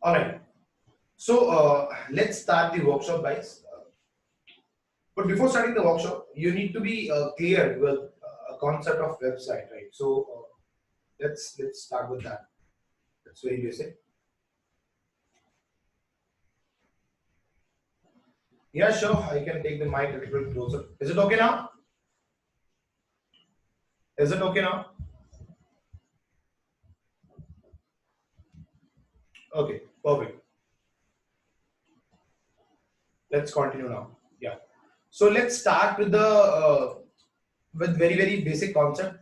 All right. So let's start the workshop, guys. But before starting the workshop, you need to be clear with a concept of website, right? So let's start with that. It's very basic. Yeah, sure. I can take the mic a little bit closer. Is it okay now? Is it okay now? Okay, perfect. Let's continue now. Yeah. So let's start with the with very basic concept,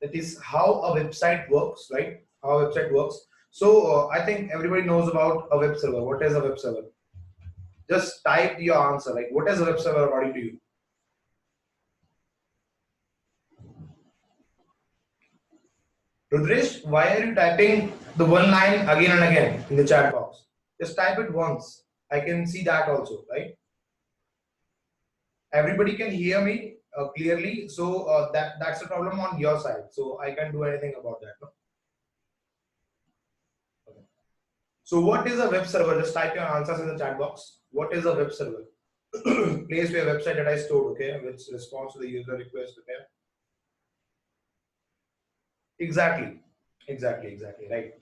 that is how a website works, right? How a website works. So I think everybody knows about a web server. What is a web server? Just type your answer, like what is a web server according to you? Rudresh, why are you typing the one line again and again in the chat box? Just type it once. I can see that also, right? Everybody can hear me clearly, so that's a problem on your side. So I can't do anything about that. No? Okay. So what is a web server? Just type your answers in the chat box. What is a web server? Place where website data is stored, okay, which responds to the user request, okay. Exactly, right.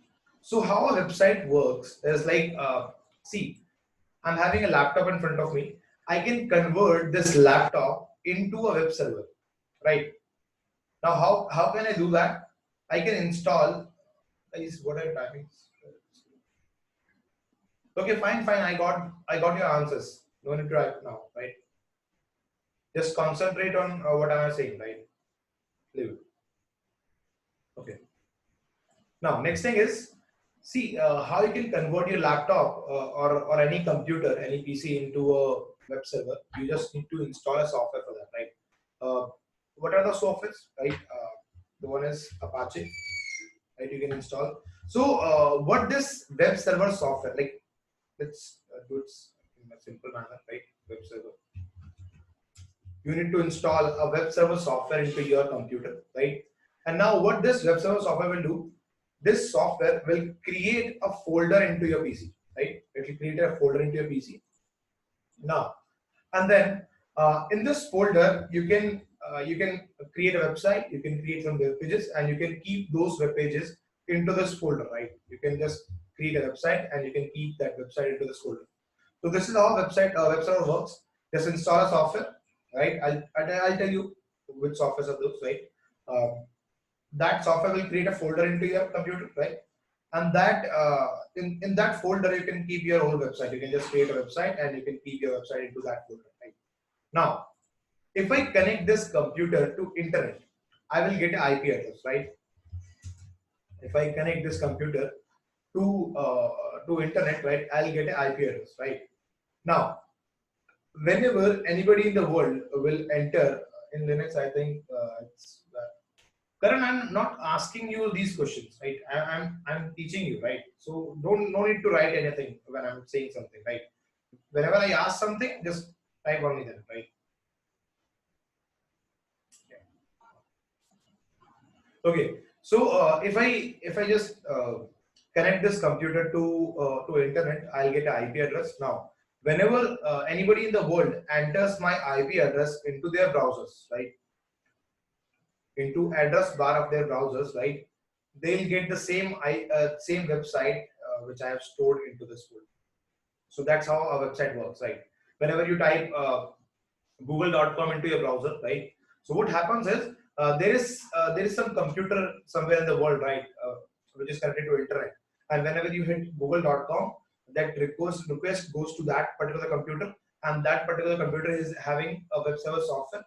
So how a website works is like, see, I'm having a laptop in front of me. I can convert this laptop into a web server, right? Now, how can I do that? I can install. Is what I'm typing. Okay, fine. I got your answers. No need to type now, right? Just concentrate on what I am saying, right? Leave it. Okay. Now, next thing is, see how you can convert your laptop or any computer, any PC into a web server. You just need to install a software for that, right? What are the softwares, right? The one is Apache, right? You can install. So, what this web server software, like, let's do it in a simple manner, right? Web server. You need to install a web server software into your computer, right? And now, what this web server software will do? This software will create a folder into your PC, right? It will create a folder into your PC. Now, and then in this folder, you can create a website, you can create some web pages, and you can keep those web pages into this folder, right? You can just create a website and you can keep that website into this folder. So this is how web server works. Just install a software, right? I'll tell you which softwares are those, right? That software will create a folder into your computer, right? And that in that folder you can keep your own website. You can just create a website and you can keep your website into that folder, right? Now, if I connect this computer to internet, I will get an IP address, right? If I connect this computer to internet, right, I'll get an IP address, right? Now, whenever anybody in the world will enter in Linux, I think it's Karan, I'm not asking you these questions, right? I'm teaching you, right? So no need to write anything when I'm saying something, right? Whenever I ask something, just type only then, right? Okay. So if I just connect this computer to internet, I'll get an IP address. Now, whenever anybody in the world enters my IP address into their browsers, right? Into address bar of their browsers, right? They'll get the same website which I have stored into this folder. So that's how a website works, right? Whenever you type google.com into your browser, right? So what happens is there is some computer somewhere in the world, right, which is connected to internet, and whenever you hit google.com, that request goes to that particular computer, and that particular computer is having a web server software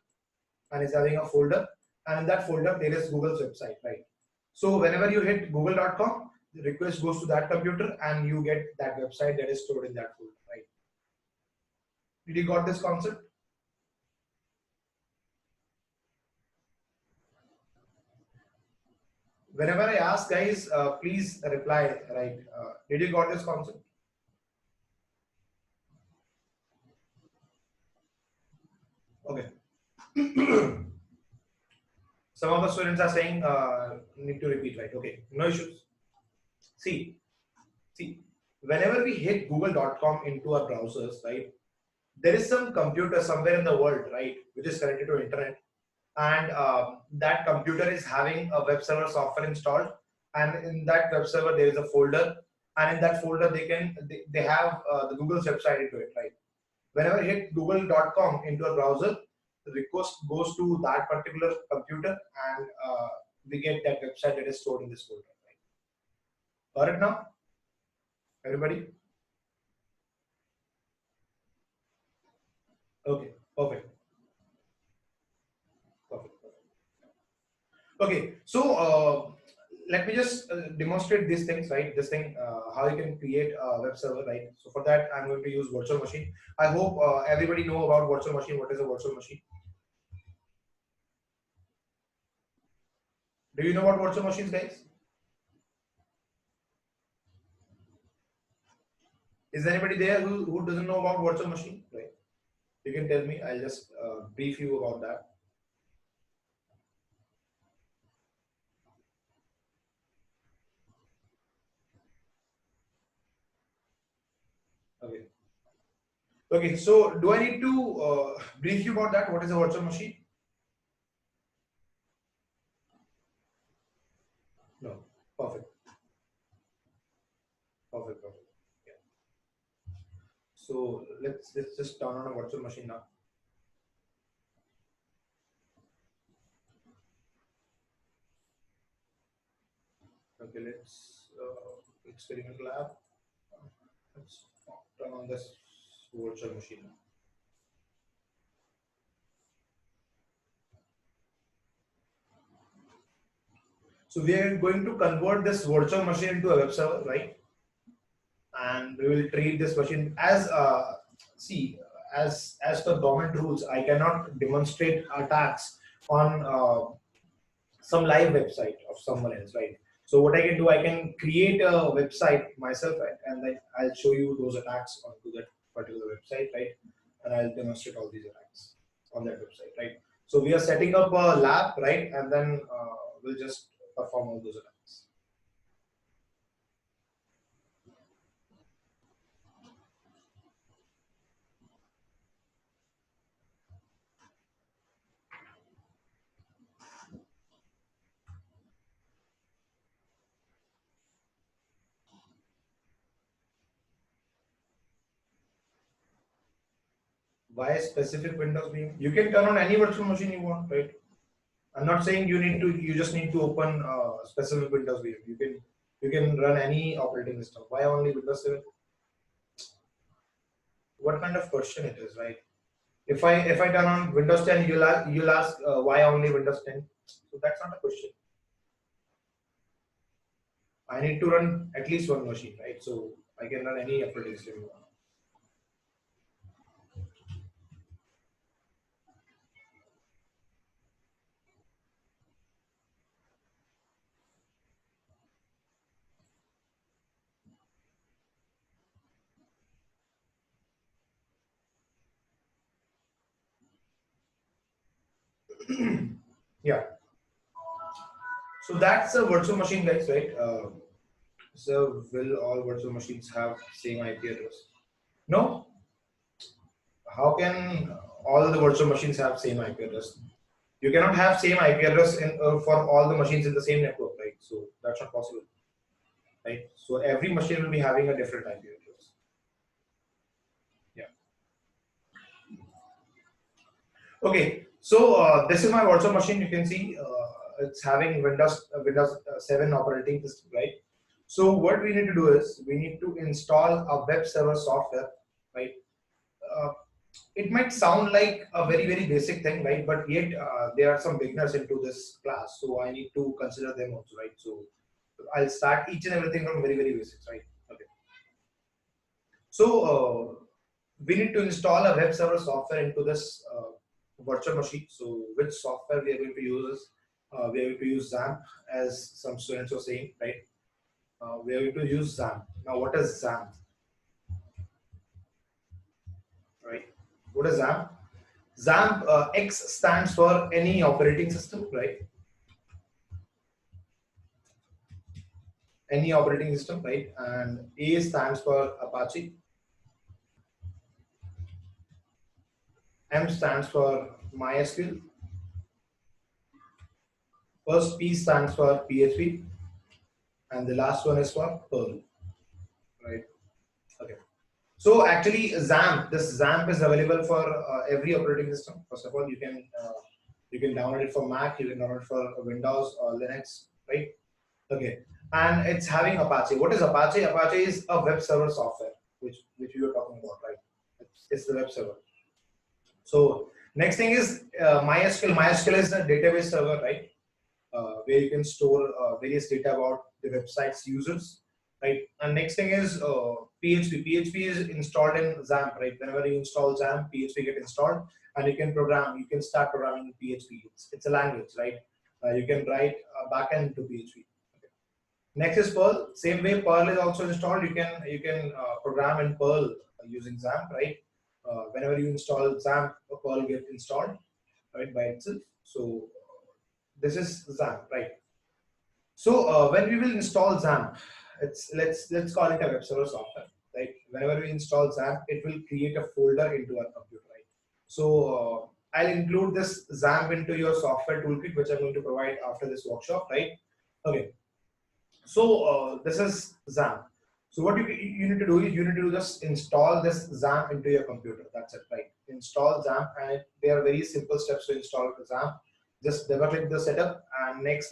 and is having a folder, and in that folder there is Google's website, right? So whenever you hit google.com, the request goes to that computer and you get that website that is stored in that folder, right? Did you got this concept? Whenever I ask, guys, please reply, right? Did you got this concept? Okay. Some of the students are saying need to repeat, right? Okay, no issues. See, whenever we hit google.com into our browsers, right, there is some computer somewhere in the world, right, which is connected to internet, and that computer is having a web server software installed, and in that web server there is a folder, and in that folder they have the Google's website into it, right. Whenever you hit google.com into a browser, the request goes to that particular computer, and we get that website that is stored in this folder, right. Got it now, everybody? Okay, perfect. Perfect. Okay, so let me just demonstrate these things, right? This thing, how you can create a web server, right? So for that, I'm going to use virtual machine. I hope everybody know about virtual machine. What is a virtual machine? Do you know about virtual machines, guys? Is there anybody there who doesn't know about virtual machine? Right? You can tell me. I'll just brief you about that. Okay. Okay. So do I need to brief you about that? What is a virtual machine? No. Perfect. Perfect. Perfect. Yeah. So let's just turn on a virtual machine now. Okay. Let's experiment lab. Let's turn on this virtual machine now. So we are going to convert this virtual machine into a web server, right? And we will treat this machine as see, as per government rules, I cannot demonstrate attacks on some live website of someone else, right? So what I can do, I can create a website myself, right? And then I'll show you those attacks onto that particular website, right? And I'll demonstrate all these attacks on that website, right? So we are setting up a lab, right? And then we'll just perform all those attacks. Why specific Windows VM? You can turn on any virtual machine you want, right? I'm not saying you need to. You just need to open specific Windows VM. You can run any operating system. Why only Windows 7? What kind of question it is, right? If I turn on Windows 10, you'll ask why only Windows 10. So that's not a question. I need to run at least one machine, right? So I can run any operating system you want. Yeah. So that's a virtual machine, guys, right? So will all virtual machines have same IP address? No. How can all the virtual machines have same IP address? You cannot have same IP address for all the machines in the same network, right? So that's not possible, right? So every machine will be having a different IP address. Yeah. Okay. So this is my virtual machine. You can see it's having Windows 7 operating system, right? So what we need to do is we need to install a web server software, right? Uh, it might sound like a very basic thing, right? But yet there are some beginners into this class, so I need to consider them also, right? So I'll start each and everything from very basics, right? Okay. So we need to install a web server software into this virtual machine. So which software we are going to use is we are going to use XAMPP, as some students were saying, right? We are going to use XAMPP. Now, what is XAMPP? Right? What is XAMPP? XAMPP, X stands for any operating system, right? any operating system, right? And A stands for Apache, M stands for MySQL, first P stands for PHP, and the last one is for Perl, right? Okay. So actually, this XAMPP is available for every operating system. First of all, you can download it for Mac, you can download it for Windows or Linux, right? Okay, and it's having Apache. What is Apache? Apache is a web server software, which we were talking about, right? It's the web server. So next thing is MySQL. MySQL is a database server, right? Where you can store various data about the website's users, right? And next thing is PHP. PHP is installed in XAMPP, right? Whenever you install XAMPP, PHP get installed, and you can program. You can start programming in PHP. It's a language, right? You can write a backend to PHP. Okay. Next is Perl. Same way, Perl is also installed. You can program in Perl using XAMPP, right? Whenever you install XAMPP, Perl get installed, right, by itself. So this is XAMPP, right? So when we will install XAMPP, let's call it a web server software, right? Whenever we install XAMPP, it will create a folder into our computer, right? So I'll include this XAMPP into your software toolkit, which I'm going to provide after this workshop, right? Okay. So this is XAMPP. So what you need to do is you need to just install this XAMPP into your computer. That's it, right? Install XAMPP, and there are very simple steps to install XAMPP. Just double click the setup and next,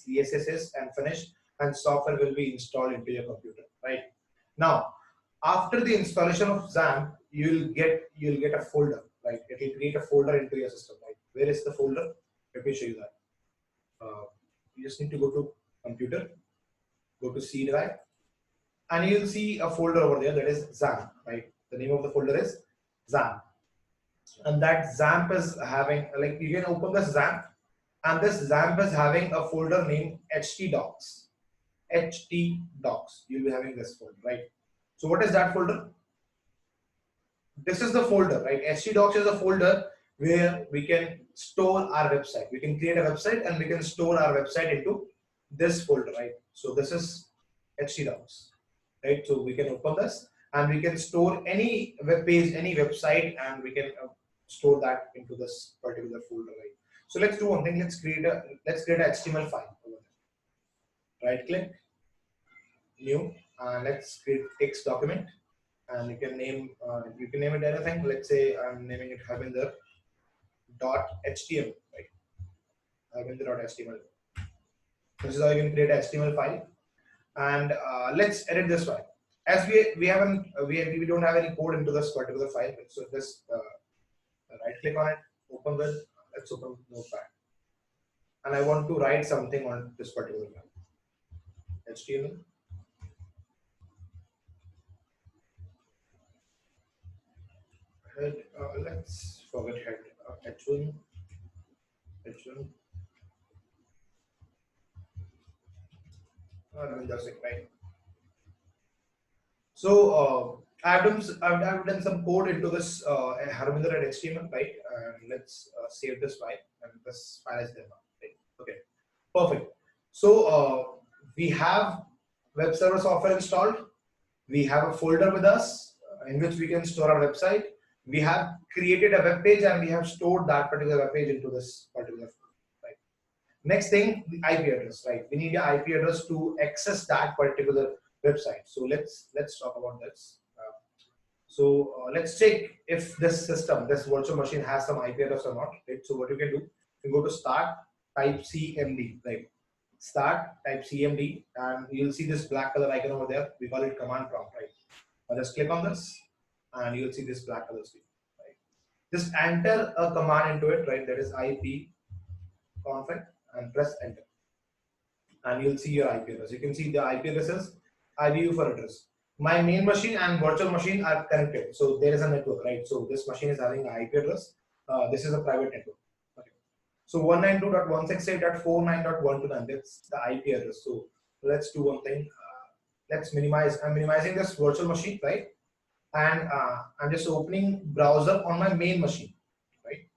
yes, and finish, and software will be installed into your computer, right? Now, after the installation of XAMPP, you'll get a folder, right? It will create a folder into your system, right? Where is the folder? Let me show you that. You just need to go to computer, go to C drive, and you'll see a folder over there that is XAMPP, right? The name of the folder is XAMPP. And that XAMPP is having, like, you can open this XAMPP, and this XAMPP is having a folder named htdocs. htdocs. You'll be having this folder, right? So what is that folder? This is the folder, right? htdocs is a folder where we can store our website. We can create a website and we can store our website into this folder, right? So this is htdocs, right? So we can open this and we can store any web page, any website, and we can store that into this particular folder, right? So let's do one thing. Let's create a HTML file over there. Right click, new, and let's create text document. And you can name it anything. Let's say I'm naming it Harvinder.html, right? Harvinder.html. This is how you can create an HTML file. And let's edit this file. As we don't have any code into this particular file, so just right click on it, open with. Let's open Notepad, and I want to write something on this particular file. HTML. Head. Let's forget head. H1. H1. Right. So I've done some code into this Harvinder.html, right? And let's save this file, and this file is there now. Right? Okay, perfect. So we have web server software installed. We have a folder with us in which we can store our website. We have created a web page and we have stored that particular web page into this particular folder, right? Next thing, the IP address, right? We need an IP address to access that particular website. So let's talk about this. Let's check if this virtual machine has some IP address or not. Right? So what you can do, you go to start, type CMD, right? Start, type CMD, and you'll see this black color icon over there. We call it command prompt, right? Just click on this, and you'll see this black color screen, right? Just enter a command into it, right? That is IP config, and press enter, and you'll see your IP address. You can see the IP address is IBU for address. My main machine and virtual machine are connected, so there is a network, right? So this machine is having an IP address. This is a private network. Okay. So 192.168.49.129. That's the IP address. So let's do one thing. Let's minimize. I'm minimizing this virtual machine, right? And I'm just opening browser on my main machine, right?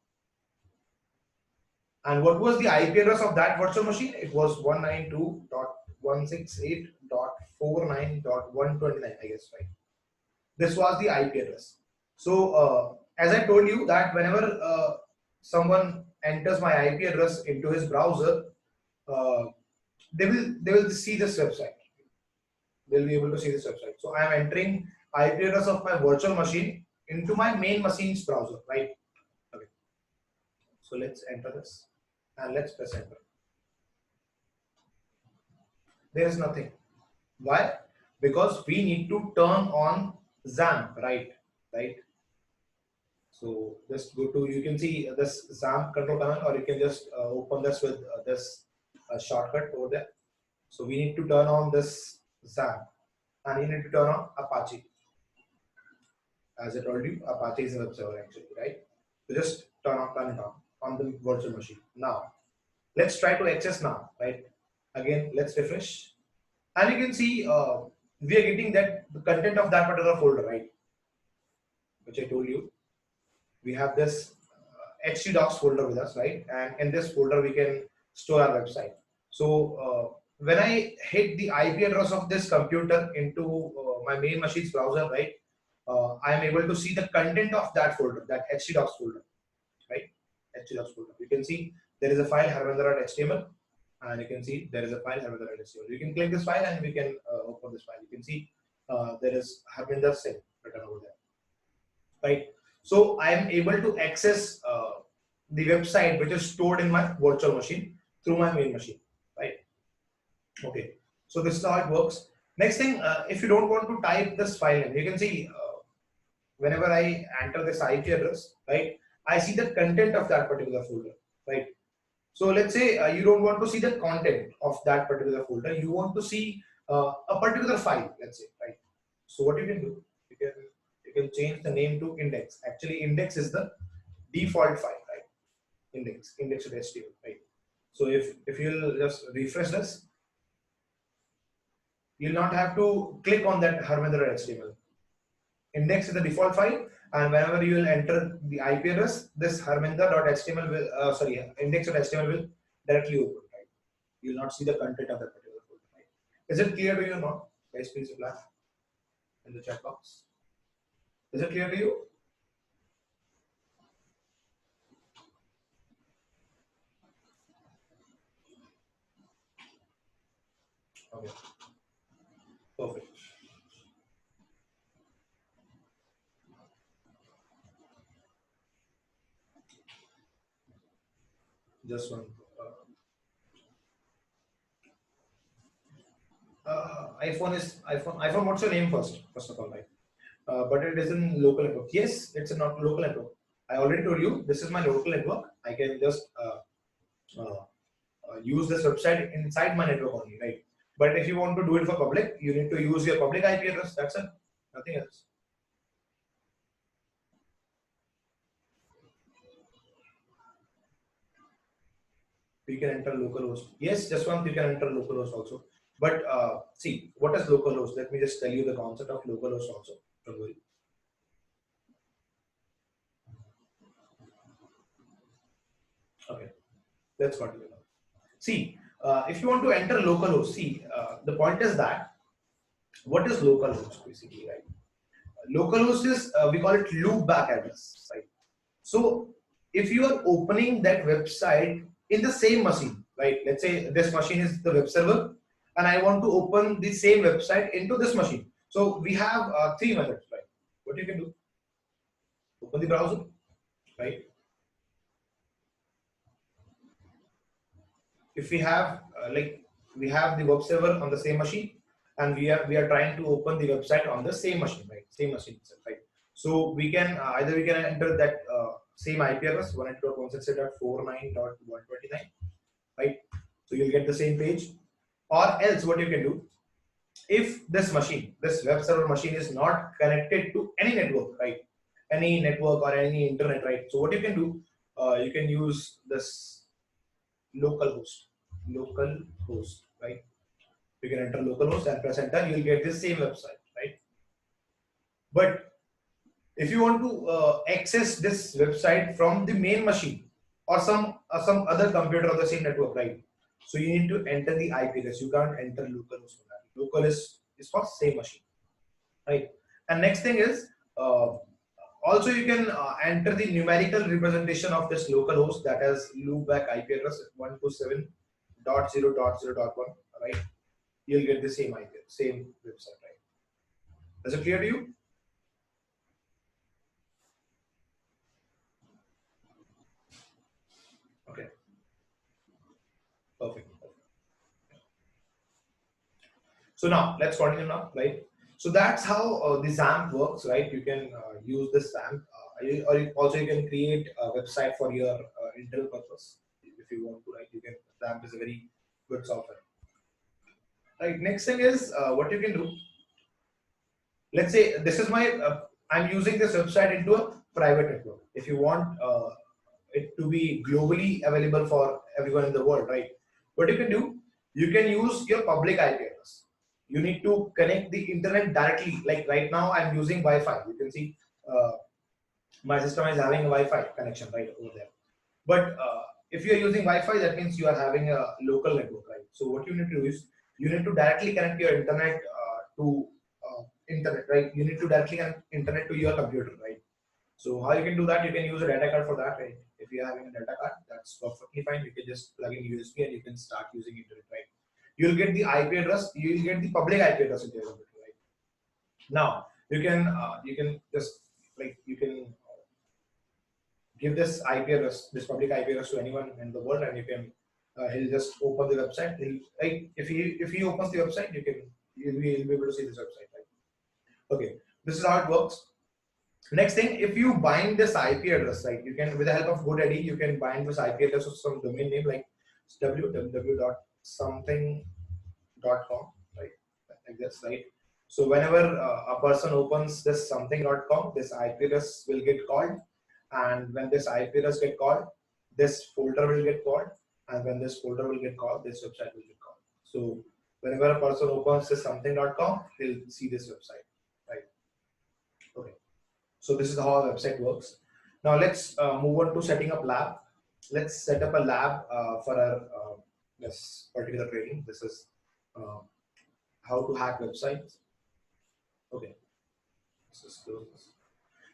And what was the IP address of that virtual machine? It was 192.168.49.129. 168.49.129, I guess, right? This was the IP address. So as I told you that whenever someone enters my IP address into his browser, uh, they will see this website. They'll be able to see this website. So I am entering IP address of my virtual machine into my main machine's browser, right? Okay. So let's enter this and let's press enter. There is nothing. Why? Because we need to turn on XAMPP, right? Right. So just go to, you can see this XAMPP control panel, or you can just open this with this shortcut over there. So we need to turn on this XAMPP, and you need to turn on Apache. As I told you, Apache is a web server actually, right? So just turn it on the virtual machine. Now let's try to access now, right? Again, let's refresh, and you can see we are getting that the content of that particular folder, right? Which I told you, we have this htdocs folder with us, right? And in this folder we can store our website. So when I hit the IP address of this computer into my main machine's browser, right? I am able to see the content of that folder, that htdocs folder, right? htdocs folder. You can see there is a file harvinder.html, and you can see there is a file harvinder.html. You can click this file and we can open this file. You can see there is Harvinder Singh written over there, right? So I am able to access the website which is stored in my virtual machine through my main machine, right? Okay. So this is how it works. Next thing, if you don't want to type this file name, you can see whenever I enter this IP address, right, I see the content of that particular folder, right? So let's say you don't want to see the content of that particular folder, you want to see a particular file, let's say, right? So what you can do, you can change the name to index. Actually, index is the default file, right? Index.html, right? So if you'll just refresh this, you'll not have to click on that harvinder.html. Index is the default file, and whenever you will enter the IP address, this harvinder.html will, index.html will directly open, right? You will not see the content of that particular folder, right? Is it clear to you or not? Guys, please reply in the chat box. Is it clear to you? Okay, perfect. Just one. iPhone. What's your name first? First of all, right? But it is in local network. Yes, it's a not local network. I already told you this is my local network. I can just use this website inside my network only, right? But if you want to do it for public, you need to use your public IP address. That's it. Nothing else. You can enter localhost. Yes, just once you can enter localhost also. But see, what is localhost? Let me just tell you the concept of localhost also. Don't worry. Okay, let's continue now. See, if you want to enter localhost, see, the point is that what is localhost basically, right? Localhost is we call it loopback address, right? So if you are opening that website in the same machine, right? Let's say this machine is the web server, and I want to open the same website into this machine. So we have three methods, right? What you can do? Open the browser, right? If we have we have the web server on the same machine, and we are trying to open the website on the same machine, right? Same machine itself, right? So we can either we can enter that same IP address 192.168.49.129, right? So you'll get the same page. Or else what you can do, if this machine, this web server machine is not connected to any network, right? Any network or any internet, right? So what you can do, you can use this localhost, right? You can enter localhost and press enter, you will get this same website, right? But if you want to access this website from the main machine or some other computer on the same network, right? So you need to enter the IP address. You can't enter localhost for that. Local is for same machine, right? And next thing is also you can enter the numerical representation of this localhost, that is loopback IP address 127.0.0.1, right? You'll get the same IP, same website, right? Is it clear to you? Okay, perfect. So now let's continue now, right? So that's how the XAMPP works, right? You can use this XAMPP, also you can create a website for your internal purpose if you want to, right? You can. XAMPP is a very good software. Right. Next thing is what you can do. Let's say this is my. I'm using this website into a private network. If you want it to be globally available for everyone in the world, right? What you can do, you can use your public IP address. You need to connect the internet directly. Like right now, I'm using Wi-Fi. You can see my system is having a Wi-Fi connection right over there. But if you are using Wi-Fi, that means you are having a local network, right? So what you need to do is you need to directly connect your internet to internet, right? You need to directly connect internet to your computer, right? So how you can do that? You can use a data card for that, right? If you are having a data card, that's perfectly fine. You can just plug in USB and you can start using internet, right? You'll get the IP address. You'll get the public IP address into your computer, right? Now you can just like you can give this IP address, this public IP address to anyone in the world, and you can he'll just open the website. He'll, like if he opens the website, you'll be able to see this website, right? Okay, this is how it works. Next thing, if you bind this IP address, right, you can with the help of GoDaddy, you can bind this IP address with some domain name like www.something.com, right? Like this, right? So whenever a person opens this something.com, this IP address will get called, and when this IP address get called, this folder will get called, and when this folder will get called, this website will get called. So whenever a person opens this something.com, he'll see this website, right? Okay. So this is how our website works. Now let's move on to setting up lab. Let's set up a lab for our this particular training. This is uh, how to hack websites. Okay. Let's close this.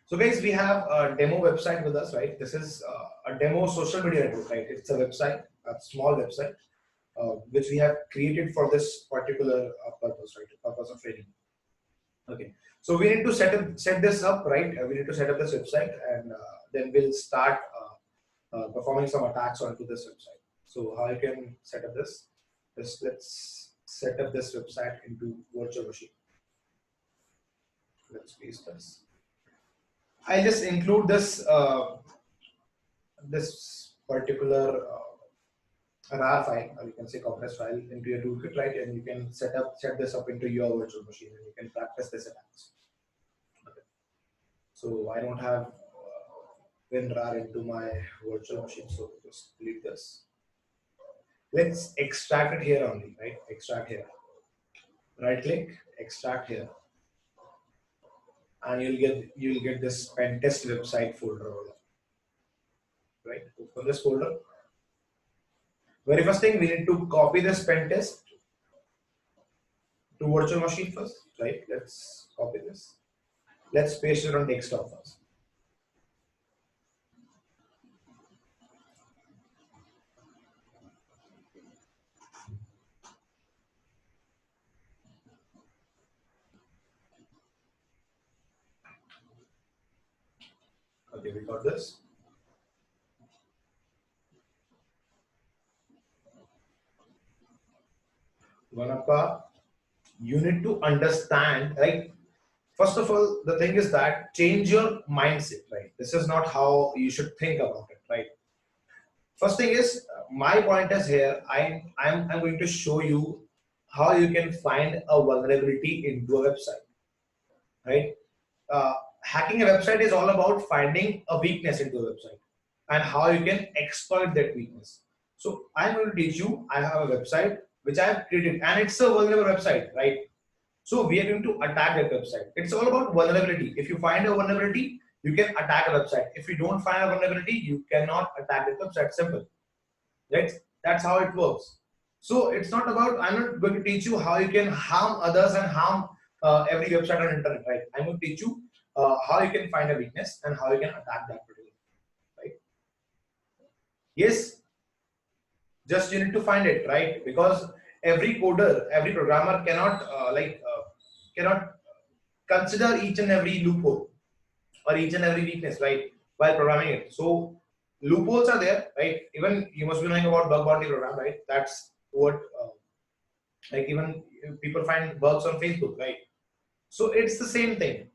So guys, we have a demo website with us, right? This is a demo social media network, right? It's a website, a small website, which we have created for this particular purpose, right? Purpose of training. Okay. So we need to set this up, right? We need to set up this website, and then we'll start performing some attacks onto this website. So how you can set up this? Let's set up this website into virtual machine. Let's paste this. I just include this this particular RAR file, or you can say compressed file, into your toolkit, right? And you can set this up into your virtual machine, and you can practice this attacks. Okay. So I don't have WinRAR into my virtual machine, so just delete this. Let's extract it here only, right? Extract here. Right click, extract here, and you'll get this pen test website folder over there, right? Open this folder. Very first thing, we need to copy this pen test to virtual machine first, right? Let's copy this. Let's paste it on desktop first. Okay, we got this. Vanappa, you need to understand, right? First of all, the thing is that change your mindset, right? This is not how you should think about it, right? First thing is, my point is here, I'm going to show you how you can find a vulnerability into a website, right? Hacking a website is all about finding a weakness into a website and how you can exploit that weakness. So I'm going to teach you. I have a website which I have created, and it's a vulnerable website, right? So we are going to attack that website. It's all about vulnerability. If you find a vulnerability, you can attack a website. If you don't find a vulnerability, you cannot attack the website. Simple, right? That's how it works. So it's not about, I'm not going to teach you how you can harm others and harm every website on internet, right? I'm going to teach you how you can find a weakness and how you can attack that particular, right? Yes, just you need to find it, right? Because every coder, every programmer cannot cannot consider each and every loophole or each and every weakness, right, while programming it. So loopholes are there, right? Even you must be knowing about bug bounty program, right? That's what like even people find bugs on Facebook, right? So it's the same thing.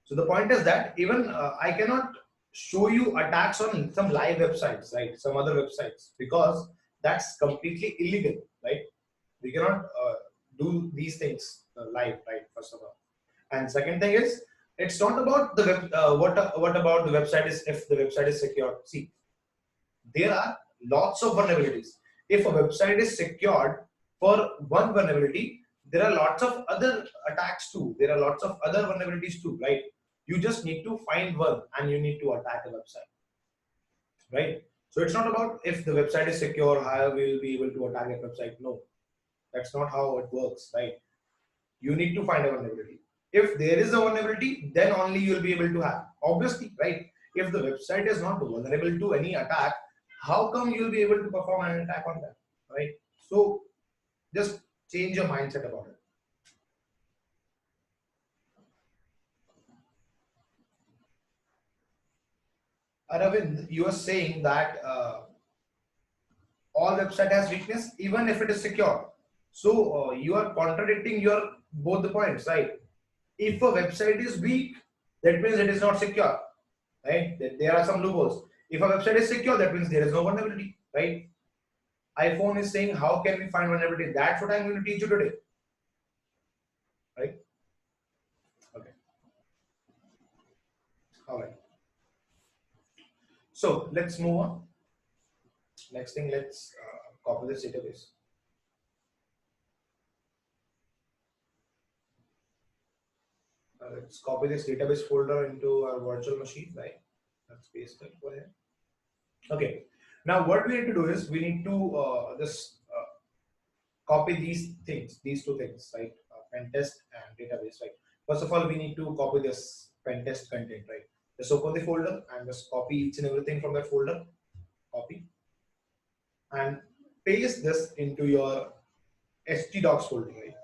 So the point is that even I cannot show you attacks on some live websites, right? Some other websites, because that's completely illegal, right? We cannot do these things live, right? First of all, and second thing is, it's not about the web. What about the website is if the website is secure? See, there are lots of vulnerabilities. If a website is secured for one vulnerability, there are lots of other attacks too. There are lots of other vulnerabilities too, right? You just need to find one and you need to attack a website, right? So it's not about if the website is secure, how we will be able to attack a website. No, that's not how it works, right? You need to find a vulnerability. If there is a vulnerability, then only you will be able to hack. Obviously, right? If the website is not vulnerable to any attack, how come you will be able to perform an attack on that, right? So just change your mindset about it. Aravind, you are saying that all website has weakness, even if it is secure. So you are contradicting your both the points, right? If a website is weak, that means it is not secure, right? There are some loopholes. If a website is secure, that means there is no vulnerability, right? iPhone is saying, how can we find vulnerability? That's what I'm going to teach you today, right? Okay, all right. So let's move on. Next thing, let's copy this database. Let's copy this database folder into our virtual machine, right? Let's paste it over here. Okay. Now what we need to do is we need to just copy these two things, right? Pen test and database, right? First of all, we need to copy this pen test content, right? Just open the folder and just copy each and everything from that folder. Copy and paste this into your htdocs folder, right?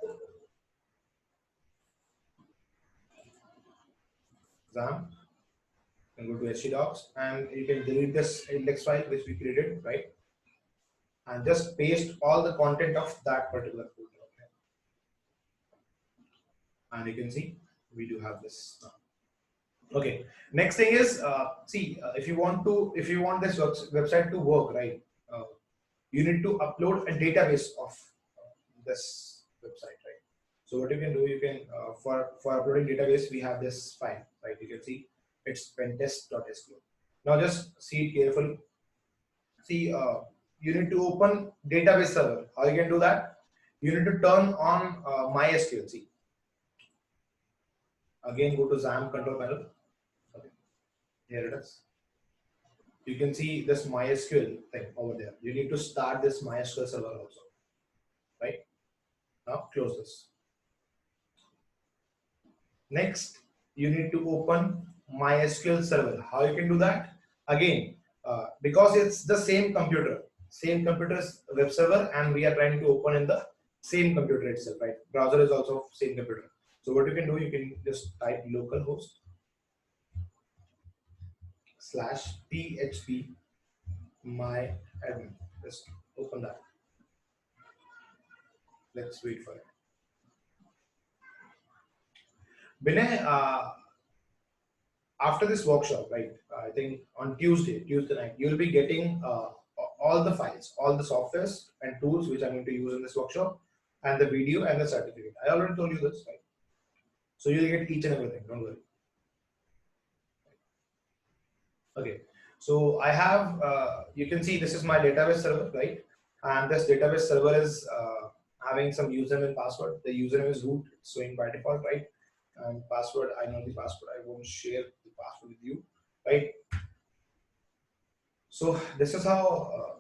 Exam. You can go to htdocs and you can delete this index file which we created, right? And just paste all the content of that particular folder. Okay? And you can see we do have this now. Okay. Next thing is, if you want this website to work, right? Uh, you need to upload a database of this website, right? So what you can do, you can for uploading database, we have this file, right? You can see it's pentest.sql. Now just see it carefully. See, you need to open database server. How you can do that? You need to turn on MySQL. See, again go to XAMPP control panel. Okay, here it is. You can see this MySQL thing over there. You need to start this MySQL server also, right? Now close this. Next, you need to open MySQL server. How you can do that? Again, because it's the same computer's web server, and we are trying to open in the same computer itself, right? Browser is also same computer. So what you can do, you can just type localhost / php my admin. Just open that. Let's wait for it. Binay, after this workshop, right? I think on Tuesday night, you'll be getting all the files, all the softwares and tools which I'm going to use in this workshop, and the video and the certificate. I already told you this, right? So you'll get each and everything. Don't worry. Okay. So I have, you can see this is my database server, right? And this database server is having some username and password. The username is root, it's showing by default, right? And password, I know the password. I won't share the password with you, right? So this is how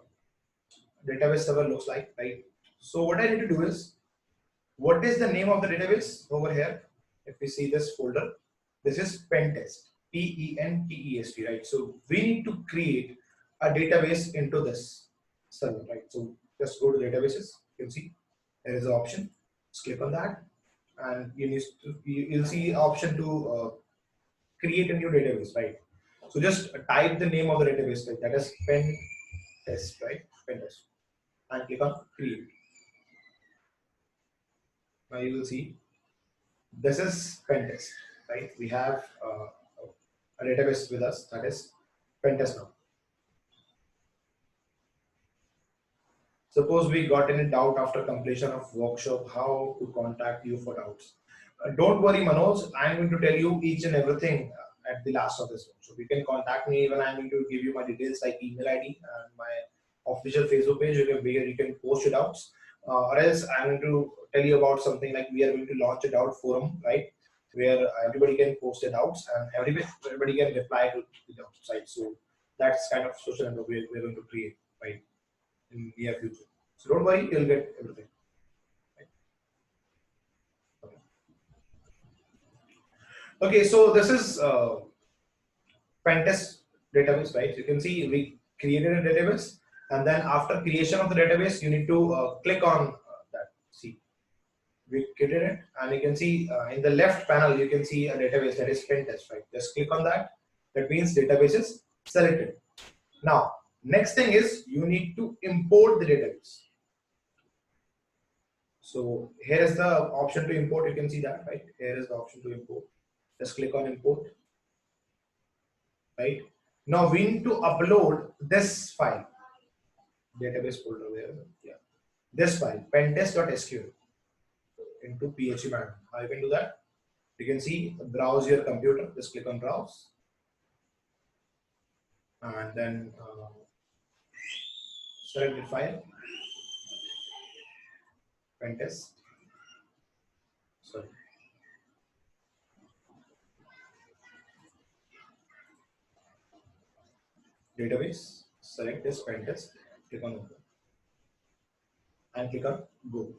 database server looks like, right? So what I need to do is, what is the name of the database over here? If we see this folder, this is pentest, Pentest, right? So we need to create a database into this server, right? So just go to databases. You can see there is an option. Just click on that, and you'll see option to create a new database, right? So just type the name of the database, right? That is pentest, right? Pentest, and click on create. Now you will see this is pentest, right? We have a database with us, that is pentest now. Suppose we got any doubt after completion of workshop, how to contact you for doubts. Don't worry, Manoj. I'm going to tell you each and everything at the last of this one. So you can contact me when I'm going to give you my details like email ID and my official Facebook page. Where you can post your doubts. Or else I'm going to tell you about something like we are going to launch a doubt forum, right? Where everybody can post their doubts and everybody can reply to the doubt site. So that's kind of social network we're going to create, right, in near future. So don't worry, you'll get everything. Right? Okay, so this is pentest database, right? You can see we created a database, and then after creation of the database, you need to click on that. See, we created it, and you can see in the left panel, you can see a database that is pentest, right? Just click on that. That means database is selected. Now, next thing is you need to import the database. So here is the option to import. You can see that, right? Here is the option to import. Just click on import. Right now we need to upload this file, database folder there. Yeah, this file pentest.sql into PHP environment. How you can do that? You can see browse your computer. Just click on browse, and then select the file pentest. Sorry. Database. Select this pentest. Click on open and click on go.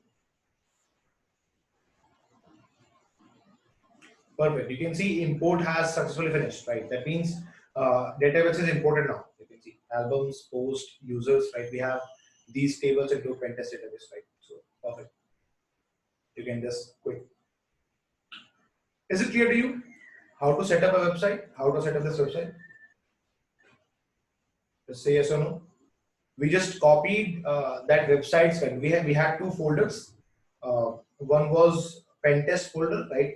Perfect. You can see import has successfully finished, right? That means database is imported now. You can see albums, post, users, right? We have these tables into pentest database, right? So perfect. You can just quit. Is it clear to you how to set up a website? How to set up this website? Just say yes or no. We just copied that website's file. We had two folders. One was pentest folder, right?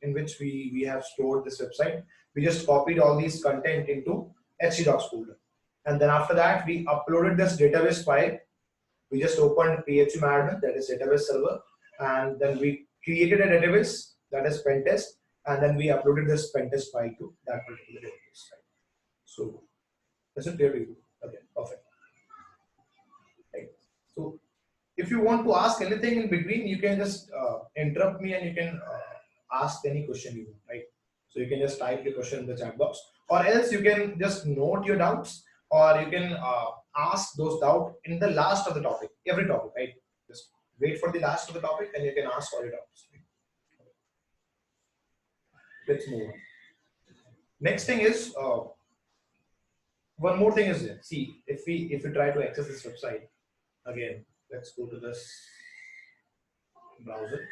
In which we have stored this website. We just copied all these content into htdocs folder, and then after that we uploaded this database file. We just opened PHP admin, that is database server, and then we created a database, that is pentest, and then we uploaded this pentest file to that particular database. Right? So is it clear to you? Okay, perfect. Right. So if you want to ask anything in between, you can just interrupt me and you can ask any question you want, right? So you can just type your question in the chat box, or else you can just note your doubts, or you can ask those doubts in the last of the topic, every topic, right? Just wait for the last of the topic and you can ask all your doubts. Right? Let's move on. Next thing is one more thing is there. See, if we try to access this website again, let's go to this browser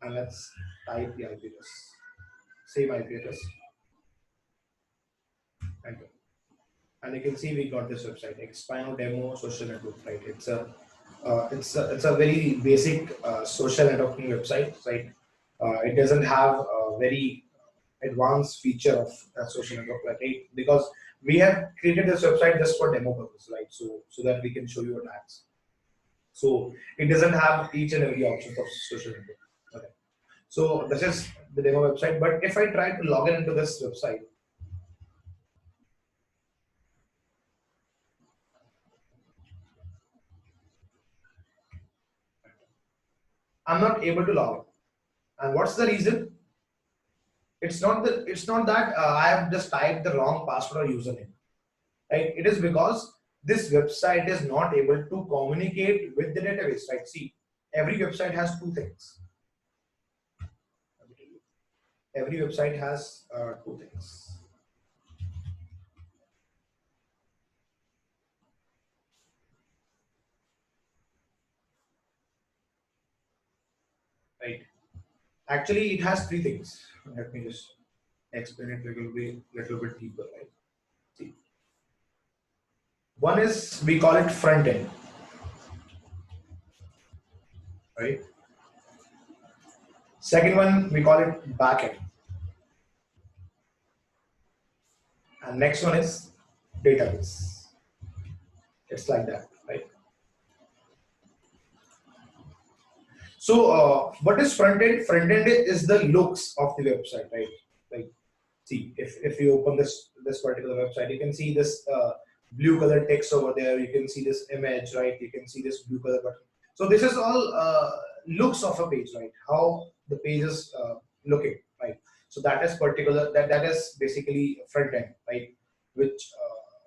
and let's type the IP address, same IP address, enter. And you can see we got this website, Axpino demo social network, right? It's a very basic social networking website, right? It doesn't have a very advanced feature of social network, right? Because we have created this website just for demo purpose, right? So that we can show you attacks. So it doesn't have each and every option of social network. Okay. So this is the demo website. But if I try to log in into this website, I'm not able to log in. And what's the reason? It's not that I have just typed the wrong password or username, right? It is because this website is not able to communicate with the database, right? See, every website has two things. Every website has two things, right? Actually, it has three things. Let me just explain it little bit deeper, right? See, one is we call it front end, right? Second one we call it back end, and next one is database. It's like that, right? So, what is front end? Front end is the looks of the website, right? Like, see, if you open this particular website, you can see this blue color text over there. You can see this image, right? You can see this blue color button. So this is all looks of a page, right? How the page is looking, right? So that is particular. That is basically front end, right? Which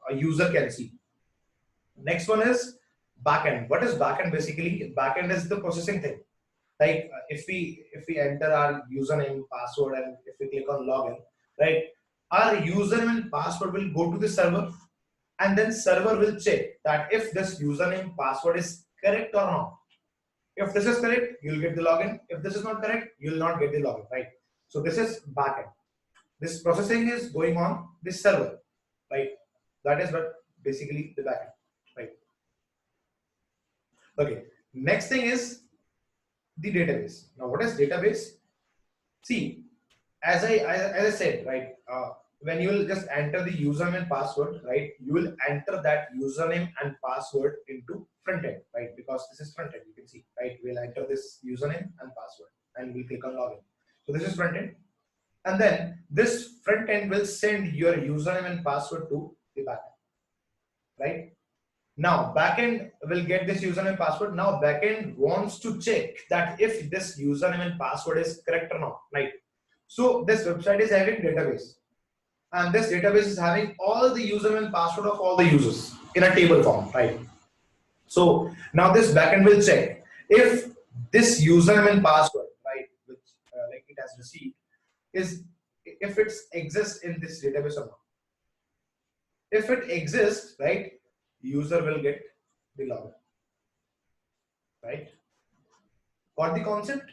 a user can see. Next one is backend. What is backend? Basically, backend is the processing thing. Like if we enter our username, password, and if we click on login, right? Our username and password will go to the server, and then server will check that if this username password is correct or not. If this is correct, you'll get the login. If this is not correct, you'll not get the login, right? So this is backend. This processing is going on this server, right? That is what basically the backend, right? Okay. Next thing is the database. Now, what is database? See, as I said, right, when you will just enter the username and password, right, you will enter that username and password into front end, right, because this is front end. You can see, right, we'll enter this username and password, and we'll click on login. So this is front end, and then this front end will send your username and password to the backend, right? Now backend will get this username and password. Now backend wants to check that if this username and password is correct or not, right? So this website is having database, and this database is having all the username and password of all the users in a table form, right? So now this backend will check if this username and password, right, which like it has received, is if it exists in this database or not. If it exists, right, user will get the login, right? Got the concept?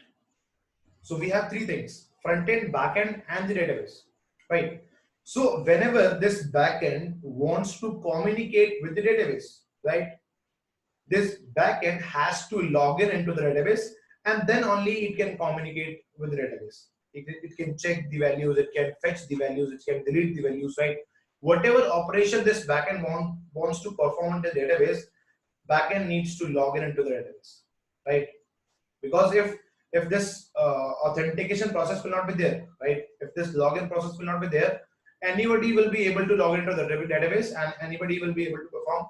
So we have three things: front end, back end, and the database, right? So whenever this backend wants to communicate with the database, right, this backend has to log in into the database, and then only it can communicate with the database. It can check the values, it can fetch the values, it can delete the values, right? Whatever operation this backend wants to perform in the database, backend needs to log in into the database, right? Because if this authentication process will not be there, right? If this login process will not be there, anybody will be able to log into the database, and anybody will be able to perform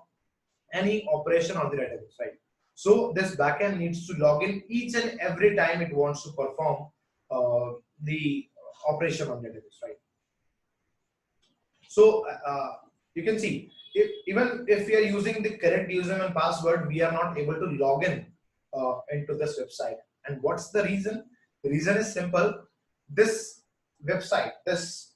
any operation on the database, right? So this backend needs to log in each and every time it wants to perform the operation on the database, right? So you can see, even if we are using the correct username and password, we are not able to log in into this website. And what's the reason? The reason is simple. This website, this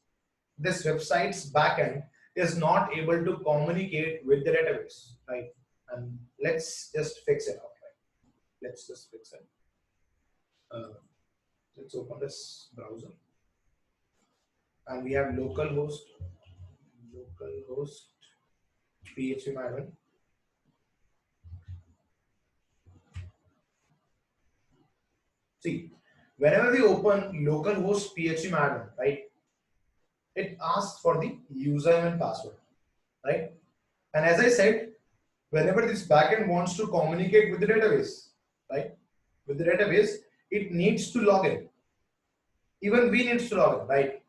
website's backend is not able to communicate with the database, right? And let's just fix it out, right? Let's just fix it. Let's open this browser, and we have localhost PHP admin. See, whenever we open localhost PHP admin, right, it asks for the username and password, right? And as I said, whenever this backend wants to communicate with the database, right, with the database, it needs to log in. Even we needs to log in, right?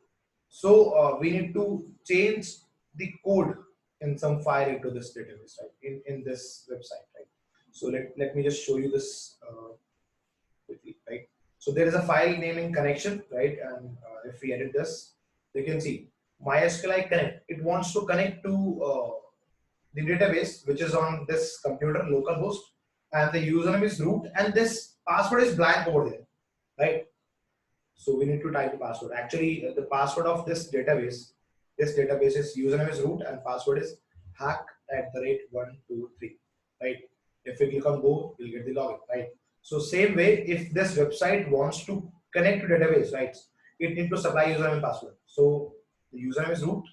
So we need to change the code in some file into this database, right? In this website, right? So let me just show you this quickly, right? So there is a file naming connection, right? And if we edit this, you can see MySQLi connect. It wants to connect to the database which is on this computer localhost, and the username is root, and this password is blank over there, right? So we need to type the password. Actually, the password of this database is username is root and password is hack@123, right? If we click on go, we'll get the login, right? So same way, if this website wants to connect to database, right, it need to supply username and password. So the username is root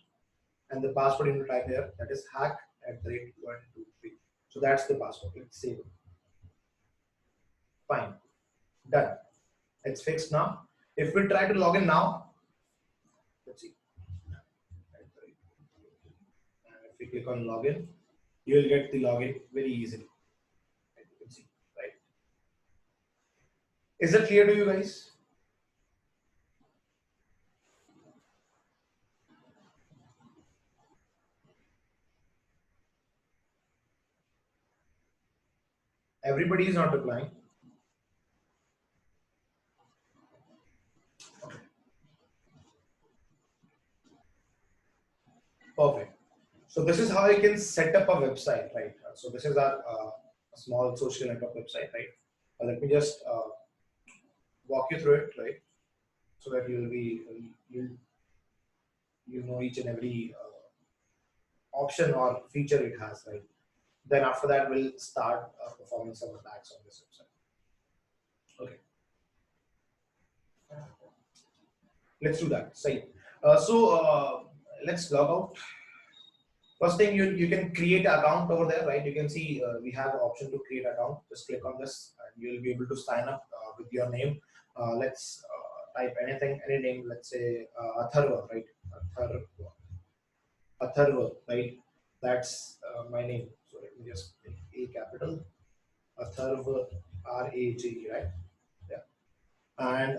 and the password you need to type there, that is hack@123. So that's the password. Let's save it. Fine, done. It's fixed now. If we try to log in now, let's see. And if we click on login, you will get the login very easily. You can see, right? Is that clear to you guys? Everybody is not replying. Okay. Perfect. So this is how you can set up a website, right? So this is our small social network website, right? Let me just walk you through it, right? So that you know each and every option or feature it has, right? Then after that, we'll start performing some attacks on this website. Okay, let's do that. Say, let's log out. First thing, you can create an account over there, right? You can see we have an option to create account. Just click on this, and you'll be able to sign up with your name. Let's type anything, any name. Let's say Atharva, right? Atharva, Atharva, right? That's my name. So let me just make A capital Atharva, RAG, right? Yeah. And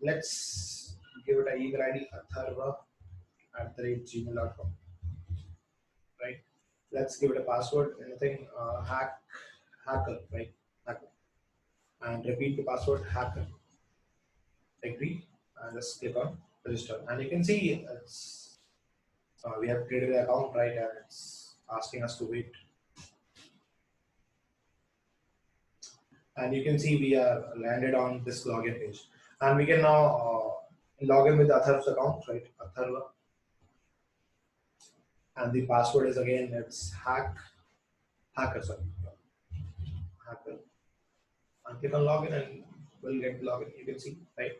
let's give it an email ID atharva@gmail.com, right? Let's give it a password, anything hacker, right? Hacker. And repeat the password hacker. Agree, and just click on register. And you can see it's we have created an account, right? And it's asking us to wait. And you can see we are landed on this login page. And we can now log in with Atharva's account, right? Atharva. And the password is again, it's hacker, sorry. Hacker. And click on login and we'll get the login. You can see, right?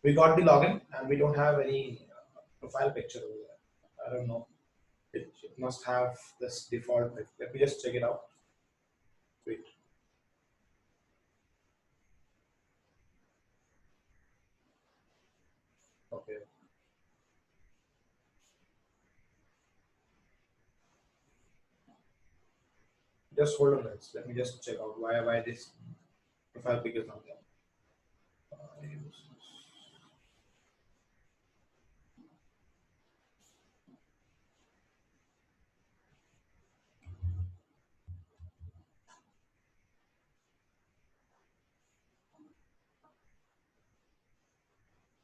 We got the login and we don't have any profile picture over there. I don't know. It must have this default. Let me just check it out. Wait. Okay. Just hold on, guys. Let me just check out why this profile pic is not there.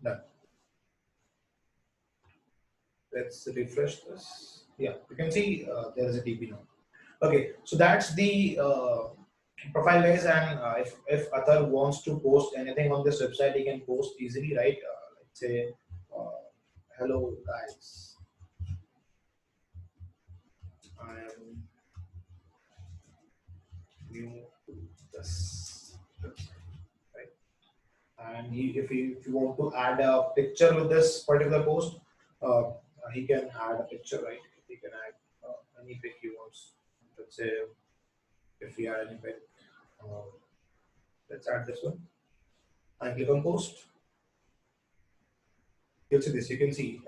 Done. Let's refresh this. Yeah, you can see there is a TP now. Okay, so that's the profile, guys. And if Athar wants to post anything on this website, he can post easily, right? Let's say, hello guys, I am new to this website, right? And if you want to add a picture with this particular post, he can add a picture, right? He can add any pic he wants. Let's say if we add any pic, uh, let's add this one and click on post. You'll see this. You can see,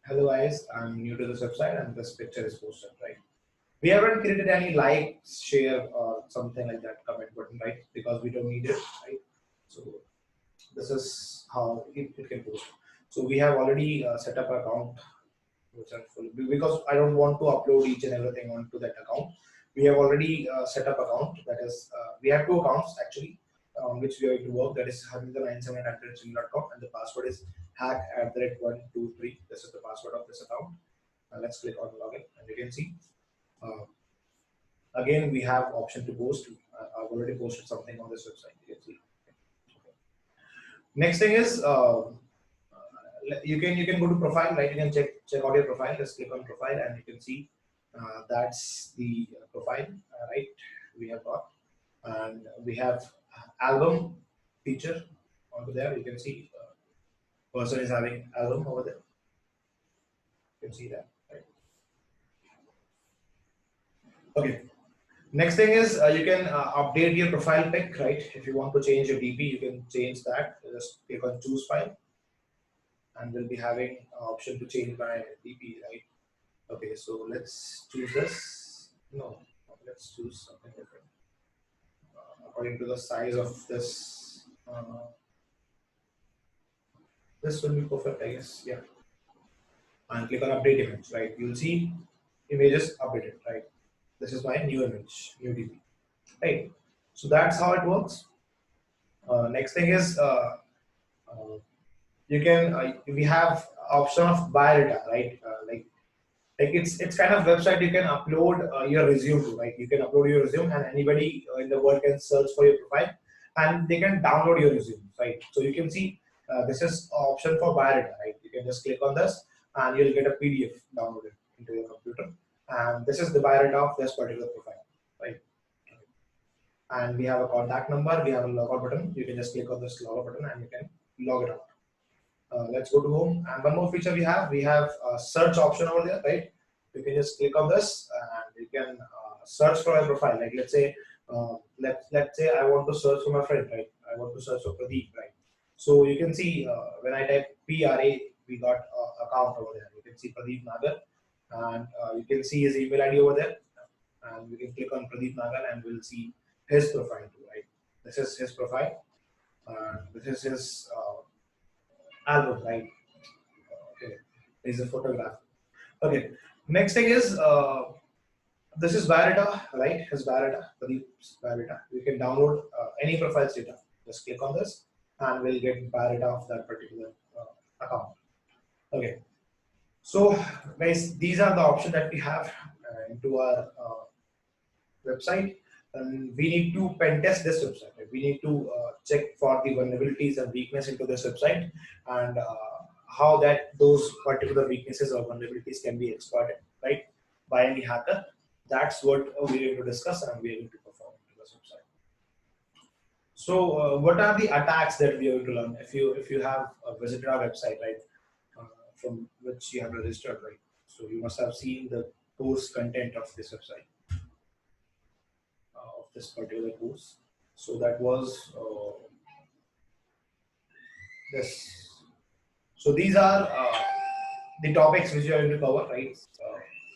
hello guys, I'm new to this website and this picture is posted, right? We haven't created any like, share, or something like that comment button, right? Because we don't need it, right? So this is how it can post. So we have already set up an account, which are full, because I don't want to upload each and everything onto that account. We have already set up account. That is, we have two accounts actually, which we are going to work. That is harvinder97@gmail.com, and the password is hack@123. This is the password of this account. Let's click on login, and you can see uh, again we have option to post. I've already posted something on this website. You can see. Next thing is you can go to profile, right? You can check out your profile. Just click on profile, and you can see that's the profile, right? We have got, and we have album feature onto there. You can see person is having album over there. You can see that, right? Okay. Next thing is you can update your profile pic, right? If you want to change your DP, you can change that. Just click on choose file, and we'll be having option to change my DP, right? Okay, so let's choose this. No, let's choose something different. According to the size of this, this will be perfect, I guess. Yeah, and click on update image, right? You'll see images updated, right? This is my new image, new DP, right? So that's how it works. Next thing is uh, you can we have option of biodata, right? Like it's kind of website you can upload your resume to, right? You can upload your resume, and anybody in the world can search for your profile, and they can download your resume, right? So you can see this is option for biodata, right? You can just click on this, and you'll get a PDF downloaded into your computer, and this is the biodata of this particular profile, right? And we have a contact number, we have a logout button. You can just click on this logout button, and you can log it out. Let's go to home, and one more feature we have a search option over there, right? You can just click on this, and you can search for a profile. Like let's say I want to search for my friend, right? I want to search for Pradeep, right? So you can see when I type PRA, we got account over there. You can see Pradeep Nagar, and you can see his email ID over there, and we can click on Pradeep Nagar, and we'll see his profile too, right? This is his profile, this is his album, right? Okay, is a photograph. Okay, next thing is this is biodata, right? His biodata, Pradeep's biodata. You can download any profile's data. Just click on this, and we'll get biodata of that particular account. Okay, so guys, these are the options that we have into our website, and we need to pen test this website. Right? We need to check for the vulnerabilities and weakness into this website, and how that those particular weaknesses or vulnerabilities can be exploited, right, by any hacker. That's what we're going to discuss, and we're going to perform into this website. So, what are the attacks that we are going to learn? If you have visited our website, right, from which you have registered, right, so you must have seen the course content of this website, of this particular course. So that was this. So these are the topics which we are going to cover, right?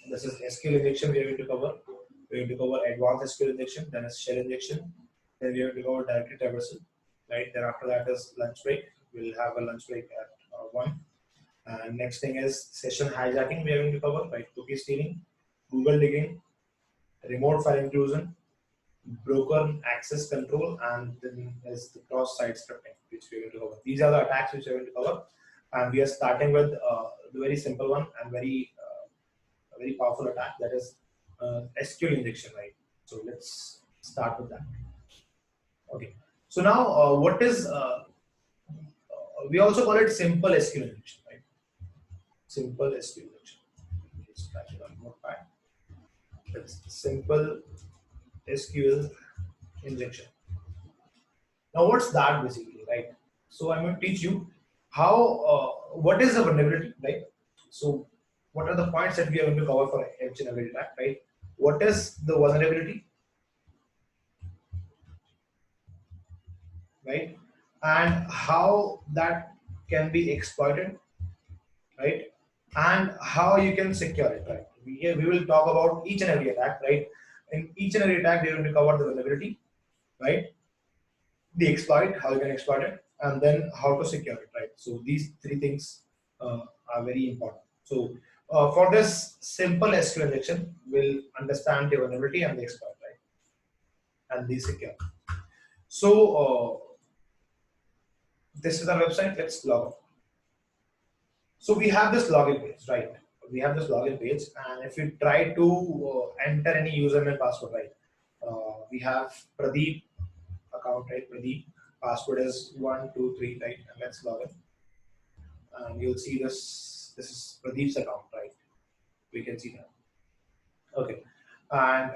This is SQL injection we are going to cover. We are going to cover advanced SQL injection, then is shell injection, then we are going to cover directory traversal, right? Then after that is lunch break. We'll have a lunch break at 1. And next thing is session hijacking we are going to cover, right? Cookie stealing, Google digging, remote file intrusion, broker access control, and then there's the cross-site scripting, which we're going to cover. These are the attacks which we're going to cover, and we are starting with the very simple one and a very powerful attack, that is SQL injection, right? So let's start with that. Okay. So now, what is we also call it simple SQL injection, right? Simple SQL injection. Let's type it on notepad. That's simple SQL injection. Now, what's that basically, right? So I'm going to teach you how, what is the vulnerability, right? So what are the points that we are going to cover for each and every attack, right? What is the vulnerability, right? And how that can be exploited, right? And how you can secure it, right? We will talk about each and every attack, right? In each and every attack, we are going to cover the vulnerability, right? The exploit, how you can exploit it, and then how to secure it, right? So these three things are very important. So for this simple SQL injection, we'll understand the vulnerability and the exploit, right? And the secure. So this is our website. Let's log in. So we have this login page, right? we have this login page, and if you try to enter any username and password, right? We have Pradeep account, right? Pradeep password is 123, right? And let's log in, and you'll see this. This is Pradeep's account, right? We can see that. Okay, and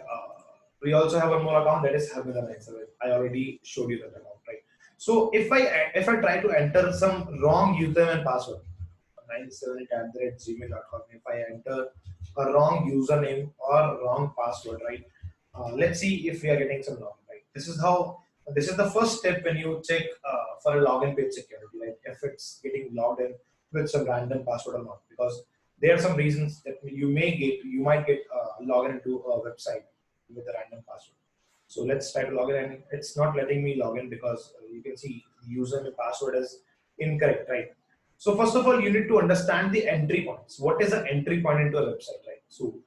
we also have one more account, that is Harminder 97. I already showed you that account, right? So if I try to enter some wrong username and password, 97@gmail.com. If I enter a wrong username or wrong password, right? Let's see if we are getting some login, right? This is the first step when you check for a login page security, right? If it's getting logged in with some random password or not, because there are some reasons that you might get login into a website with a random password. So let's try to log in, and it's not letting me log in because you can see the username and password is incorrect, right? So first of all, you need to understand the entry points. What is an entry point into a website, right? So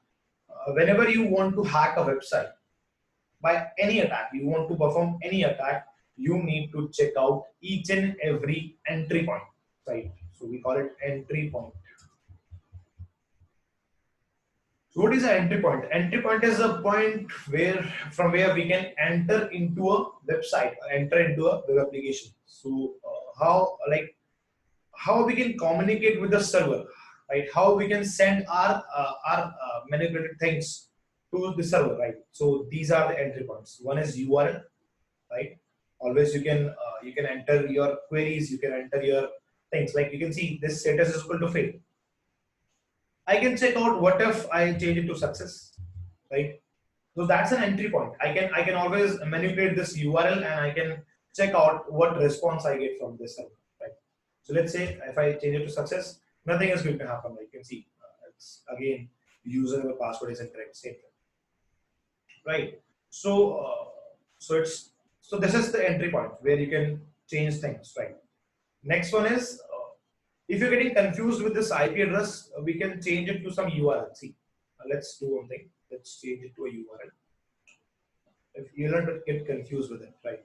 whenever you want to hack a website by any attack, you want to perform any attack, you need to check out each and every entry point, right? So we call it entry point. So what is an entry point? Entry point is a point from where we can enter into a website, or enter into a web application. So how we can communicate with the server, right? How we can send our manipulated things to the server, right? So these are the entry points. One is URL, right? Always you can enter your queries, you can enter your things. Like you can see this status is equal to fail. I can check out what if I change it to success, right? So that's an entry point. I can always manipulate this URL, and I can check out what response I get from this server, right? So let's say if I change it to success, nothing is going to happen. Like you can see, it's again username password is incorrect, same thing, right? So so this is the entry point where you can change things, right? Next one is if you're getting confused with this IP address, we can change it to some URL. See, let's do one thing. Let's change it to a URL. If you don't get confused with it, right?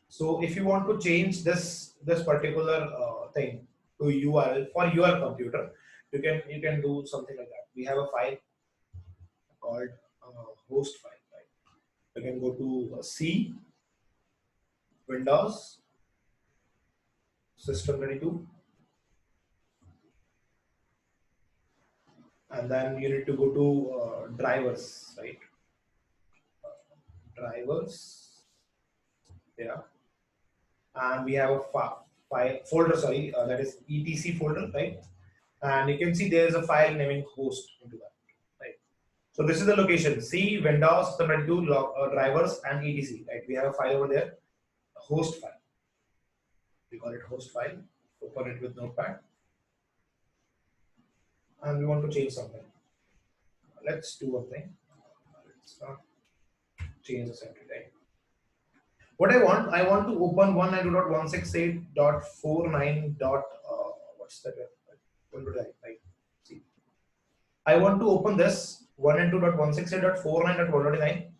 So if you want to change this particular thing to URL for your computer, you can do something like that. We have a file called host file, right? You can go to C, Windows, System32, and then you need to go to drivers, right? Drivers, yeah, and we have a file folder, sorry, that is etc folder, right? And you can see there is a file naming host into that, right? So this is the location: C, Windows, System32, drivers, and etc, right? We have a file over there, a host file. We call it host file. Open it with Notepad, and we want to change something. Let's do one thing. Let's not change the entry, right? What I want to open 192.168.49. What's that? What did I right? See, I want to open this 192.168.49.129.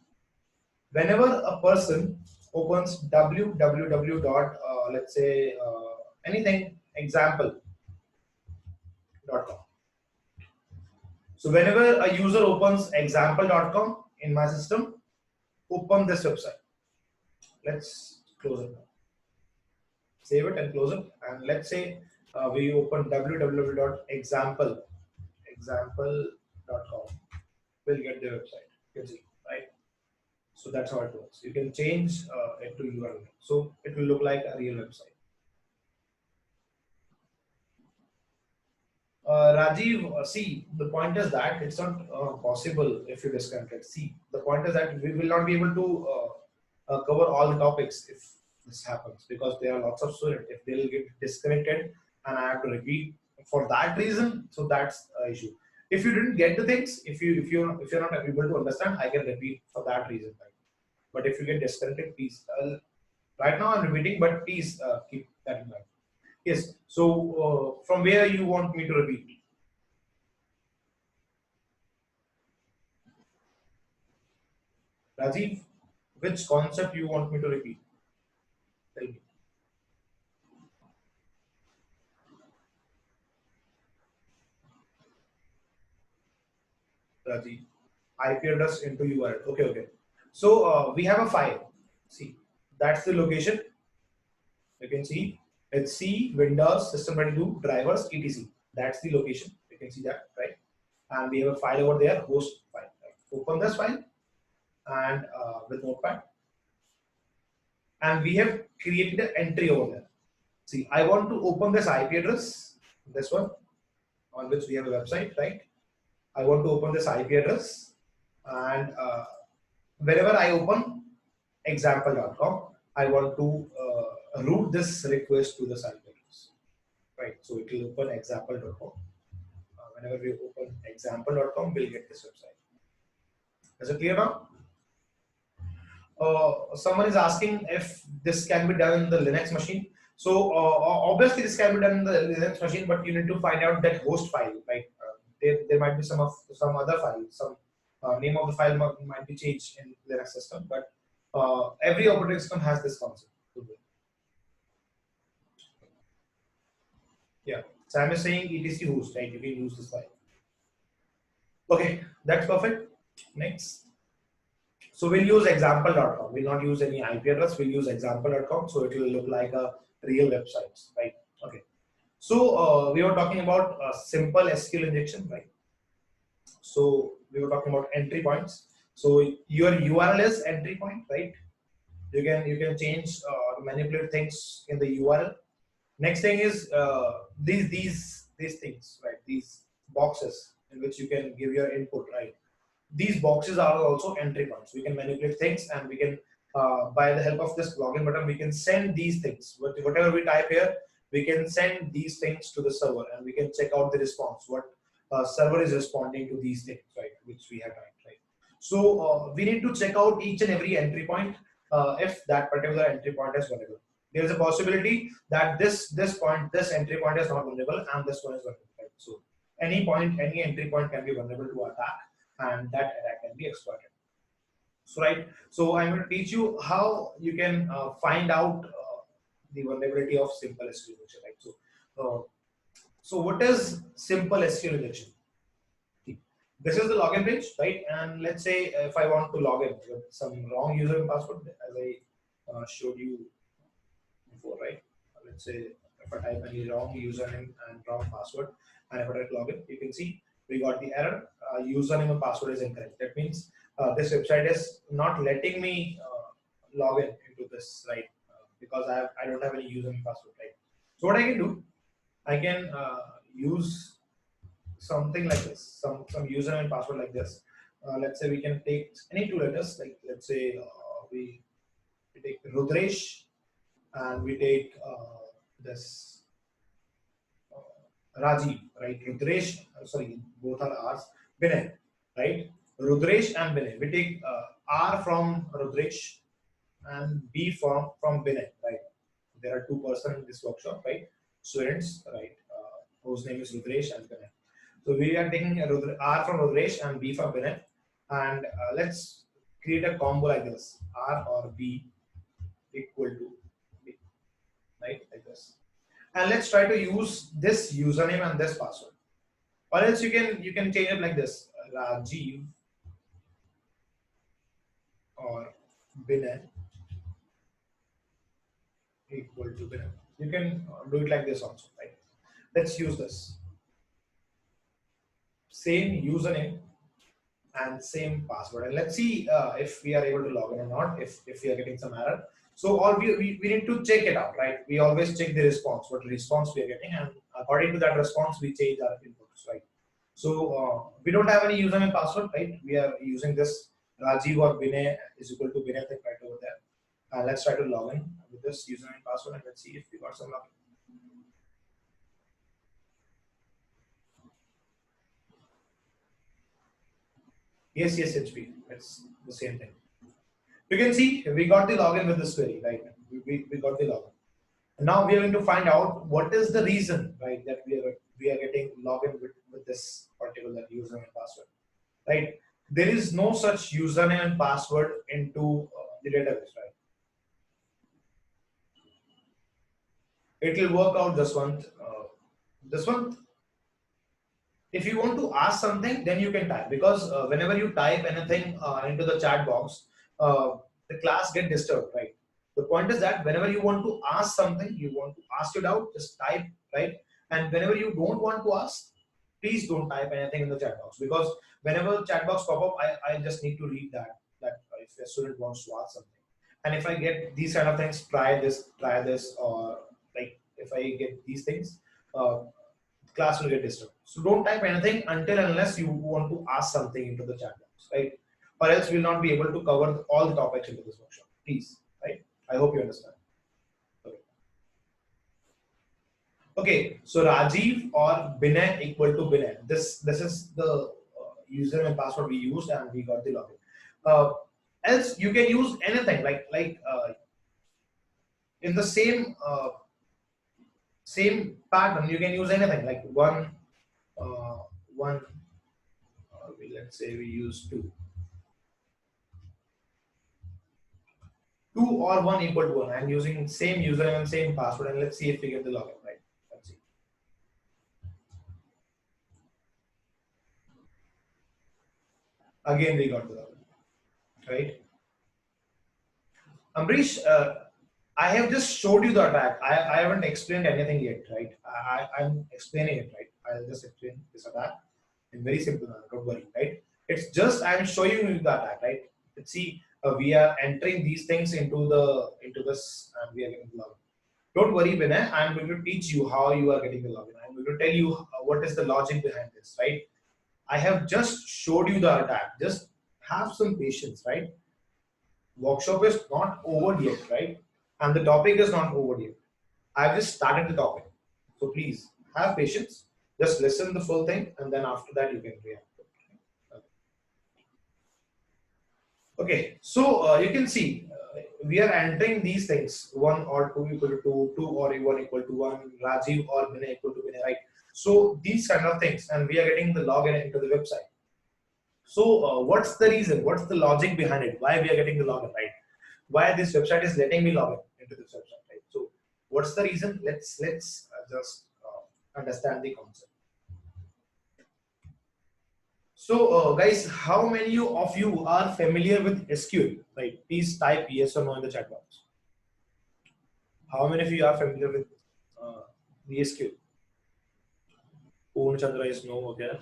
Whenever a person opens www. Let's say anything example.com. So whenever a user opens example.com in my system, open this website. Let's close it now. Save it and close it. And let's say we open www.example.com. We'll get the website. You can see, right? So that's how it works. You can change it to URL. So it will look like a real website. Rajiv, see, the point is that it's not possible if you disconnect it. See, the point is that we will not be able to cover all the topics if this happens, because there are lots of students. If they'll get disconnected and I have to repeat for that reason, so that's an issue. If you didn't get the things, if you're not able to understand, I can repeat for that reason. Right? But if you get disconnected, please. Right now I'm repeating, but please keep that in mind. Yes. So from where you want me to repeat? Rajiv, which concept you want me to repeat? Tell me. Rajiv. IP address into URL. Okay, okay. So we have a file. See, that's the location. You can see it's C, Windows, System32, drivers, etc. That's the location. You can see that, right? And we have a file over there, host file. Right? Open this file and with Notepad, and we have created an entry over there. See, I want to open this IP address, this one, on which we have a website, right? I want to open this IP address, and wherever I open example.com, I want to route this request to the IP address, right? So it will open example.com. Whenever we open example.com, we'll get this website. Is it clear now? Someone is asking if this can be done in the Linux machine. So obviously this can be done in the Linux machine, but you need to find out that host file. Like there might be some other file, some name of the file might be changed in Linux system, but every operating system has this concept. Yeah, Sam is saying etc host, right? You can use this file. Okay, that's perfect. Next. So we'll use example.com. We'll not use any IP address. We'll use example.com. So it will look like a real website, right? Okay. So we were talking about simple SQL injection, right? So we were talking about entry points. So your URL is entry point, right? You can change manipulate things in the URL. Next thing is these things, right? These boxes in which you can give your input, right? These boxes are also entry points. We can manipulate things, and we can, by the help of this login button, we can send these things. Whatever we type here, we can send these things to the server, and we can check out the response. What server is responding to these things, right? Which we have typed, right? So we need to check out each and every entry point if that particular entry point is vulnerable. There is a possibility that this entry point is not vulnerable, and this one is vulnerable, right? So any point, any entry point can be vulnerable to attack, and that attack can be exploited. So right, so I'm going to teach you how you can find out the vulnerability of simple SQL injection, right? So what is simple SQL injection? This is the login page, right? And let's say if I want to log in with some wrong user and password, as I showed you before, right? Let's say if I type any wrong username and wrong password, and if I try to log in, you can see we got the error. Username and password is incorrect. That means this website is not letting me log in into this, right? Because I don't have any username and password, right? So what I can do, I can use something like this, some username and password like this. Let's say we can take any two letters, like let's say we take Rudresh, and we take this Rajiv, right? Rudresh, sorry, both are R's. Binay, right? Rudresh and Binay. We take R from Rudresh and B from Binay, right? There are two persons in this workshop, right? Students, right? Whose name is Rudresh and Binay. So we are taking R from Rudresh and B from Binay, and let's create a combo like this: R or B equal to B, right? Like this. And let's try to use this username and this password. Or else you can change it like this: Rajiv or Binay equal to Binay. You can do it like this also, right? Let's use this same username and same password, and let's see if we are able to log in or not. If we are getting some error, so all we need to check it out, right? We always check the response, what response we are getting, and according to that response, we change our inputs, right? So we don't have any username and password, right? We are using this Rajiv or Binay is equal to Binay thing right over there. Let's try to log in with this username and password, and let's see if we got some login. Yes, HP. It's the same thing. You can see we got the login with this query, right? We got the login. And now we are going to find out what is the reason, right, that we are getting login with this particular username and password, right? There is no such username and password into the database, right? It will work out this one. This one, if you want to ask something, then you can type, because whenever you type anything into the chat box, uh, the class get disturbed, right? The point is that whenever you want to ask something, you want to ask your doubt, just type, right? And whenever you don't want to ask, please don't type anything in the chat box, because whenever chat box pop up, I just need to read that if a student wants to ask something. And if I get these kind of things, try this, or like if I get these things, class will get disturbed. So don't type anything until unless you want to ask something into the chat box, right? Or else we'll not be able to cover all the topics into this workshop. Please, right? I hope you understand. Okay. Okay. So Rajiv or Binay equal to Binay. This is the username and password we used, and we got the login. Else you can use anything like in the same pattern. You can use anything like one. Let's say we use two. 2 or 1 equal to 1. I'm using same username and same password, and let's see if we get the login, right? Let's see. Again, we got the login, right? Ambrish, I have just showed you the attack. I haven't explained anything yet, right? I'm explaining it, right? I'll just explain this attack in very simple manner. Don't worry, right? It's just I'm showing you the attack, right? Let's see. We are entering these things into this, and we are getting the login. Don't worry, Vinay. I'm going to teach you how you are getting the login. I'm going to tell you what is the logic behind this, right? I have just showed you the attack. Just have some patience, right? Workshop is not over yet, right? And the topic is not over yet. I've just started the topic. So please have patience. Just listen the full thing, and then after that you can react. Okay, so you can see we are entering these things, 1 or 2 equal to 2, 2 or 1 equal to 1, Rajiv or Vinay equal to Vinay, right? So these kind of things, and we are getting the login into the website. So what's the reason? What's the logic behind it? Why we are getting the login, right? Why this website is letting me log in into this website, right? So what's the reason? Let's just understand the concept. So guys, how many of you are familiar with SQL, right? Please type yes or no in the chat box. How many of you are familiar with the SQL? Poon Chandra is no, okay.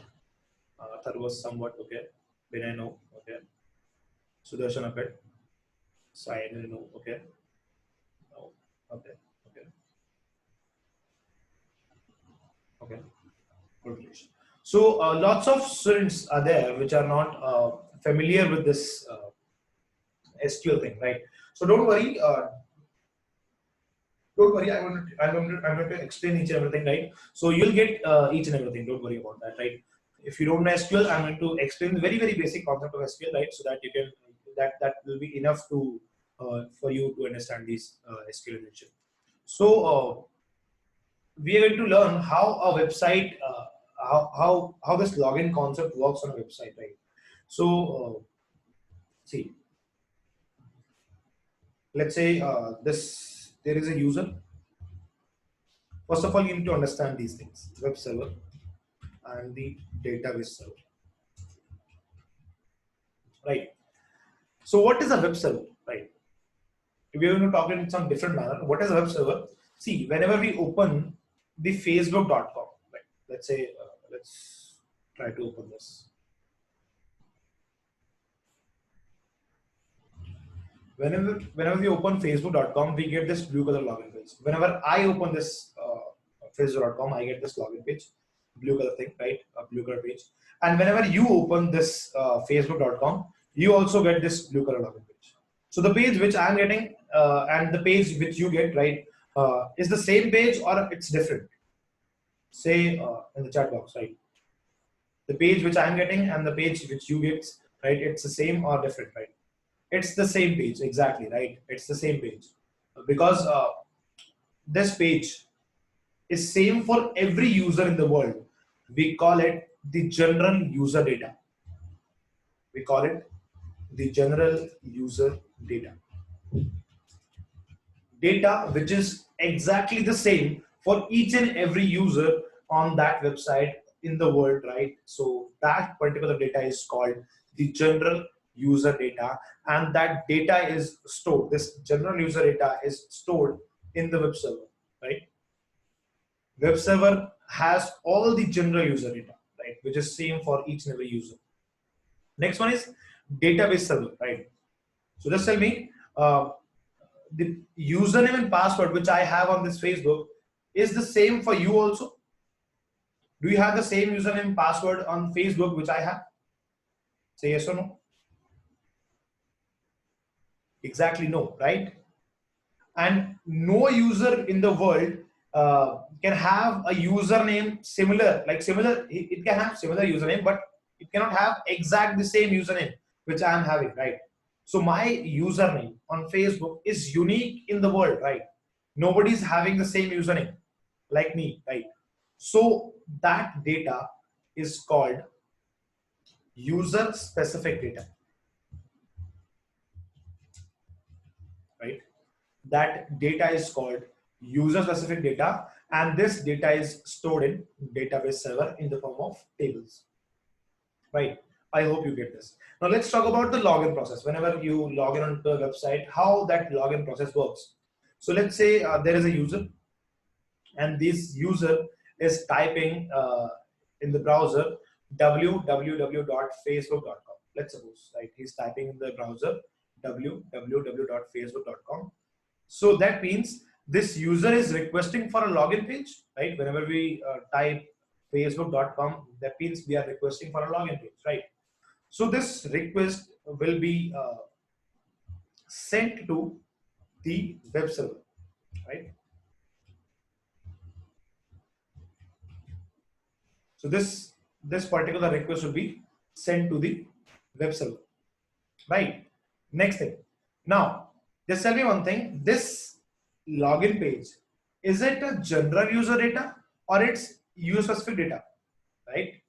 Thar was somewhat okay. Vinay no, okay. Sudarshan a bit. Sai no, okay. No, okay, okay, okay. Good. So lots of students are there which are not familiar with this SQL thing, right? So don't worry. Don't worry. I'm going to explain each and everything, right? So you'll get each and everything. Don't worry about that, right? If you don't know SQL, I'm going to explain the very basic concept of SQL, right? So that you can that will be enough to for you to understand these SQL injection. So we are going to learn how a website, how this login concept works on a website, right? So see, let's say there is a user. First of all, you need to understand these things: web server and the database server, right? So what is a web server, right? We are going to talk in some different manner. What is a web server? See, whenever we open the facebook.com, right? Let's say let's try to open this. Whenever we open facebook.com, we get this blue color login page. Whenever I open this facebook.com, I get this login page, blue color thing, right? A blue color page. And whenever you open this facebook.com, you also get this blue color login page. So the page which I'm getting and the page which you get, right, is the same page or it's different? Say in the chat box, right? The page which I'm getting and the page which you get, right? It's the same or different, right? It's the same page, exactly, right? It's the same page because this page is same for every user in the world. We call it the general user data. We call it the general user data. Data which is exactly the same for each and every user on that website in the world, right? So that particular data is called the general user data, and that data is stored. This general user data is stored in the web server, right? Web server has all the general user data, right, which is same for each and every user. Next one is database server, right? So just tell me, the username and password which I have on this Facebook is the same for you also? Do you have the same username and password on Facebook which I have? Say yes or no. Exactly no, right? And no user in the world can have a username similar, like similar, it can have similar username, but it cannot have exact the same username which I am having, right? So my username on Facebook is unique in the world, right? Nobody's having the same username like me, right? So that data is called user specific data, right? That data is called user specific data, and this data is stored in database server in the form of tables, right? I hope you get this. Now let's talk about the login process. Whenever you log in onto the website, how that login process works. So let's say there is a user, and this user is typing in the browser www.facebook.com. Let's suppose, right, he's typing in the browser www.facebook.com. So that means this user is requesting for a login page, right? Whenever we type facebook.com, that means we are requesting for a login page, right? So this request will be sent to the web server, right? So this particular request will be sent to the web server, right? Next thing. Now, just tell me one thing. This login page, is it a general user data or it's user specific data, right?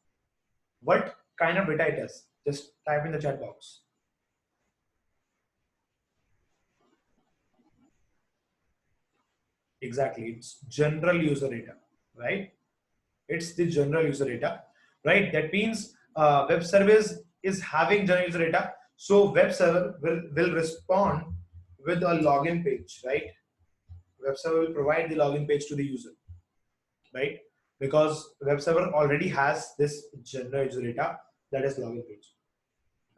What kind of data it is? Just type in the chat box. Exactly, it's general user data, right? It's the general user data, right? That means web service is having general user data. So web server will respond with a login page, right? Web server will provide the login page to the user, right? Because web server already has this general user data, that is login page.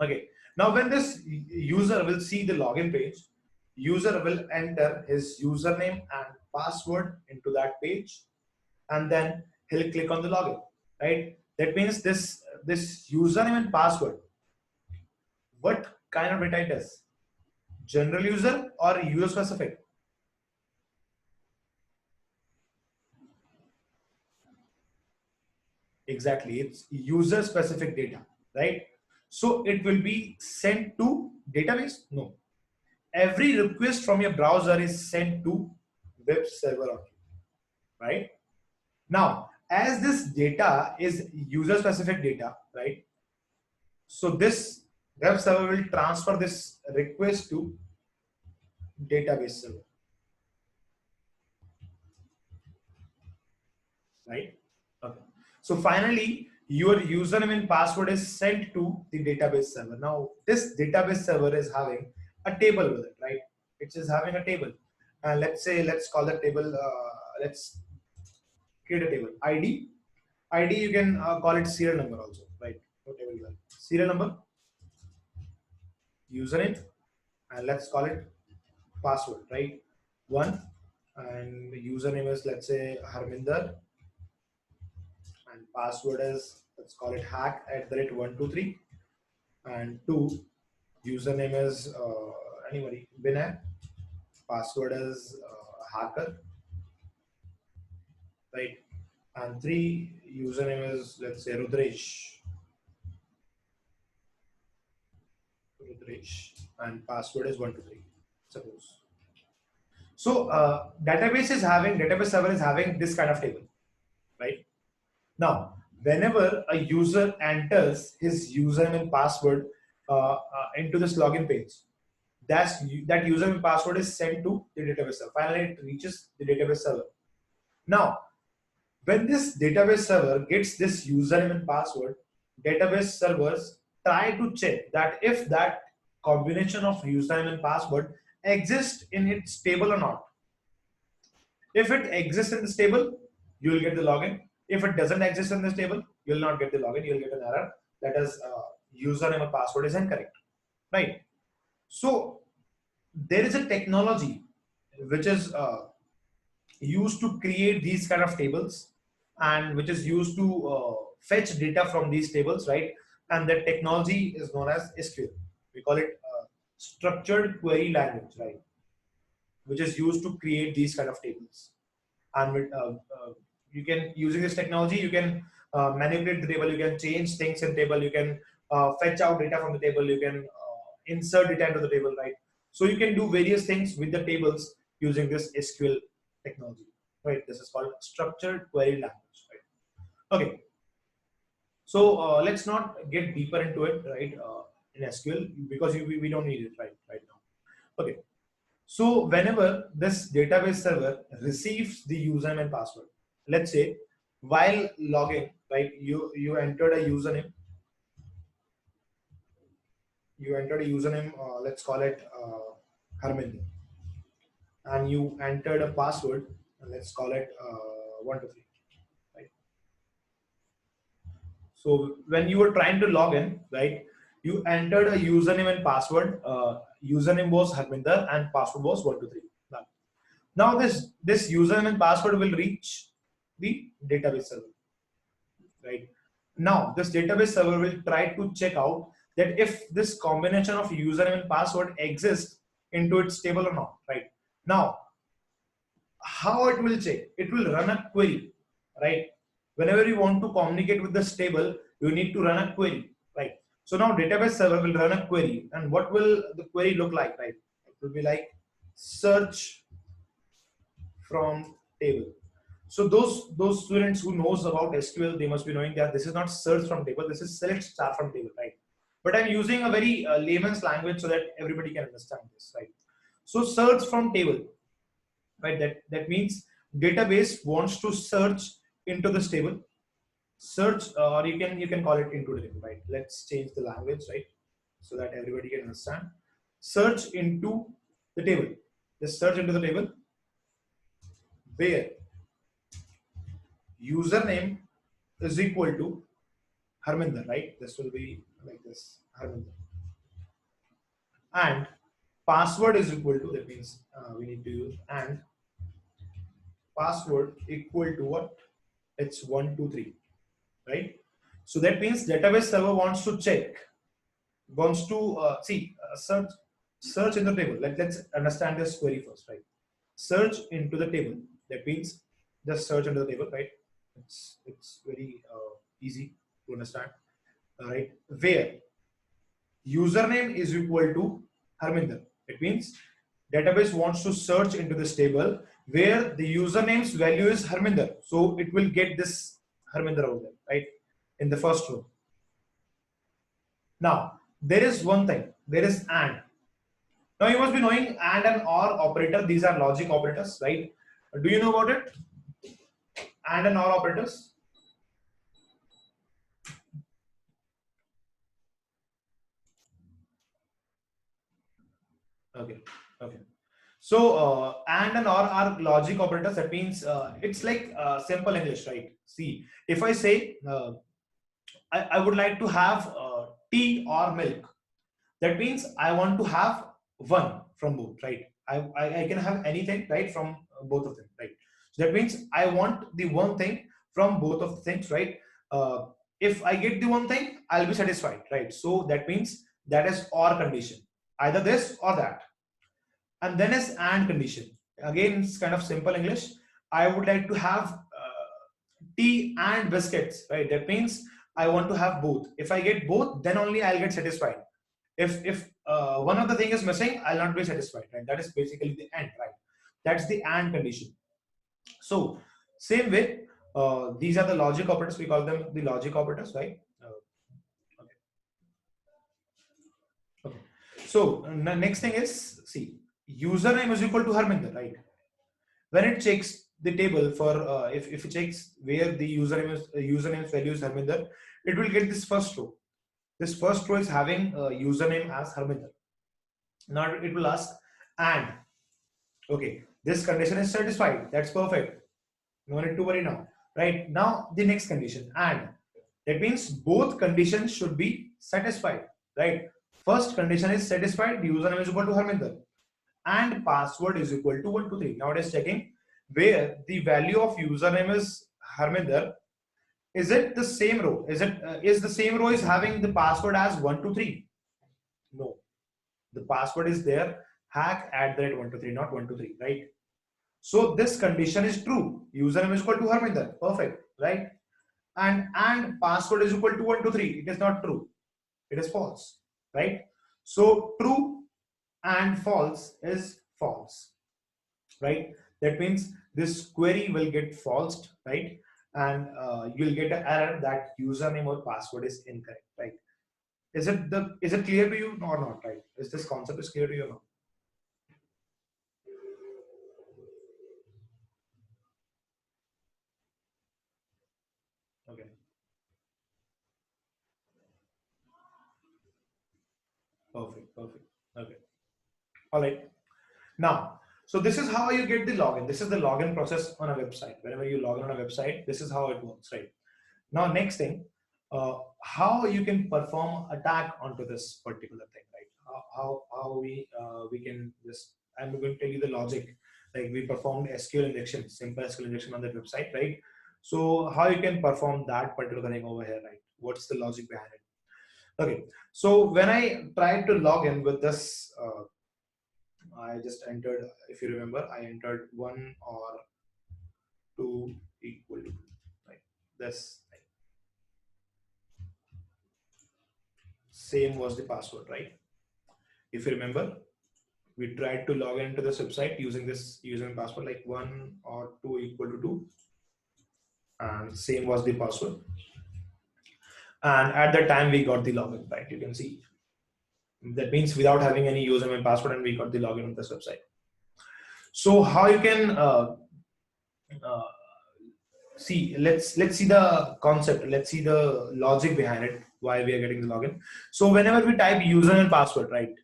Okay. Now when this user will see the login page, user will enter his username and password into that page, and then he'll click on the login, right? That means this username and password, what kind of data it is? General user or user specific? Exactly, it's user specific data, right? So it will be sent to database? No. Every request from your browser is sent to web server only, right? Now, as this data is user specific data, right? So this web server will transfer this request to database server, right? Okay. So finally, your username and password is sent to the database server. Now, this database server is having a table with it, right? It is having a table. And let's call the table, let's create a table. ID, you can call it serial number also, right? Whatever you like. Serial number, username, and let's call it password, right? One, and username is, let's say, Harminder, and password is, let's call it hack at the rate 123, and two, username is anybody, Binay, password is hacker, right? And three, username is, let's say, Rudresh, and password is 123, suppose. So database server is having this kind of table, right? Now, whenever a user enters his username and password into this login page, that username and password is sent to the database server. Finally, it reaches the database server. Now, When this database server gets this username and password, database servers try to check that if that combination of username and password exists in its table or not. If it exists in this table, you will get the login. If it doesn't exist in this table, you will not get the login. You will get an error that is username or password is incorrect, right? So there is a technology which is used to create these kind of tables, and which is used to fetch data from these tables, right? And that technology is known as SQL. We call it structured query language, right? Which is used to create these kind of tables. And you can, using this technology, you can manipulate the table, you can change things in table, you can fetch out data from the table, you can insert data into the table, right? So you can do various things with the tables using this SQL technology, right? This is called structured query language, right? Okay, so let's not get deeper into it, right? In SQL, because we don't need it right now. Okay, so whenever this database server receives the username and password, let's say while logging, right, you entered a username, let's call it Harminder, and you entered a password, and let's call it 123, right? So when you were trying to log in, right, you entered a username and password. Username was Harminder and password was 123. Now this username and password will reach the database server, right? Now this database server will try to check out that if this combination of username and password exists into its table or not, right? Now, how it will check? It will run a query, right? Whenever you want to communicate with this table, you need to run a query, right? So now database server will run a query, and what will the query look like, right? It will be like search from table. So those students who knows about SQL, they must be knowing that this is not search from table, this is select star from table, right? But I'm using a very layman's language so that everybody can understand this, right? So search from table, right? That means database wants to search into this table. Search, or you can call it into the table, right? Let's change the language, right? So that everybody can understand. Search into the table. Just search into the table where username is equal to Harminder, right? This will be like this, Harminder. And password is equal to, that means we need to use and password equal to what? It's 123, right? So that means database server wants to check, wants to search in the table. Let's understand this query first, right? Search into the table. That means just search into the table, right? It's very easy to understand, right? Where username is equal to Harminder. It means database wants to search into this table where the username's value is Harminder. So it will get this Harminder out there, right? In the first row. Now, there is one thing, there is AND. Now you must be knowing AND and OR operator. These are logic operators, right? Do you know about it? AND and OR operators? Okay, okay. So AND and OR are logic operators. That means it's like simple English, right? See, if I say I would like to have tea or milk, that means I want to have one from both, right? I can have anything, right, from both of them, right? So that means I want the one thing from both of the things, right? If I get the one thing, I'll be satisfied, right? So that means that is OR condition, either this or that. And then is AND condition. Again, it's kind of simple English. I would like to have tea and biscuits, right? That means I want to have both. If I get both, then only I'll get satisfied. If one of the thing is missing, I'll not be satisfied, right? That is basically the AND, right? That's the AND condition. So same way, these are the logic operators. We call them the logic operators, right? Okay. Okay. So next thing is, see, username is equal to Harminder, right? When it checks the table for if it checks where the username value is Harminder, it will get this first row. This first row is having username as Harminder. Now it will ask and okay, this condition is satisfied. That's perfect. No need to worry now. Right now, the next condition and that means both conditions should be satisfied. Right. First condition is satisfied. The username is equal to Harminder and password is equal to 123. Now it is checking where the value of username is Harminder. Is it the same row? Is the same row is having the password as 123? No, the password is there hack@123, not 123, right? So this condition is true. Username is equal to Harminder. Perfect, right? And password is equal to 123. It is not true. It is false, right? So true and false is false, right? That means this query will get falsed, right? And you'll get an error that username or password is incorrect, right? Is it clear to you or not, right? Is this concept is clear to you or not? Okay, perfect. Okay, all right. Now, so this is how you get the login. This is the login process on a website. Whenever you log in on a website, this is how it works, right? Now, next thing, how you can perform attack onto this particular thing, right? How we can just, I'm going to tell you the logic. Like we performed SQL injection, simple SQL injection on that website, right? So how you can perform that particular thing over here, right? What's the logic behind it? Okay, so when I tried to log in with this, I just entered. If you remember, I entered 1 or 2 equal to 2, right? This thing. Same was the password, right? If you remember, we tried to log into this website using this username password like 1 or 2 equal to 2, and same was the password. And at that time, we got the login, right? You can see that means without having any username and password, and we got the login on this website. So how you can uh, see? Let's see the concept. Let's see the logic behind it. Why we are getting the login? So whenever we type username and password, right?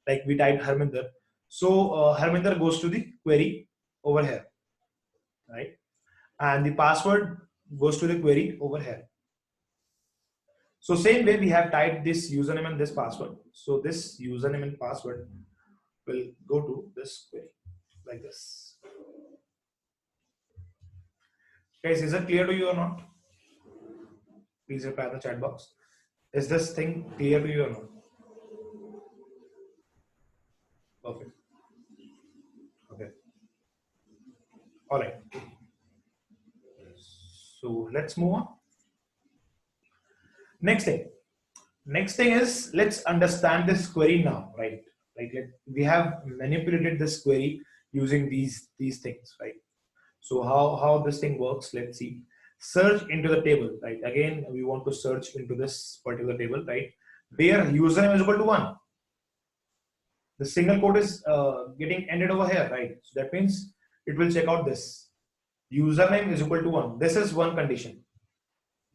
Like we typed Harminder. So Harminder goes to the query over here, right? And the password goes to the query over here. So same way we have typed this username and this password. So this username and password will go to this query like this. Guys, is it clear to you or not? Please reply in the chat box. Is this thing clear to you or not? Perfect. Okay. All right. So let's move on. Next thing. Next thing is let's understand this query now, right? We have manipulated this query using these things, right? So how this thing works? Let's see. Search into the table, right? Again, we want to search into this particular table, right? Where username is equal to 1. The single quote is getting ended over here, right? So that means it will check out this. Username is equal to 1. This is one condition.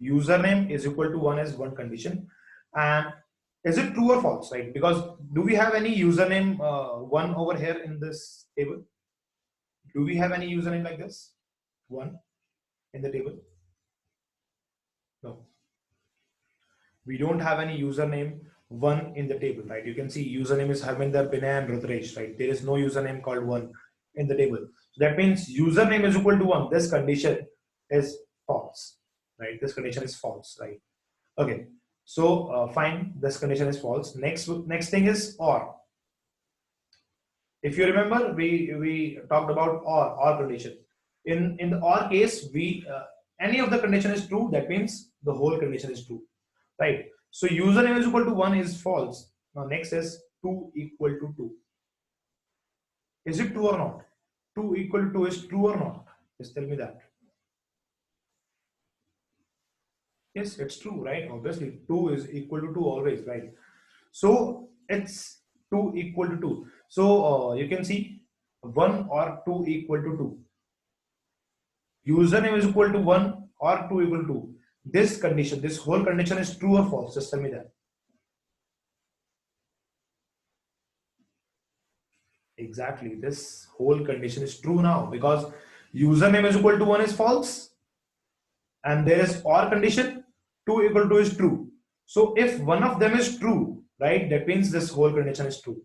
Username is equal to 1 is one condition. And is it true or false, right? Because do we have any username 1 over here in this table? Do we have any username like this? 1 in the table? No. We don't have any username 1 in the table, right? You can see username is Harminder, Binay, and Rutresh, right? There is no username called 1 in the table. So that means username is equal to 1. This condition is false, right? This condition is false, right? Okay. So fine, this condition is false. Next thing is OR. If you remember, we talked about OR condition. In the OR case, we any of the condition is true. That means the whole condition is true, right? So username is equal to 1 is false. Now next is 2 equal to 2. Is it true or not? 2 equal to 2 is true or not? Just tell me that. Yes, it's true, right? Obviously, 2 is equal to 2 always, right? So it's 2 equal to 2. So you can see 1 or 2 equal to 2. username is equal to 1 or 2 equal to 2. This condition, this whole condition is true or false? Just tell me that. Exactly, this whole condition is true now because username is equal to 1 is false and there is or condition 2 equal to is true. So if one of them is true, right, that means this whole condition is true.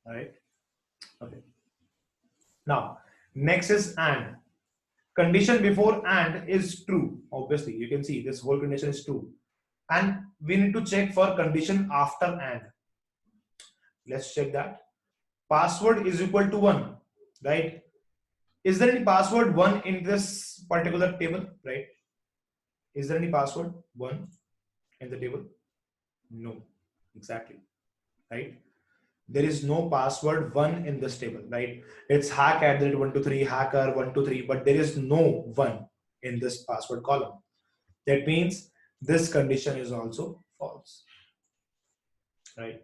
Right? Okay. Now, next is and. Condition before and is true. Obviously, you can see this whole condition is true. And we need to check for condition after and. Let's check that. Password is equal to 1, right? Is there any password 1 in this particular table, right? Is there any password 1 in the table? No, exactly, right? There is no password 1 in this table, right? It's hack at the 123, hacker 123, but there is no 1 in this password column. That means this condition is also false, right?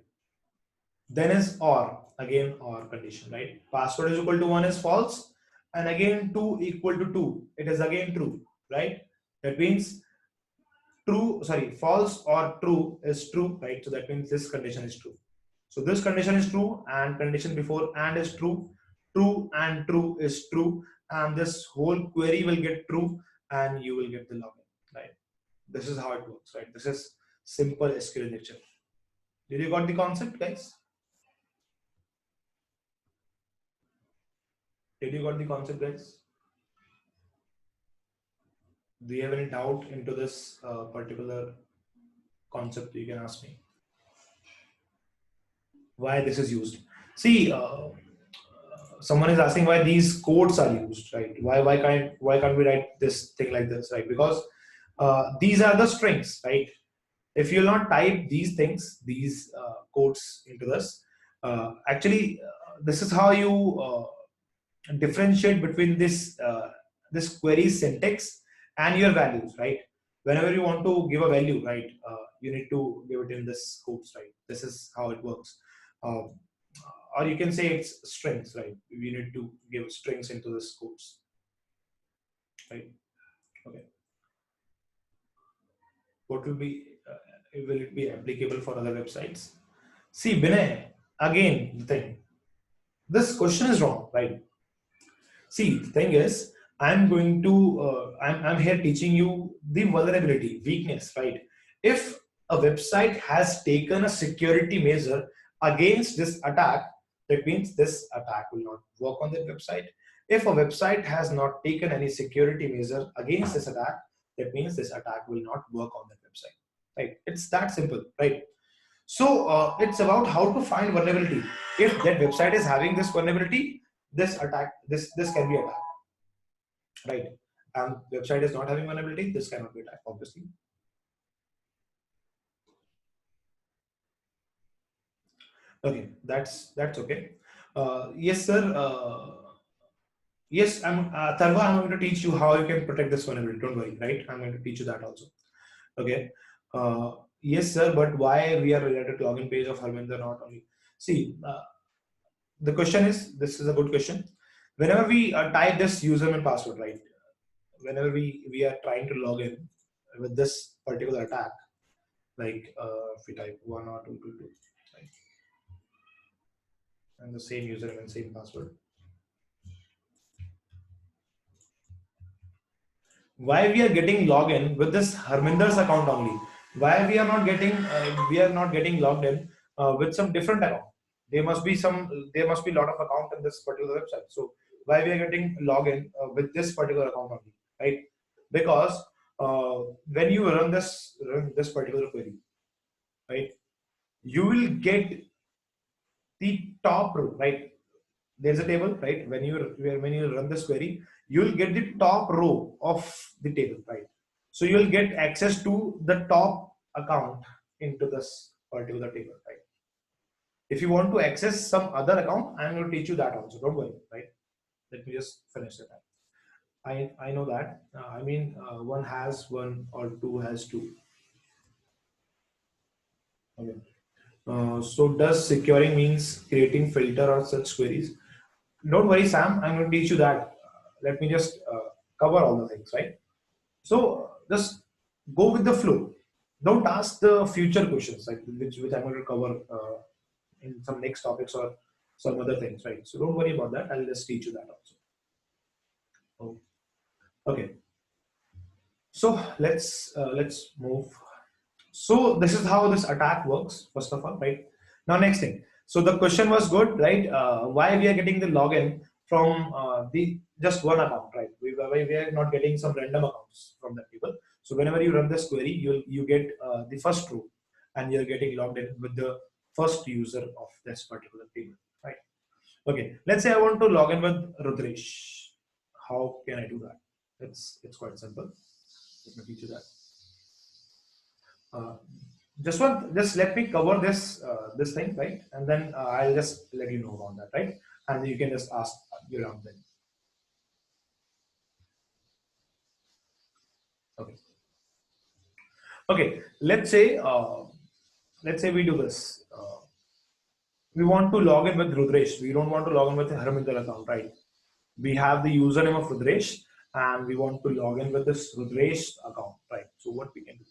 Then is or, again or condition, right? Password is equal to 1 is false, and again 2 equal to 2, it is again true, right? That means false or true is true, right? So that means this condition is true. So this condition is true and condition before and is true. True and true is true, and this whole query will get true and you will get the login, right? This is how it works, right? This is simple SQL injection. Did you got the concept, guys? Did you got the concept, guys? Do you have any doubt into this particular concept? You can ask me why this is used. See, someone is asking why these codes are used, right? Why can't we write this thing like this, right? Because these are the strings, right? If you'll not type these things, these codes into this, actually, this is how you differentiate between this query syntax and your values, right? Whenever you want to give a value, right, you need to give it in this codes, right? This is how it works. Or you can say it's strings, right? We need to give strings into this codes, right? Okay. What will it be applicable for other websites? See, Vinay, again, the thing, this question is wrong, right? See, the thing is, I'm here teaching you the vulnerability, weakness, right? If a website has taken a security measure against this attack, that means this attack will not work on that website. If a website has not taken any security measure against this attack, that means this attack will not work on that website, right? It's that simple, right? So it's about how to find vulnerability. If that website is having this vulnerability, this can be attacked, right? And website is not having vulnerability, this cannot be attacked, obviously. Okay, that's okay. Yes, sir. Yes, Tarva, I'm going to teach you how you can protect this vulnerability. Don't worry, right? I'm going to teach you that also. Okay. Yes, sir. But why we are related to login page of Harminder not only? See, the question is, this is a good question. Whenever we type this username and password, right? Whenever we are trying to log in with this particular attack, like if we type 1 or 222, right? And the same username and same password. Why we are getting login with this Harminder's account only? Why we are not getting logged in with some different account? There must be a lot of account in this particular website. So why we are getting login with this particular account only, right? Because when you run this particular query, right, you will get the top row, right? There's a table, right? When you run this query, you'll get the top row of the table, right? So you'll get access to the top account into this particular table, right? If you want to access some other account, I'm going to teach you that also. Don't worry, right? Let me just finish that. I know that. One has one or two has two. Okay. So does securing means creating filter or such queries? Don't worry, Sam. I'm going to teach you that. Let me just cover all the things, right? So just go with the flow. Don't ask the future questions, like which I'm going to cover in some next topics or some other things, right? So don't worry about that. I'll just teach you that also. Oh, okay. So let's move. So this is how this attack works, first of all, right? Now, next thing. So the question was good, right? Why we are getting the login from the just one account, right? We are not getting some random accounts from the people. So whenever you run this query, you get the first row, and you're getting logged in with the first user of this particular table, right? Okay. Let's say I want to log in with Rudresh. How can I do that? It's quite simple. Let me teach you that. Uh, just let me cover this thing, right, and then I'll just let you know about that, right, and you can just ask around then. Okay. Okay. Let's say we do this. We want to log in with Rudresh. We don't want to log in with a Harminder account, right? We have the username of Rudresh, and we want to log in with this Rudresh account, right? So what we can do?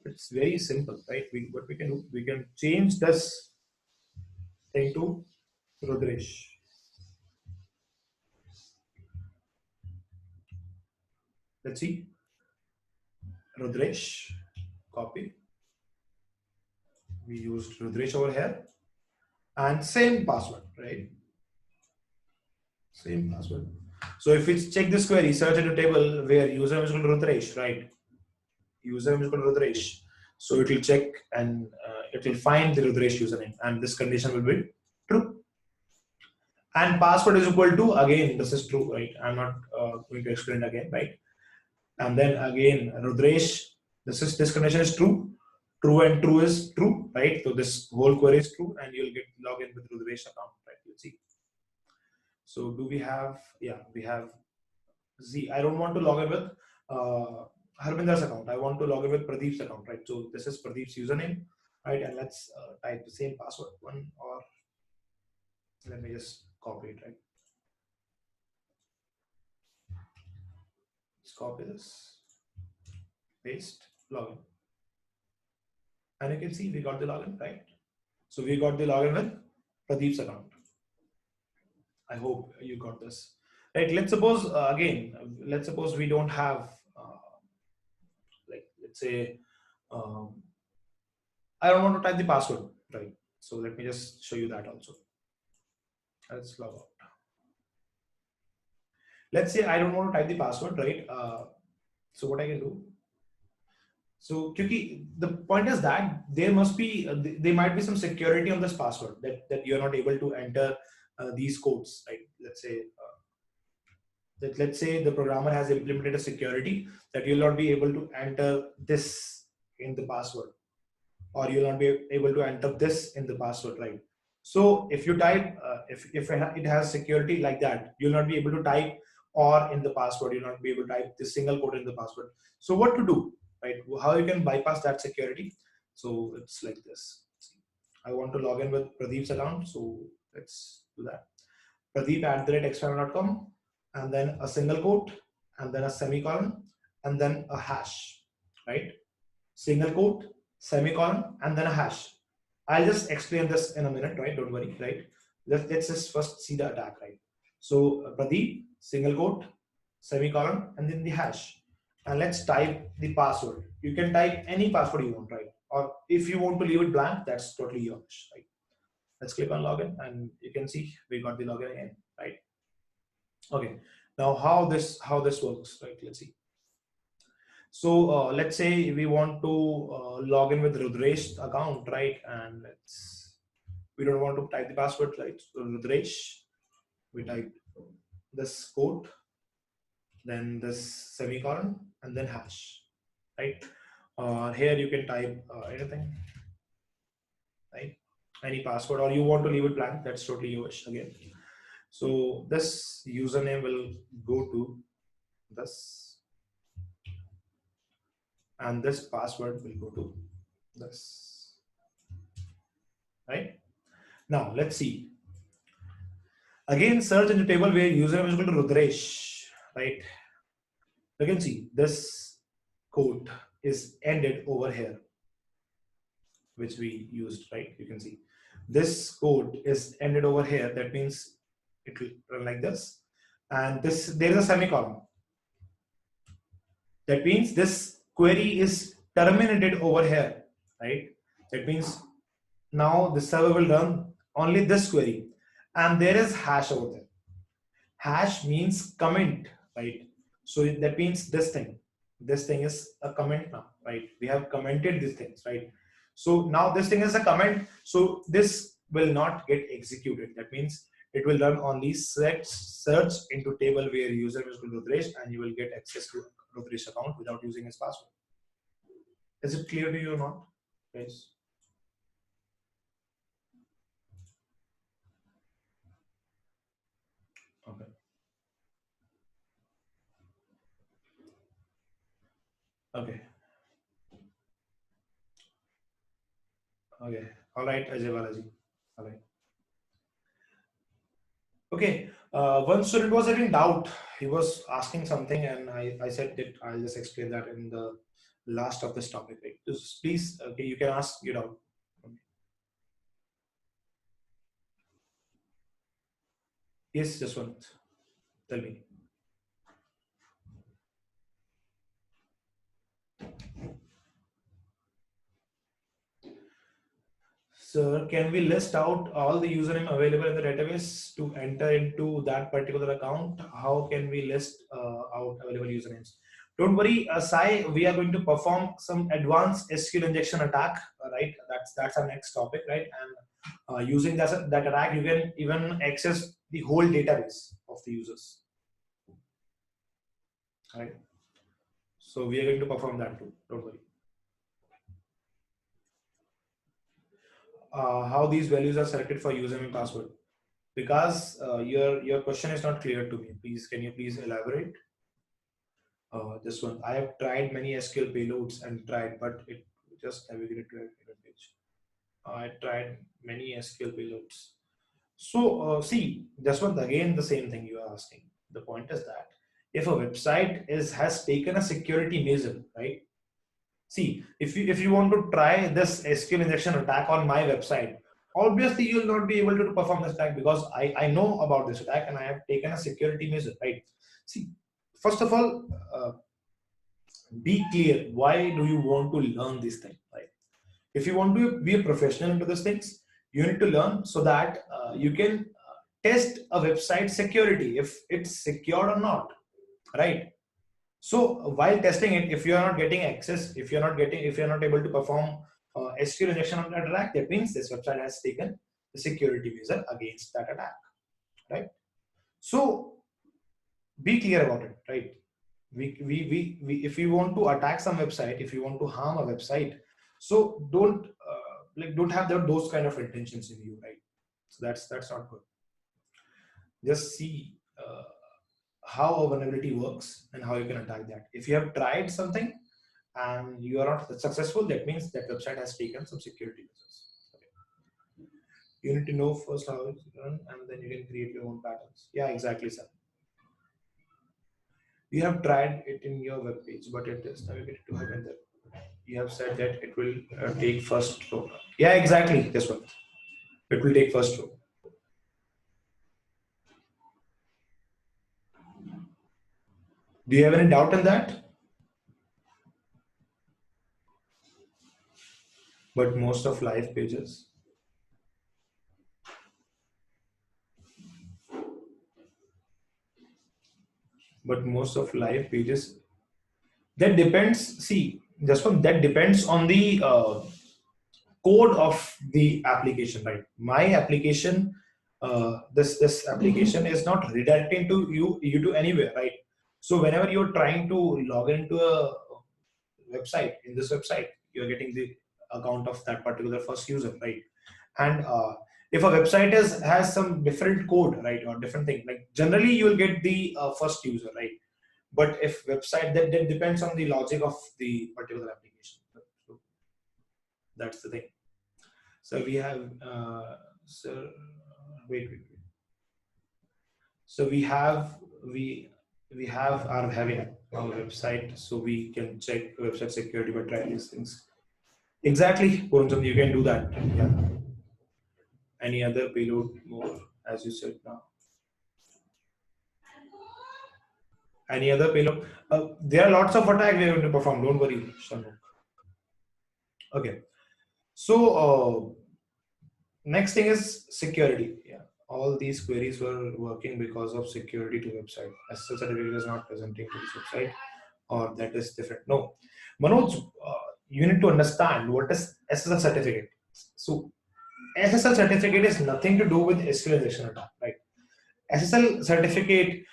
It's very simple, right? What we can do? We can change this thing to Rudresh. Let's see. Rudresh, copy. We used Rudresh over here, and same password, right? Same password. So if we check this query, search in a table where username is equal to Rudresh, right? Username is equal to Rudresh. So it will check and it will find the Rudresh username, and this condition will be true. And password is equal to, again, this is true, right? I'm not going to explain it again, right? And then again, Rudresh, this condition is true. True and true is true, right? So this whole query is true, and you'll get login with Rudresh account, right? Let's see. So do we have? Yeah, we have Z. I don't want to log in with Harminder's account. I want to log in with Pradeep's account, right? So this is Pradeep's username, right? And let's type the same password, one, or let me just copy it, right? Let's copy this, paste, login, and you can see we got the login, right? So we got the login with Pradeep's account. I hope you got this. Right. Let's suppose let's suppose we don't have, like, let's say, um, I don't want to type the password, right? So let me just show you that also. Let's log out. Let's say I don't want to type the password, right? So what I can do? So, the point is that there must be, there might be some security on this password that you're not able to enter these codes, right? Let's say the programmer has implemented a security that you'll not be able to enter this in the password, or you'll not be able to enter this in the password, right? So if you type, if it has security like that, you'll not be able to type or in the password, you'll not be able to type this single code in the password. So what to do, right? How you can bypass that security? So it's like this. I want to log in with Pradeep's account, so let's do that. Pradeep@xfamily.com, and then a single quote, and then a semicolon, and then a hash, right? Single quote, semicolon, and then a hash. I'll just explain this in a minute, right? Don't worry, right? Let's just first see the attack, right? So Pradeep, single quote, semicolon, and then the hash. And let's type the password. You can type any password you want, right? Or if you want to leave it blank, that's totally your wish, right? Let's click on login, and you can see we got the login again, right? Okay. Now how this works, right? Let's see. So let's say we want to log in with Rudresh account, right? And we don't want to type the password, right? So Rudresh, we type this quote, then this semicolon, and then hash, right? Here you can type anything, right? Any password, or you want to leave it blank, that's totally your wish again. So this username will go to this, and this password will go to this, right? Now let's see. Again, search in the table where username is equal to Rudresh, right? You can see this quote is ended over here, which we used, right? You can see this quote is ended over here. That means it will run like this, and this there is a semicolon. That means this query is terminated over here, right? That means now the server will run only this query, and there is hash over there. Hash means comment, right? So that means this thing is a comment now, right? We have commented these things, right? So now this thing is a comment, so this will not get executed. That means it will run only search into table where user is Rudresh, and you will get access to Rudresh account without using his password. Is it clear to you or not, guys? Okay. Okay. Okay. All right, Ajay Balaji. All right. Okay. One student was having doubt. He was asking something, and I said that I'll just explain that in the last of this topic. Right? Just please, okay, you can ask your doubt. Yes, just one. Tell me. Sir, can we list out all the username available in the database to enter into that particular account? How can we list out available usernames? Don't worry, Sai, we are going to perform some advanced SQL injection attack, right? That's our next topic, right? And using that attack, you can even access the whole database of the users, right? So we are going to perform that too. Don't worry. How these values are selected for username and password? Because your question is not clear to me. Please, can you please elaborate? This one, I have tried many SQL payloads and tried, but it just navigated to a different page. I tried many SQL payloads. So see, this one again the same thing you are asking. The point is that if a website has taken a security measure, right? See, if you want to try this SQL injection attack on my website, obviously you will not be able to perform this attack because I know about this attack and I have taken a security measure, right? See, first of all, be clear. Why do you want to learn this thing, right? If you want to be a professional into these things, you need to learn so that you can test a website security if it's secured or not, right? So while testing it, if you are not getting access, if you're not able to perform SQL injection on that attack, that means this website has taken the security measure against that attack, right? So be clear about it, right? If you want to attack some website, if you want to harm a website, so don't have those kind of intentions in you, right? So that's not good. Just see how a vulnerability works and how you can attack that. If you have tried something and you are not successful, that means that website has taken some security measures. Okay. You need to know first how it's done, and then you can create your own patterns. Yeah, exactly, sir. You have tried it in your web page, but it is navigated to happen there. You have said that it will take first row. Yeah, exactly. This one. It will take first row. Do you have any doubt in that? But most of live pages. But most of live pages. That depends. See, just one. That depends on the code of the application, right? My application, this application is not redirecting to you to anywhere, right? So whenever you're trying to log into a website, in this website, you're getting the account of that particular first user, right? And if a website has some different code, right, or different thing, like generally you will get the first user, right? But if website, that depends on the logic of the particular application. So that's the thing. So we have, so wait. So we have having our website, so we can check website security by trying these things. Exactly, Puranjam, you can do that. Yeah. Any other payload more, as you said now? Any other payload? There are lots of attacks we are going to perform. Don't worry, Shanmugh. Okay. So next thing is security. Yeah. All these queries were working because of security to website. SSL certificate is not presenting to this website, or that is different. No, Manoj, you need to understand what is SSL certificate. So SSL certificate is nothing to do with SQL injection attack, right? SSL certificate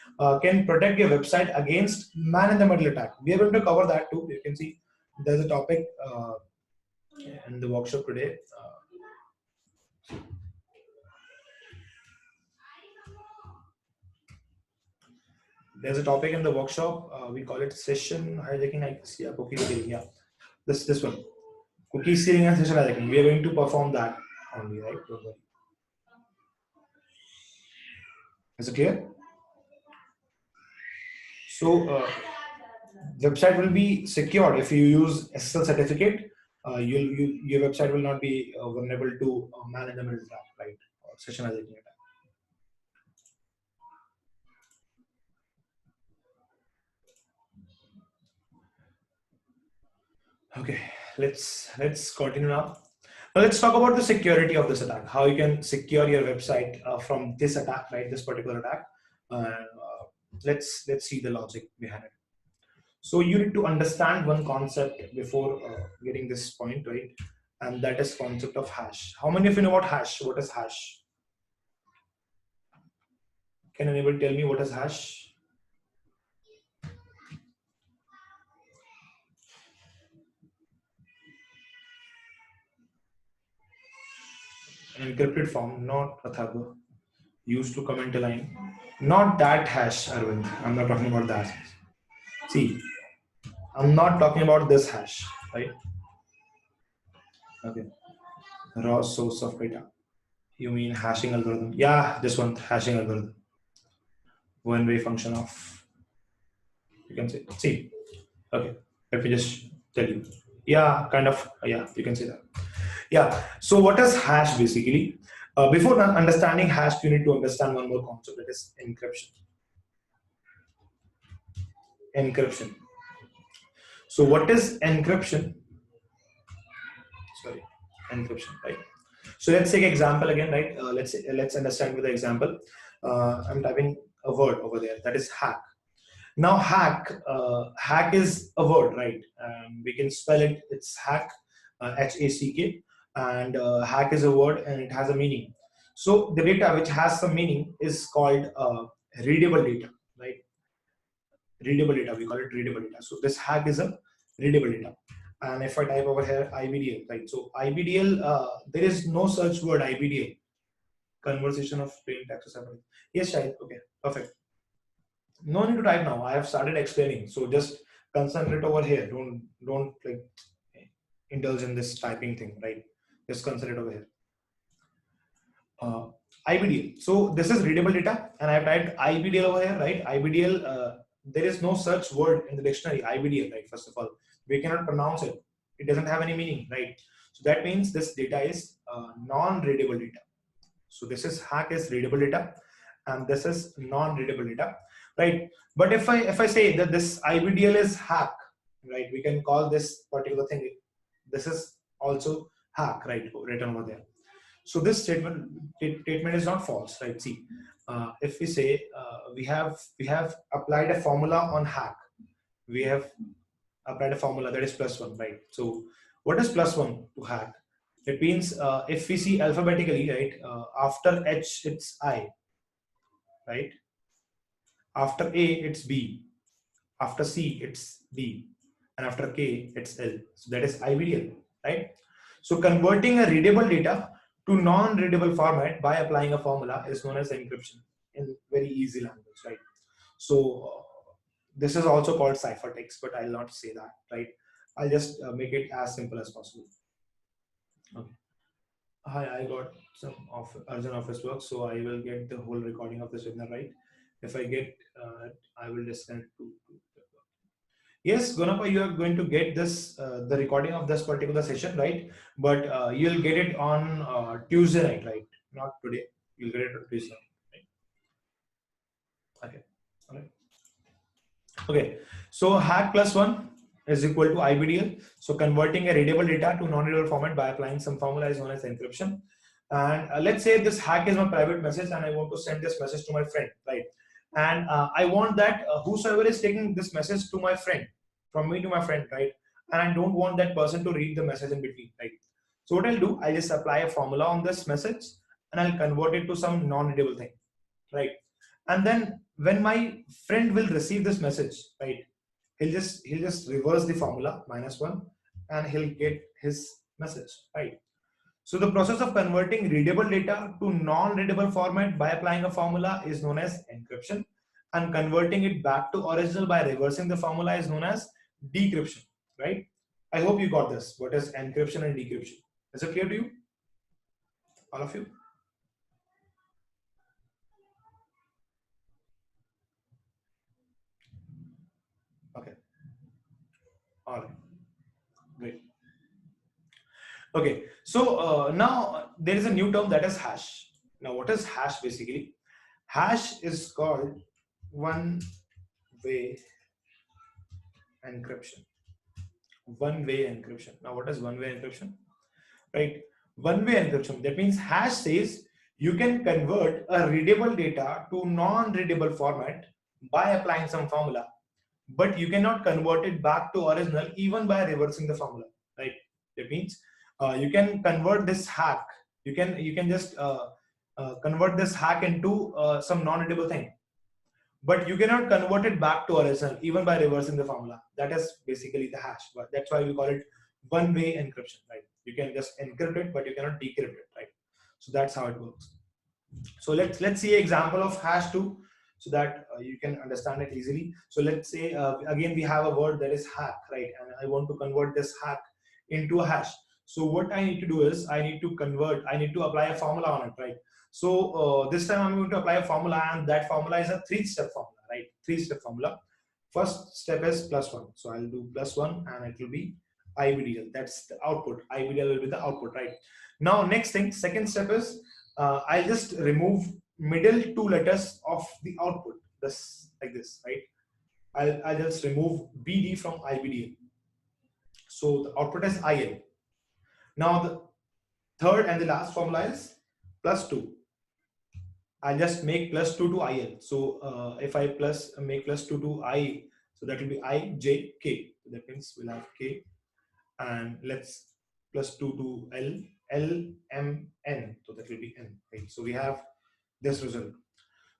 can protect your website against man-in-the-middle attack. We are going to cover that too. You can see there's a topic in the workshop today. There's a topic in the workshop. We call it session hijacking. Yeah, cookie stealing. Yeah, this one. Cookie stealing and session hijacking. We are going to perform that only, right? Don't worry. Is it clear? So website will be secured if you use SSL certificate. Your website will not be vulnerable to man-in-the-middle attack, right? Or session hijacking attack. Okay, let's continue now. Now let's talk about the security of this attack. How you can secure your website from this attack, right? This particular attack. Let's see the logic behind it. So you need to understand one concept before getting this point, right? And that is concept of hash. How many of you know about hash? What is hash? Can anybody tell me what is hash? An encrypted form, not Athaba. Used to comment a line. Not that hash, Arvind. I'm not talking about that. See, I'm not talking about this hash, right? Okay. Raw source of data. You mean hashing algorithm? Yeah, this one, hashing algorithm. One-way function of, you can say. See, okay. Let me just tell you. Yeah, kind of. Yeah, you can say that. Yeah. So what is hash basically? Before understanding hash, you need to understand one more concept, that is encryption. Encryption. So what is encryption? Sorry, encryption, right? So let's take example again, right? Let's understand with the example. I'm typing a word over there, that is hack. Now hack is a word, right? We can spell it. It's hack, HACK, and hack is a word and it has a meaning. So the data which has some meaning is called readable data, right? Readable data, we call it readable data. So this hack is a readable data. And if I type over here IBDL, right? So IBDL, there is no such word IBDL. Conversation of plain text. Yes, Shahid. Okay, perfect. No need to type now. I have started explaining. So just concentrate over here. Don't like indulge in this typing thing, right? Just concentrate over here. IBDL. So this is readable data, and I have typed IBDL over here, right? IBDL. There is no such word in the dictionary. IBDL, right? First of all, we cannot pronounce it. It doesn't have any meaning, right? So that means this data is non-readable data. So this is hack is readable data, and this is non-readable data, right? But if I say that this IBDL is hack, right? We can call this particular thing. This is also hack, right? Written over there. So this statement is not false, right? See, if we say we have applied a formula on hack, we have applied a formula that is +1, right? So what is +1 to hack? It means if we see alphabetically, right? After H it's I, right? After A it's B, after C it's D, and after K it's L. So that is IBDL, right? So converting a readable data to non-readable format by applying a formula is known as encryption in very easy language, right? So this is also called ciphertext, but I'll not say that, right? I'll just make it as simple as possible. Okay. Hi, I got some urgent office work, so I will get the whole recording of this webinar, right? If I get, I will disconnect to. Yes, Gunapa, you are going to get this the recording of this particular session, right? But you'll get it on Tuesday night, right? Not today. You'll get it on Tuesday night, right? Okay. All right. Okay. So hack plus one is equal to IBDL. So converting a readable data to non-readable format by applying some formula is known as encryption. And let's say this hack is my private message, and I want to send this message to my friend, right? And I want that whosoever is taking this message to my friend, from me to my friend, right? And I don't want that person to read the message in between, right? So what I'll do, I just apply a formula on this message, and I'll convert it to some non-readable thing, right? And then when my friend will receive this message, right, he'll just reverse the formula -1, and he'll get his message, right? So the process of converting readable data to non-readable format by applying a formula is known as encryption, and converting it back to original by reversing the formula is known as decryption, right? I hope you got this. What is encryption and decryption? Is it clear to you, all of you? Okay, all right, great. Okay, so now there is a new term, that is hash. Now, what is hash basically? Hash is called one-way encryption. One-way encryption. Now, what is one-way encryption? Right? One-way encryption. That means hash says you can convert a readable data to non-readable format by applying some formula, but you cannot convert it back to original even by reversing the formula, right? That means you can convert this hack, you can just convert this hack into some non-readable thing, but you cannot convert it back to original even by reversing the formula. That is basically the hash, but that's why we call it one-way encryption, right? You can just encrypt it, but you cannot decrypt it, right? So that's how it works. So let's see an example of hash 2, so that you can understand it easily. So let's say again we have a word that is hack, right? And I want to convert this hack into a hash. So what I need to do is I need to apply a formula on it, right? So this time I'm going to apply a formula, and that formula is a 3-step formula, right? 3-step formula. First step is +1. So I'll do +1, and it will be IBDL. That's the output. IBDL will be the output, right? Now next thing, second step is I'll just remove middle 2 letters of the output, this like this, right? I'll just remove BD from IBDL. So the output is IL. Now the third and the last formula is +2. I just make +2 to IL. So if I make +2 to I, so that will be IJK. So that means we'll have K, and let's +2 to LMN. So that will be N, right? So we have this result.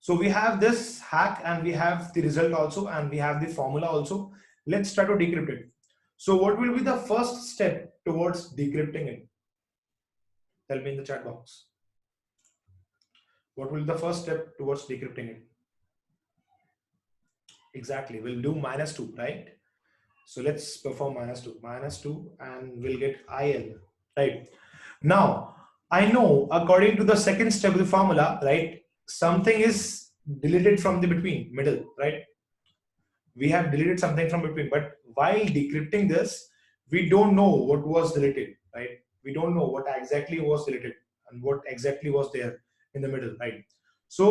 So we have this hack, and we have the result also, and we have the formula also. Let's try to decrypt it. So what will be the first step towards decrypting it? Tell me in the chat box. What will be the first step towards decrypting it? Exactly, we'll do -2, right? So let's perform -2, and we'll get IL, right? Now, I know according to the second step of the formula, right, something is deleted from the middle, right? We have deleted something from between, but while decrypting this, we don't know what was deleted, right? We don't know what exactly was deleted and what exactly was there in the middle, right? So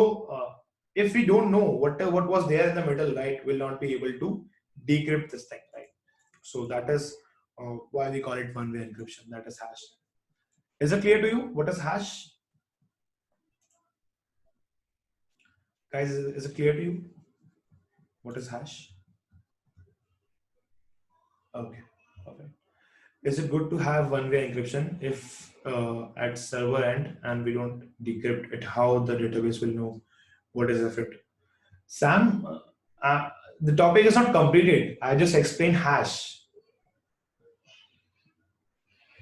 if we don't know what was there in the middle, right, we'll not be able to decrypt this thing, right? So that is why we call it one-way encryption. That is hash. Is it clear to you? What is hash? Guys, is it clear to you? What is hash? Okay. Okay. Is it good to have one-way encryption if at server end and we don't decrypt it? How the database will know what is effect? Sam, the topic is not completed. I just explained hash,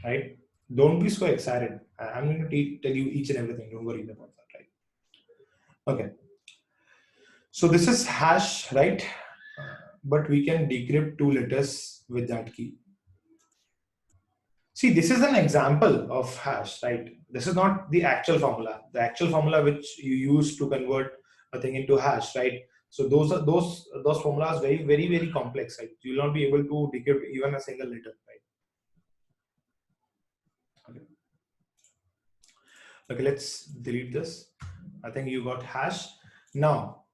right? Don't be so excited. I'm going to tell you each and everything. Don't worry about that, right? Okay. So this is hash, right? But we can decrypt 2 letters with that key. See, this is an example of hash, right? This is not the actual formula. The actual formula which you use to convert a thing into hash, right? So those formulas very complex, right? You will not be able to decrypt even a single letter, right? Okay. Okay, let's delete this. I think you got hash. Now,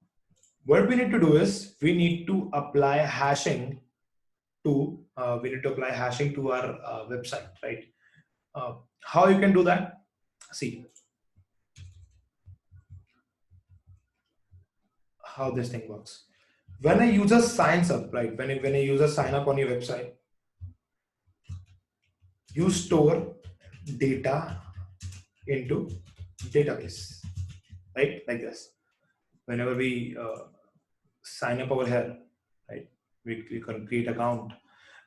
what we need to do is we need to apply hashing to our website, right? How you can do that? See how this thing works. When a user signs up, right? When a user sign up on your website, you store data into database, right? Like this. Whenever we sign up over here, right? We click on create account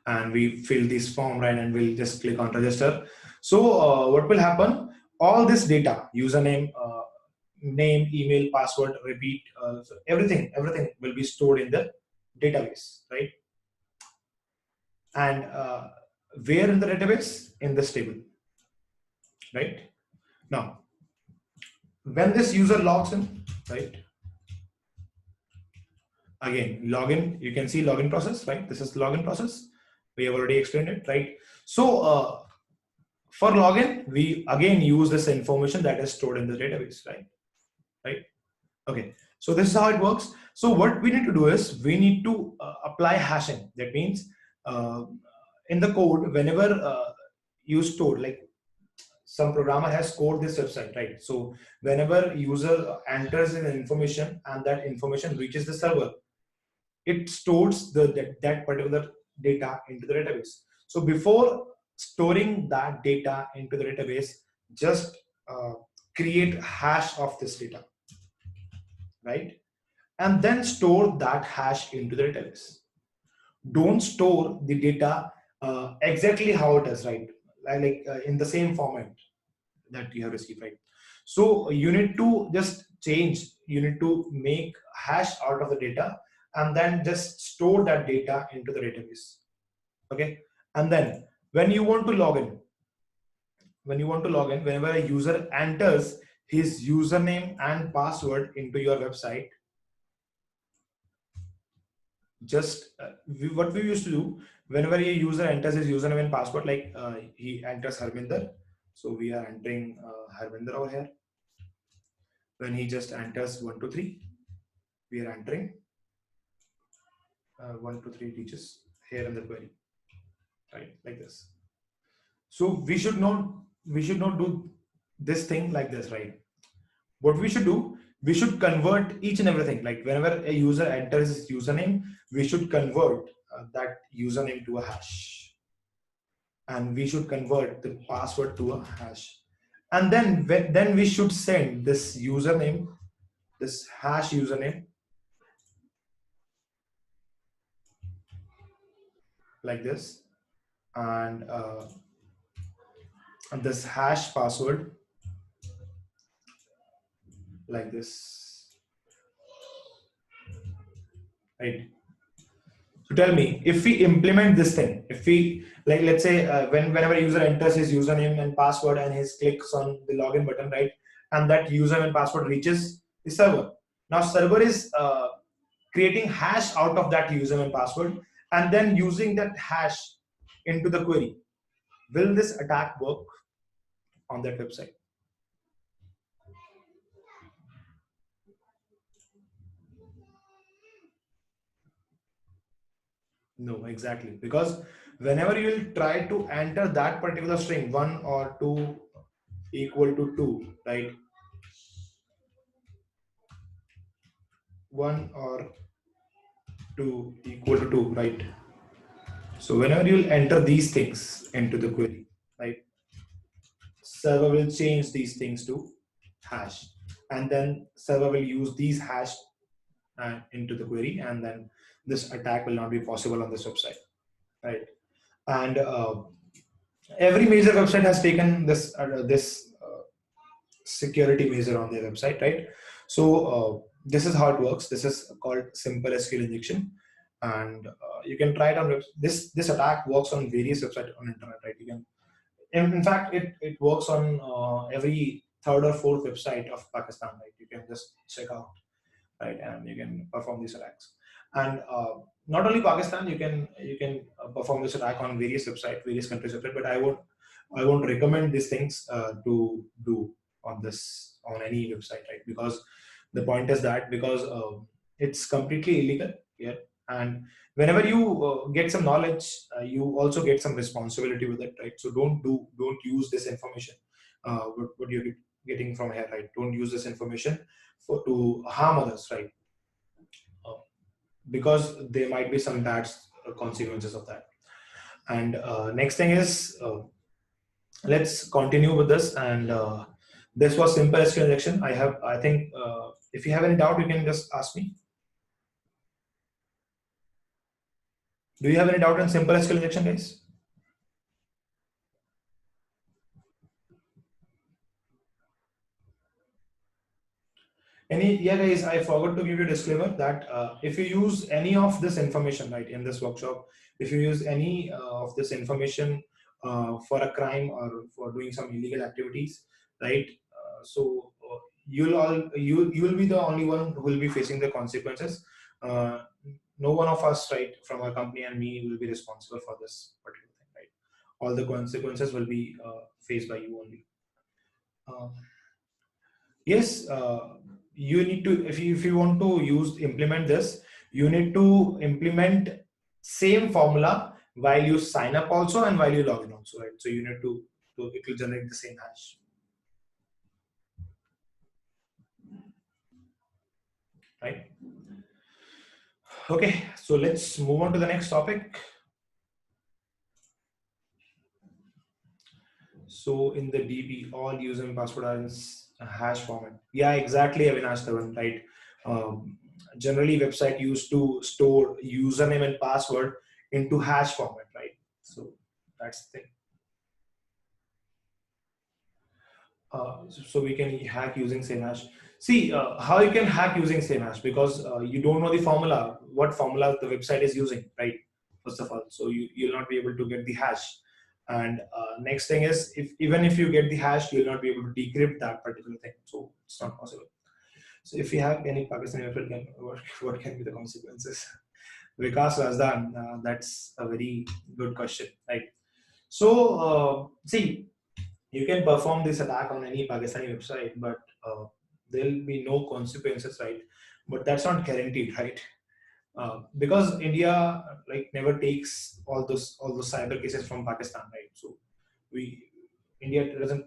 and we fill this form, right? And we'll just click on register. So what will happen? All this data, username, name, email, password, repeat, so everything will be stored in the database, right? And where in the database? In this table, right? Now, when this user logs in, right? Again, login, you can see login process, right? This is the login process. We have already explained it, right? So for login, we again use this information that is stored in the database, right? Right? Okay. So this is how it works. So what we need to do is we need to apply hashing. That means uh, in the code, whenever you store, like some programmer has scored this website, right? So whenever user enters in information and that information reaches the server, it stores that particular data into the database. So before storing that data into the database, just create hash of this data, right? And then store that hash into the database. Don't store the data exactly how it is, right? Like in the same format that you have received, right? So you need to just change, you need to make hash out of the data and then just store that data into the database. Okay. And then when you want to log in, whenever a user enters his username and password into your website, just what we used to do, whenever a user enters his username and password, like he enters Harminder, so we are entering Harminder over here. When he just enters 123, we are entering 123 digits here in the query, right? Like this. So we should not do this thing like this, right? What we should do, we should convert each and everything. Like whenever a user enters his username, we should convert that username to a hash, and we should convert the password to a hash, and then we should send this username, this hash username, like this, and this hash password like this, right? So tell me, if we implement this thing, if we, like, let's say whenever a user enters his username and password and he clicks on the login button, right, and that username and password reaches the server. Now server is creating hash out of that username and password and then using that hash into the query. Will this attack work on that website? No, exactly. Because whenever you will try to enter that particular string, 1 or 2 equal to 2, right? 1 or 2 equal to 2, right? So whenever you will enter these things into the query, right? Server will change these things to hash, and then server will use these hash into the query, and then this attack will not be possible on this website, right? And every major website has taken this security measure on their website, right? So this is how it works. This is called simple SQL injection, and you can try it on this attack works on various websites on internet, right? You can, in fact, it works on every third or fourth website of Pakistan, right? You can just check out. right? And you can perform these attacks. And not only Pakistan, you can perform this attack on various websites, various countries website. But I won't recommend these things to do on any website, right? Because the point is that because it's completely illegal here, and whenever you get some knowledge, you also get some responsibility with it, right? So don't use this information, what you're getting from here, right? Don't use this information for to harm others, right? Uh, because there might be some bad consequences of that. And next thing is, let's continue with this. And this was simple SQL injection. I think if you have any doubt, you can just ask me. Do you have any doubt on simple SQL injection, guys? Yeah, guys, I forgot to give you a disclaimer that if you use any of this information, right, in this workshop, if you use any of this information for a crime or for doing some illegal activities, right, you'll be the only one who will be facing the consequences. Uh, no one of us, right, from our company and me will be responsible for this particular thing, right? All the consequences will be faced by you only. Um, Yes, you need to, if you want to implement this, you need to implement same formula while you sign up also and while you log in also, right? So you need to it will generate the same hash, right? Okay, so let's move on to the next topic. So in the DB, all user and password are in hash format. Yeah, exactly, Avinash Dhawan, right? Generally, website used to store username and password into hash format, right? So that's the thing. So we can hack using same hash. See how you can hack using same hash, because you don't know the formula, what formula the website is using, right? First of all, so you'll not be able to get the hash. And next thing is, if even if you get the hash, you'll not be able to decrypt that particular thing. So it's not possible. So if you have any Pakistani website, what can be the consequences? Vikas Razdan, that's a very good question, right? So see, you can perform this attack on any Pakistani website, but there'll be no consequences, right? But that's not guaranteed, right? Because India like never takes all those cyber cases from Pakistan, right? So we India doesn't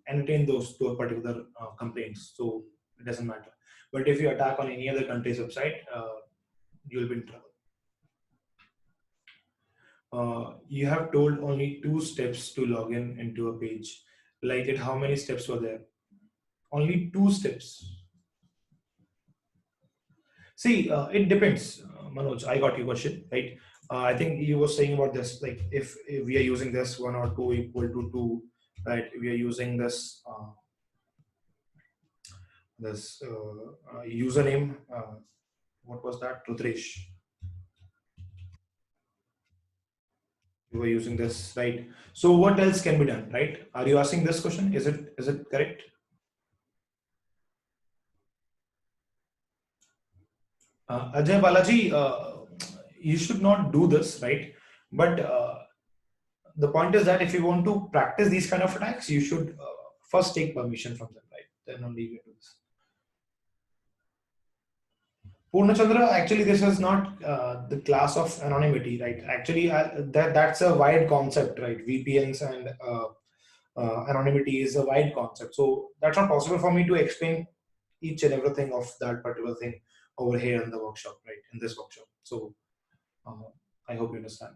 entertain those particular complaints, so it doesn't matter. But if you attack on any other country's website, you'll be in trouble. You have told only 2 steps to log in into a page. Like it, how many steps were there? Only 2 steps. See, it depends. Manoj, I got your question, right? I think you were saying about this, like if we are using this 1 or 2 equal to 2, right? We are using this username. What was that? Rudresh. We were using this, right? So what else can be done, right? Are you asking this question? Is it correct? Ajay Balaji, you should not do this, right? But the point is that if you want to practice these kind of attacks, you should first take permission from them, right? Then only you do this. Purnachandra, actually, this is not the class of anonymity, right? Actually, that's a wide concept, right? VPNs and anonymity is a wide concept. So that's not possible for me to explain each and everything of that particular thing over here in the workshop, right? In this workshop. So uh, I hope you understand.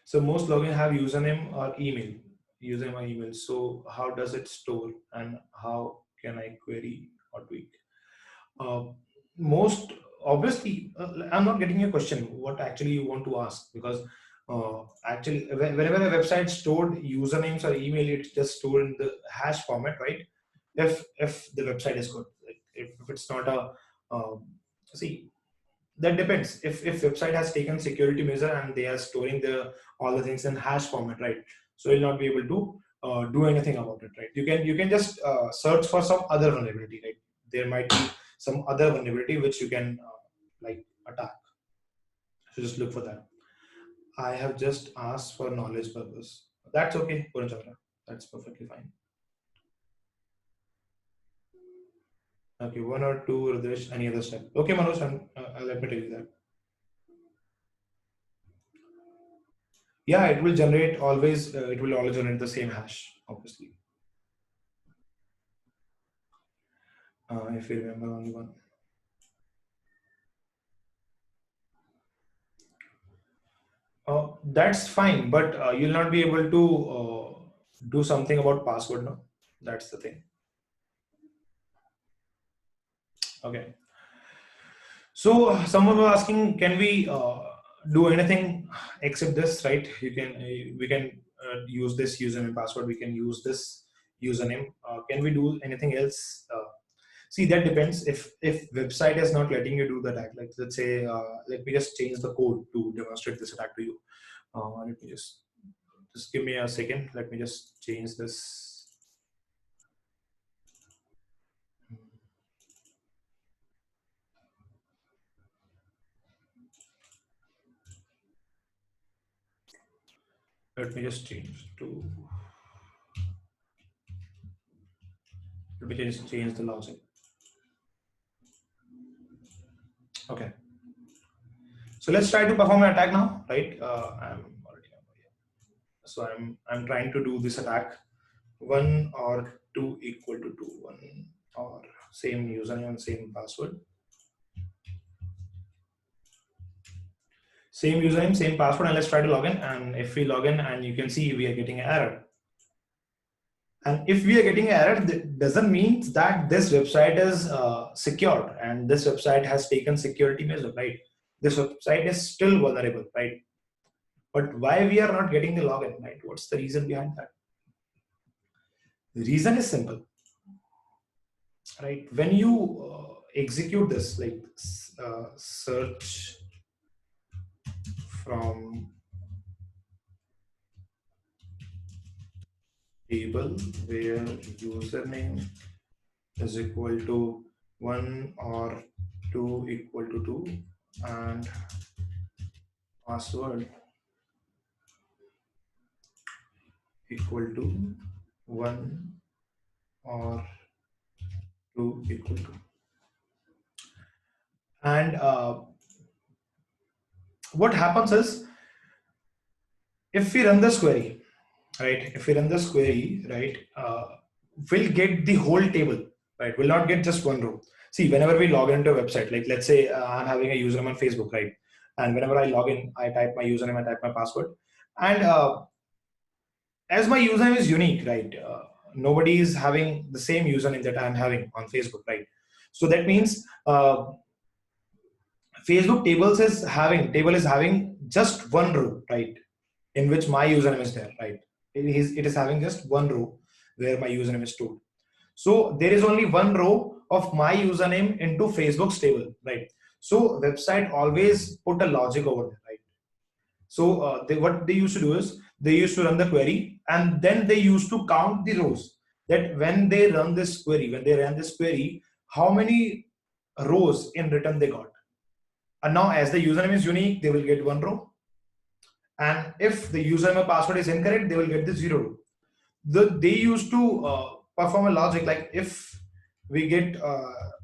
So most login have username or email, username or email. So how does it store and how can I query or tweak? Uh, most obviously, I'm not getting your question. What actually you want to ask? Because actually, whenever a website stored usernames or email, it's just stored in the hash format, right? If the website is good, like if it's not a see, that depends. If website has taken security measure and they are storing the all the things in hash format, right? So you'll not be able to do anything about it, right? You can just search for some other vulnerability, right? There might be some other vulnerability which you can like attack. So just look for that. I have just asked for knowledge purpose. That's okay, Purnchandra. That's perfectly fine. Okay, one or two, Rudesh, any other step? Okay, Manoj, let me tell you that. Yeah, it will generate always, it will always generate the same hash, obviously. If you remember only one. That's fine, but you'll not be able to do something about password now. That's the thing. Okay. So someone was asking, can we do anything except this, right? We can use this username password. We can use this username. Can we do anything else? See, that depends. If website is not letting you do the attack, like let's say, let me just change the code to demonstrate this attack to you. Let me just give me a second. Let me just change this. Let me just change to. Let me just change the logic. Okay. So let's try to perform an attack now, right? I'm already here. So I'm trying to do this attack. 1 or 2 equal to 2. 1 or same username, same password. Same username, same password, and let's try to log in. And if we log in, and you can see we are getting an error. And if we are getting an error, that doesn't mean that this website is secured and this website has taken security measures, right? This website is still vulnerable, right? But why we are not getting the login, right? What's the reason behind that? The reason is simple, right? When you execute this, like search from table where username is equal to 1 or 2 equal to 2 and password equal to 1 or 2 equal to. And what happens is, if we run this query, right? If we run this query, right, we'll get the whole table, right? We'll not get just one row. See, whenever we log into a website, like let's say I'm having a username on Facebook, right? And whenever I log in, I type my username, I type my password. And as my username is unique, right? Nobody is having the same username that I'm having on Facebook, right? So that means Facebook table is having just one row, right? In which my username is there, right? It is having just one row where my username is stored. So there is only one row of my username into Facebook's table, right? So website always put a logic over there, right? So what they used to do is they used to run the query and then they used to count the rows. That when they run this query, how many rows in return they got. And now as the username is unique, they will get one row. And if the username or password is incorrect, they will get the 0 row. They used to perform a logic like if we get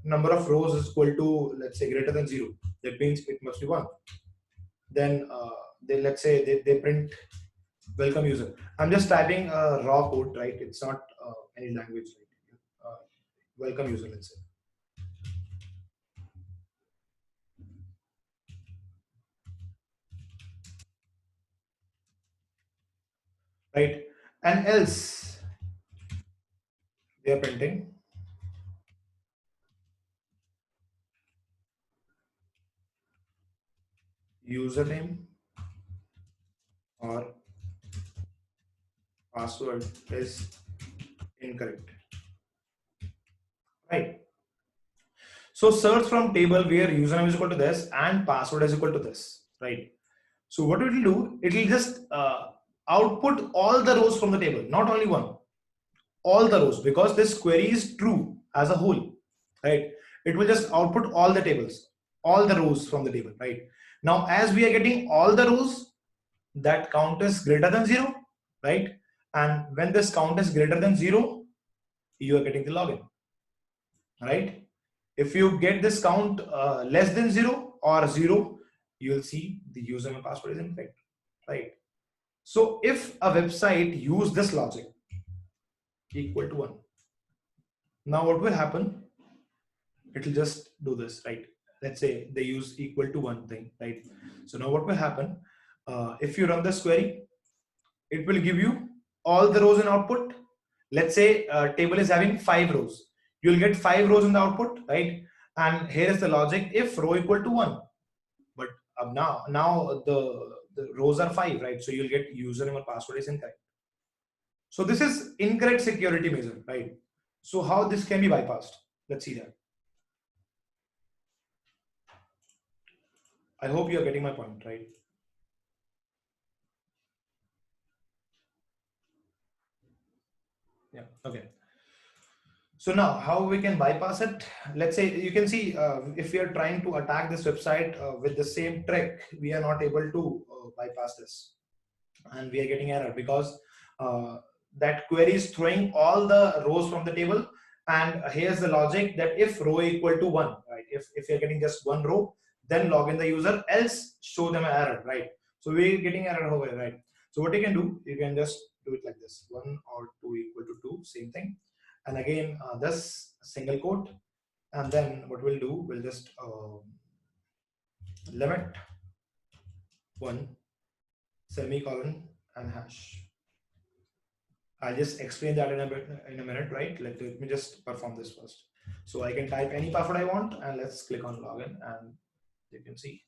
number of rows is equal to, let's say, greater than 0, that means it must be 1. Then let's say they print welcome user. I'm just typing a raw code, right? It's not any language, right? Welcome user, let's say. Right? And else they are printing username or password is incorrect, right? So search from table where username is equal to this and password is equal to this, right? So what it will do, it will just output all the rows from the table, not only one, all the rows, because this query is true as a whole, right? It will just output all the tables, all the rows from the table, right? Now, as we are getting all the rows, that count is greater than 0, right? And when this count is greater than 0, you are getting the login, right? If you get this count less than 0 or 0, you will see the username and password is incorrect, right? So if a website use this logic equal to 1, now what will happen? It will just do this, right? Let's say they use equal to 1 thing, right? So now what will happen? If you run this query, it will give you all the rows in output. Let's say table is having 5 rows. You'll get 5 rows in the output, right? And here is the logic: if row equal to 1, but now the rows are 5, right? So you'll get username or password is incorrect. So this is incorrect security measure, right? So how this can be bypassed? Let's see that. I hope you're getting my point, right? Yeah, okay. So now how we can bypass it? Let's say you can see if we are trying to attack this website with the same trick, we are not able to bypass this, and we are getting error because that query is throwing all the rows from the table. And here's the logic that if row equal to 1, right? If you're getting just one row, then log in the user, else show them an error, right? So we're getting error over here, right? So what you can do, you can just do it like this: 1 or 2 equal to 2, same thing. And again, this single quote, and then what we'll do, we'll just limit 1 semicolon and hash. I'll just explain that in a minute, right? Let me just perform this first. So I can type any password I want, and let's click on login, and you can see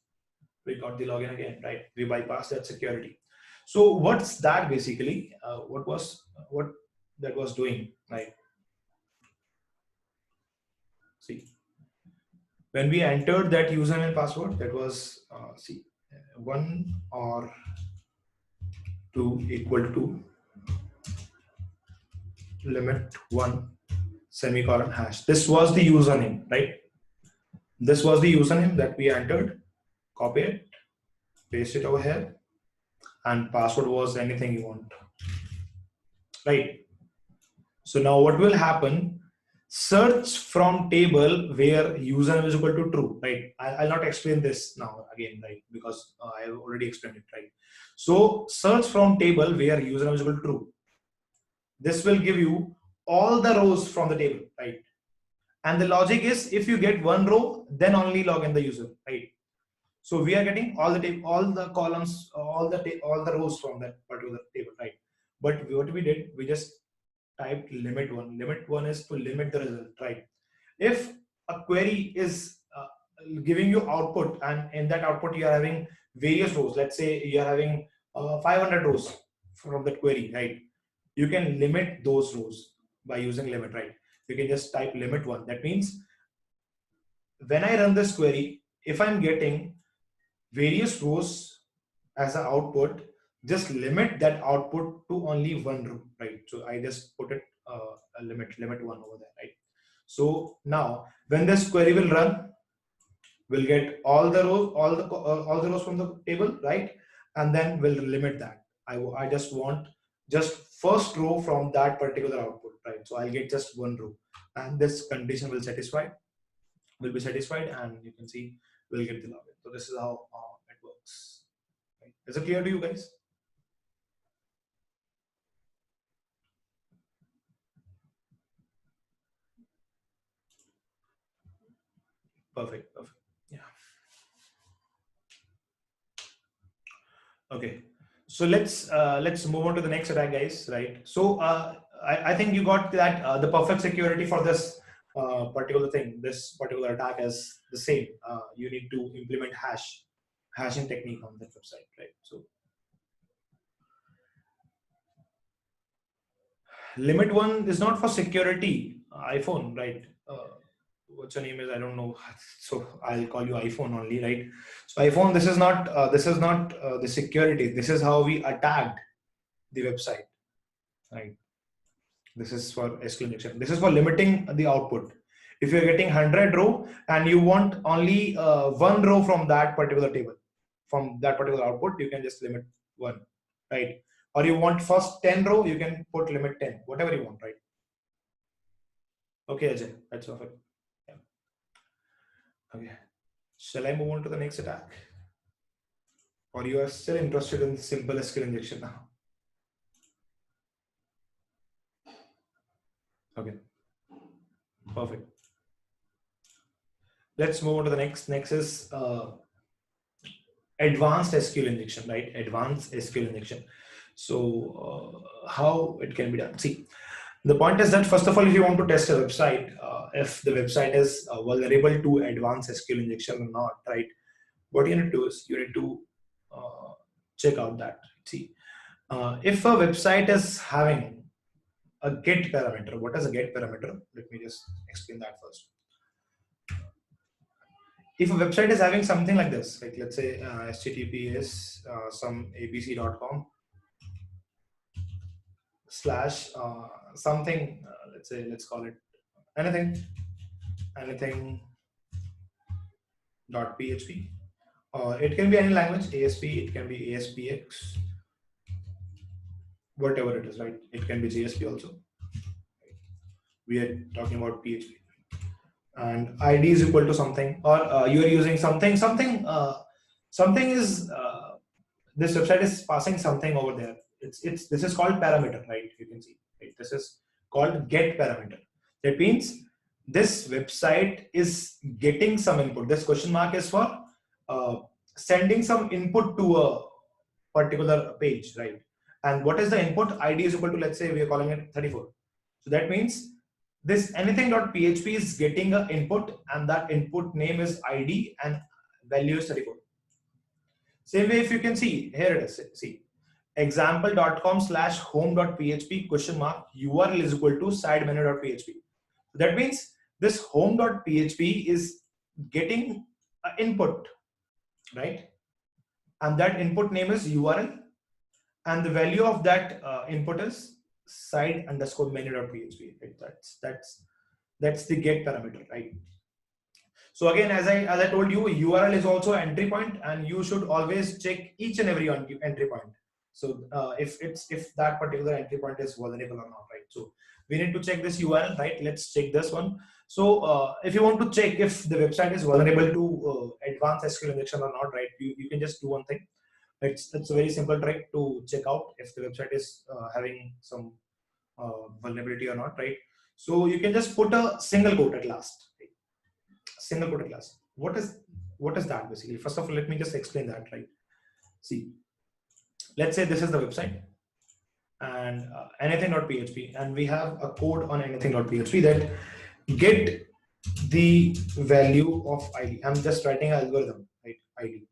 we got the login again, right? We bypassed that security. So what's that basically? What that was doing, right? See, when we entered that username and password, that was 1 or 2 equal to limit 1 semicolon hash. This was the username, right? This was the username that we entered. Copy it, paste it over here, and password was anything you want, right? So now what will happen? Search from table where username is equal to true, right? I'll not explain this now again, right? Because I have already explained it, right? So search from table where username is equal to true. This will give you all the rows from the table, right? And the logic is, if you get one row, then only log in the user, right? So we are getting all the table, all the columns, all the rows from that particular table, right? But what we did, we just typed limit 1. Limit 1 is to limit the result, right? If a query is giving you output, and in that output you are having various rows, let's say you are having 500 rows from that query, right? You can limit those rows by using limit, right? You can just type limit 1. That means when I run this query, if I'm getting various rows as an output, just limit that output to only one row, right? So I just put it a limit 1 over there, right? So now when this query will run, we'll get all the rows, all the rows from the table, right? And then we'll limit that. I just want just first row from that particular output, right? So I'll get just one row, and this condition will be satisfied, and you can see we'll get the login. So this is how it works. Right? Is it clear to you guys? Perfect. Yeah. Okay. So let's move on to the next attack, guys. Right. So I think you got that the perfect security for this particular thing. This particular attack is the same. You need to implement hashing technique on that website, right? So limit 1 is not for security. iPhone, right? What's your name is, I don't know. So I'll call you iPhone only, right? So iPhone, this is not the security. This is how we attacked the website, right? This is for SQL injection. This is for limiting the output. If you're getting 100 row and you want only one row from that particular table, from that particular output, you can just limit one, right? Or you want first 10 row, you can put limit 10, whatever you want, right? Okay, Ajay, that's perfect. Yeah. Okay. Shall I move on to the next attack? Or you are still interested in simple SQL injection now? Okay, perfect. Let's move on to the next. Next is advanced SQL injection, right? Advanced SQL injection. So how it can be done? See, the point is that first of all, if you want to test a website, if the website is vulnerable to advanced SQL injection or not, right? What you need to do is you need to check out that. See, if a website is having a get parameter, what is a get parameter? Let me just explain that first. If a website is having something like this, like let's say https some abc.com slash something, let's say, let's call it anything dot php, or it can be any language, ASP, it can be ASPX, whatever it is, right? It can be JSP also. We are talking about PHP, and ID is equal to something, or you are using something is this website is passing something over there. It's this is called parameter, right? You can see, right? This is called get parameter. That means this website is getting some input. This question mark is for sending some input to a particular page, right? And what is the input? ID is equal to, let's say we are calling it 34. So that means this anything.php is getting an input, and that input name is ID and value is 34. Same way, if you can see, here it is. See, example.com slash home.php question mark URL is equal to side menu.php. That means this home.php is getting an input, right? And that input name is URL, and the value of that input is side underscore menu.php. Right? That's the get parameter, right? So again, as I told you, URL is also an entry point, and you should always check each and every entry point. So if that particular entry point is vulnerable or not, right? So we need to check this URL, right? Let's check this one. So if you want to check if the website is vulnerable to advanced SQL injection or not, right? You can just do one thing. It's a very simple trick to check out if the website is having some vulnerability or not, right? So you can just put a single quote at last. Right? Single quote at last. What is that basically? First of all, let me just explain that, right? See, let's say this is the website and anything.php, and we have a code on anything.php that get the value of ID. I'm just writing an algorithm, right? ID.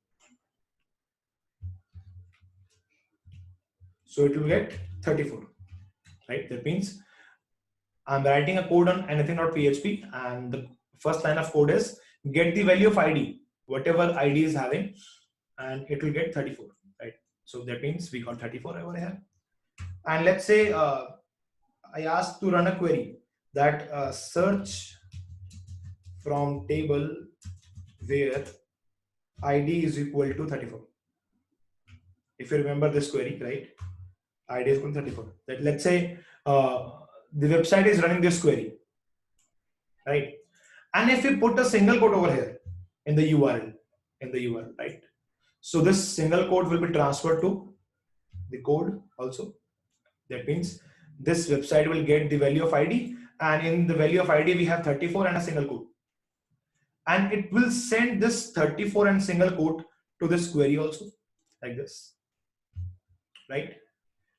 So it will get 34, right? That means I'm writing a code on anything.php, and the first line of code is get the value of ID, whatever ID is having, and it will get 34, right? So that means we got 34 over here. And let's say I asked to run a query that search from table where ID is equal to 34. If you remember this query, right? ID is equal to 34. That let's say the website is running this query, right? And if we put a single quote over here in the URL, right? So this single quote will be transferred to the code also. That means this website will get the value of ID, and in the value of ID we have 34 and a single quote. And it will send this 34 and single quote to this query also, like this, right?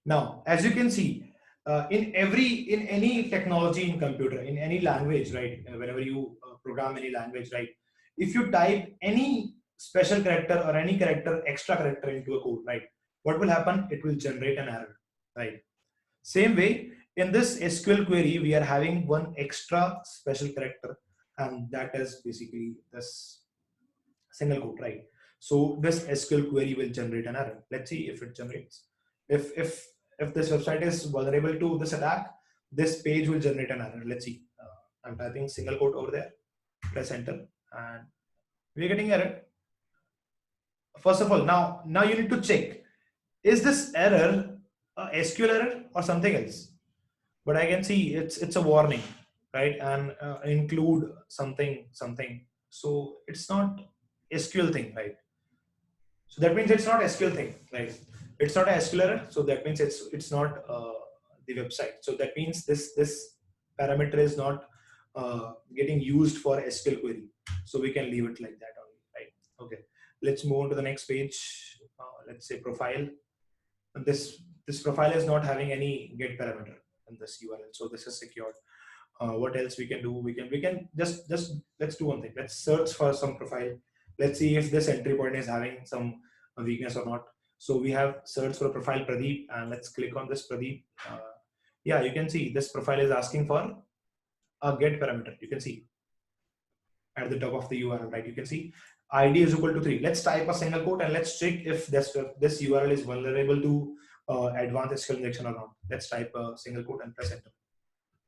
Now, as you can see, in any technology in computer, in any language, right? Whenever you program any language, right? If you type any special character or any character, extra character into a code, right? What will happen? It will generate an error, right? Same way, in this SQL query, we are having one extra special character, and that is basically this single quote, right? So this SQL query will generate an error. Let's see if it generates. If if this website is vulnerable to this attack, this page will generate an error. Let's see. I'm typing single quote over there. Press enter, and we're getting error. First of all, now you need to check, is this error a SQL error or something else? But I can see it's a warning, right? And include something. So it's not SQL thing, right? So that means it's not SQL thing, right? It's not a SQL error. So that means it's not the website. So that means this parameter is not getting used for SQL query. So we can leave it like that only, right? Okay. Let's move on to the next page. Let's say profile. And this profile is not having any get parameter in this URL. So this is secured. What else we can do? We can just let's do one thing. Let's search for some profile. Let's see if this entry point is having some weakness or not. So we have searched for profile Pradeep, and let's click on this Pradeep. Yeah, you can see this profile is asking for a get parameter. You can see at the top of the URL, right? You can see ID is equal to 3. Let's type a single quote and let's check if this URL is vulnerable to advanced SQL injection or not. Let's type a single quote and press enter.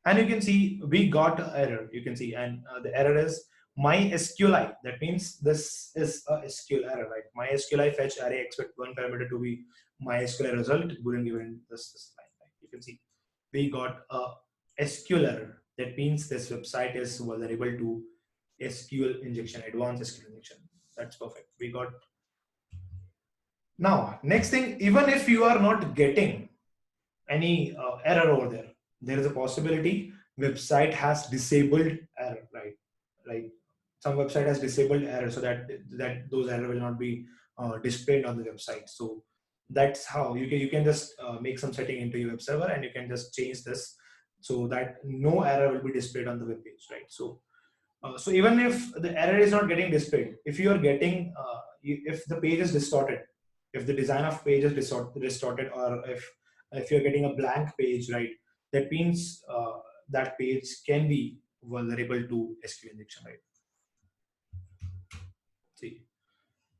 And you can see we got an error. You can see, and the error is MySQLi. That means this is a SQL error, right? MySQLi fetch array expect one parameter to be MySQLi result boolean given this line. Right? You can see we got a SQL error. That means this website is vulnerable to SQL injection, advanced SQL injection. That's perfect. We got. Now, next thing, even if you are not getting any error over there is a possibility website has disabled error, right? Like some website has disabled error so that those error will not be displayed on the website. So that's how you can just make some setting into your web server, and you can just change this so that no error will be displayed on the web page, right? So even if the error is not getting displayed, if you are getting if the page is distorted, if the design of page is distorted, or if you're getting a blank page, right, that means that page can be vulnerable to SQL injection, right? See,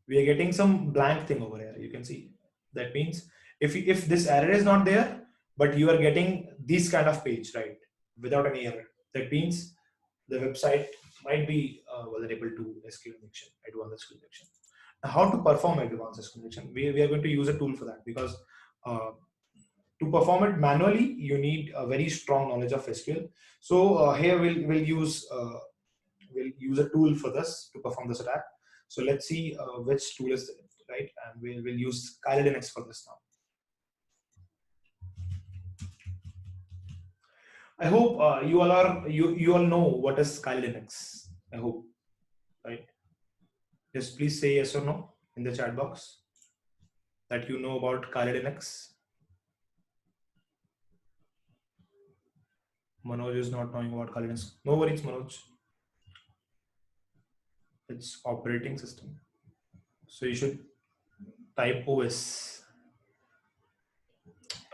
we are getting some blank thing over here. You can see that means if this error is not there, but you are getting this kind of page, right, without any error, that means the website might be vulnerable to SQL injection, advanced SQL injection. Now, how to perform advanced SQL injection? We are going to use a tool for that, because uh, to perform it manually, you need a very strong knowledge of SQL. So here we'll use a tool for this to perform this attack. So let's see which tool is it, right, and we'll use Kali Linux for this now. I hope you all know what is Kali Linux. I hope, right? Just please say yes or no in the chat box that you know about Kali Linux. Manoj is not knowing about Kali Linux. No worries, Manoj. It's operating system. So you should type OS.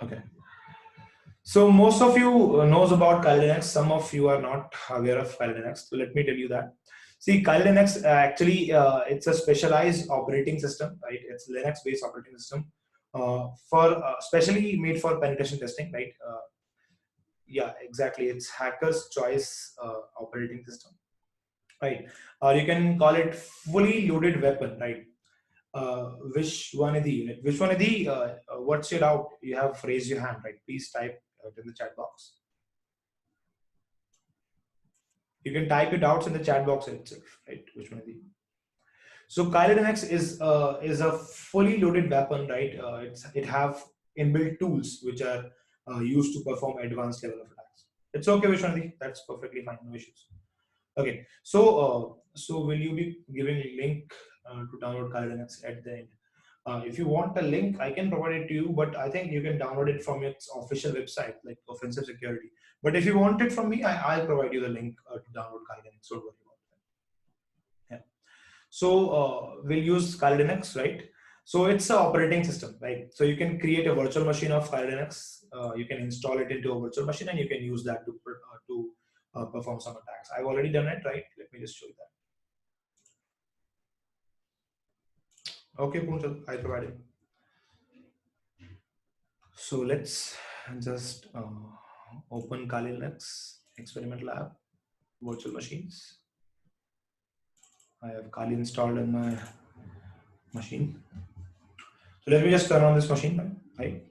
Okay. So most of you knows about Kali Linux. Some of you are not aware of Kali Linux. So let me tell you that. See, Kali Linux actually it's a specialized operating system, right? It's Linux-based operating system for specially made for penetration testing, right? Yeah, exactly. It's hacker's choice operating system, right? Or you can call it fully loaded weapon, right? Which one of the what's your doubt? You have raised your hand, right? Please type it in the chat box. You can type your doubts in the chat box itself, right? Which one of the? So Kali Linux is a fully loaded weapon, right? It have inbuilt tools which are used to perform advanced level of attacks. It's okay, Vishwanathi. That's perfectly fine. No issues. Okay. So will you be giving a link to download Kali Linux at the end? If you want a link, I can provide it to you, but I think you can download it from its official website, like Offensive Security. But if you want it from me, I'll provide you the link to download Kali Linux. Don't worry about that. Yeah. So we'll use Kali Linux, right? So it's an operating system, right? So you can create a virtual machine of Kali Linux. You can install it into a virtual machine, and you can use that to perform some attacks. I've already done it, right? Let me just show you that. Okay, Punchal, I provided. So let's just open Kali Linux Experiment Lab virtual machines. I have Kali installed in my machine. So let me just turn on this machine, right?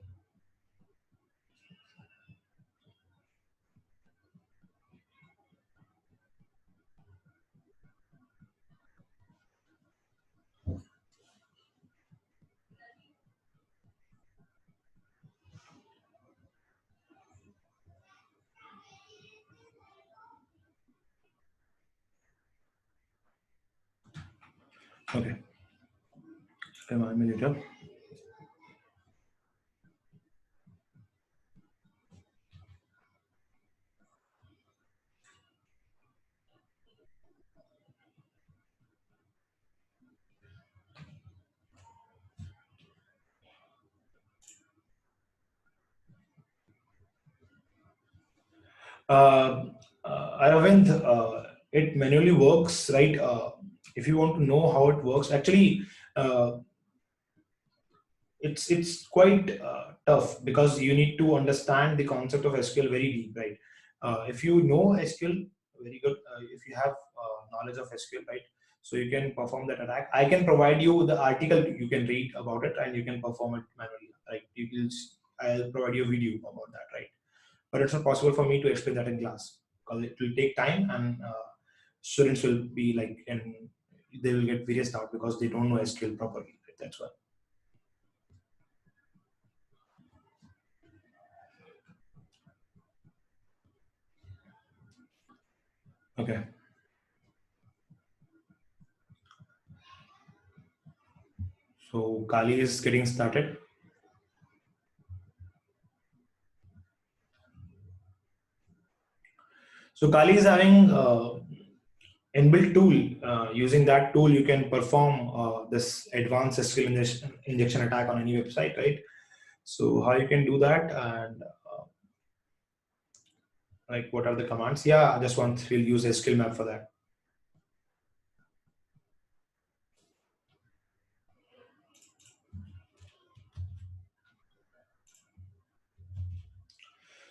Okay. Remind me later. Uh, Aravind, it manually works, right? If you want to know how it works, actually, uh, it's quite tough because you need to understand the concept of SQL very deep, right? If you know SQL, very good. If you have knowledge of SQL, right? So you can perform that attack. I can provide you the article you can read about it, and you can perform it manually. Right? I'll provide you a video about that, right? But it's not possible for me to explain that in class because it will take time, and students will be like, and they will get various doubt because they don't know SQL properly. Right? That's why. Okay. So Kali is getting started. So Kali is having inbuilt tool. Using that tool, you can perform this advanced SQL injection attack on any website, right? So how you can do that, and like what are the commands? Yeah, I just want we'll use SQL map for that.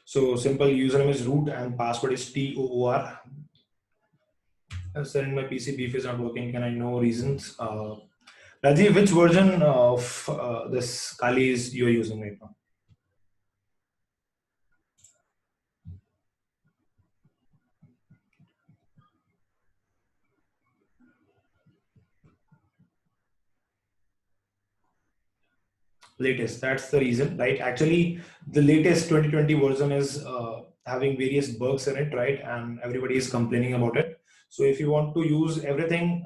So simple username is root and password is TOOR. I'm saying my PC beef is not working. Can I know reasons? Rajiv, which version of this Kali is you're using right now? Latest. That's the reason, right? Actually, the latest 2020 version is having various bugs in it, right? And everybody is complaining about it. So if you want to use everything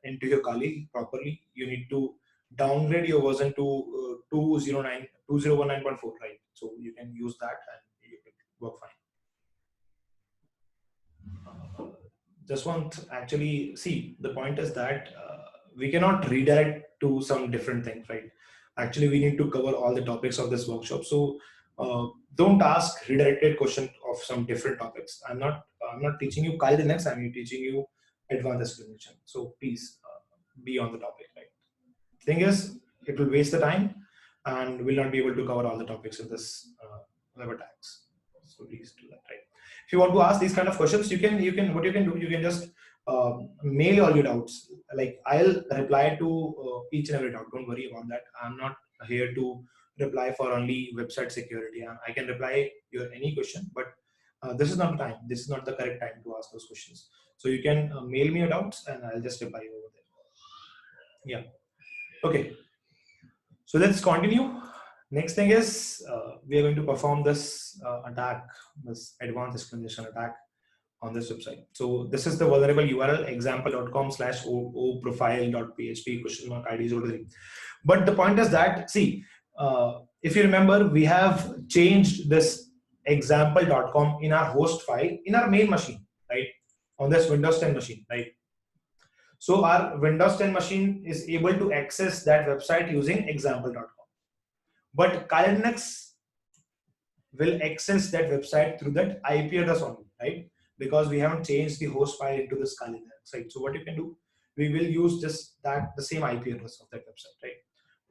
into your Kali properly, you need to downgrade your version to 209 2019.4, right? So you can use that and it will work fine. Just want actually see the point is that we cannot redirect to some different things, right? Actually, we need to cover all the topics of this workshop. So don't ask redirected question of some different topics. I'm not teaching you Kali next. I'm teaching you advanced explanation. So please be on the topic, right? Thing is, it will waste the time, and we'll not be able to cover all the topics in this web attacks. So please do that, right? If you want to ask these kind of questions, you can what you can do, you can just mail all your doubts. Like I'll reply to each and every doubt. Don't worry about that. I'm not here to reply for only website security. I can reply your any question, but this is not the time. This is not the correct time to ask those questions. So you can mail me your doubts, and I'll just reply over there. Yeah. Okay. So let's continue. Next thing is we are going to perform this attack, this advanced explanation attack on this website. So this is the vulnerable URL example.com/oprofile.php question mark ID 03. But the point is that see, if you remember, we have changed this example.com in our host file in our main machine, right? On this Windows 10 machine, right? So our Windows 10 machine is able to access that website using example.com. But Kali Linux will access that website through that IP address only, right? Because we haven't changed the host file into this Kali Linux, right? So what you can do, we will use just that the same IP address of that website, right,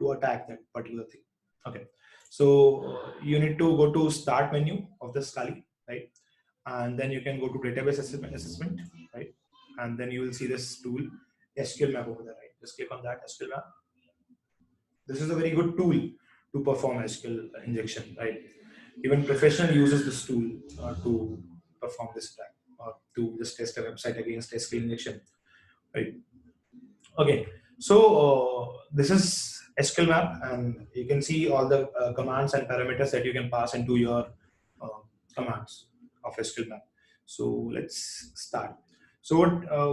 to attack that particular thing. Okay. So you need to go to start menu of the Scali, right? And then you can go to database assessment, right? And then you will see this tool SQL map over there, right? Just click on that SQL map. This is a very good tool to perform SQL injection, right? Even professional uses this tool to perform this attack or to just test a website against SQL injection, right? Okay, so this is SQL map, and you can see all the commands and parameters that you can pass into your uh, commands of SQL map. So let's start. So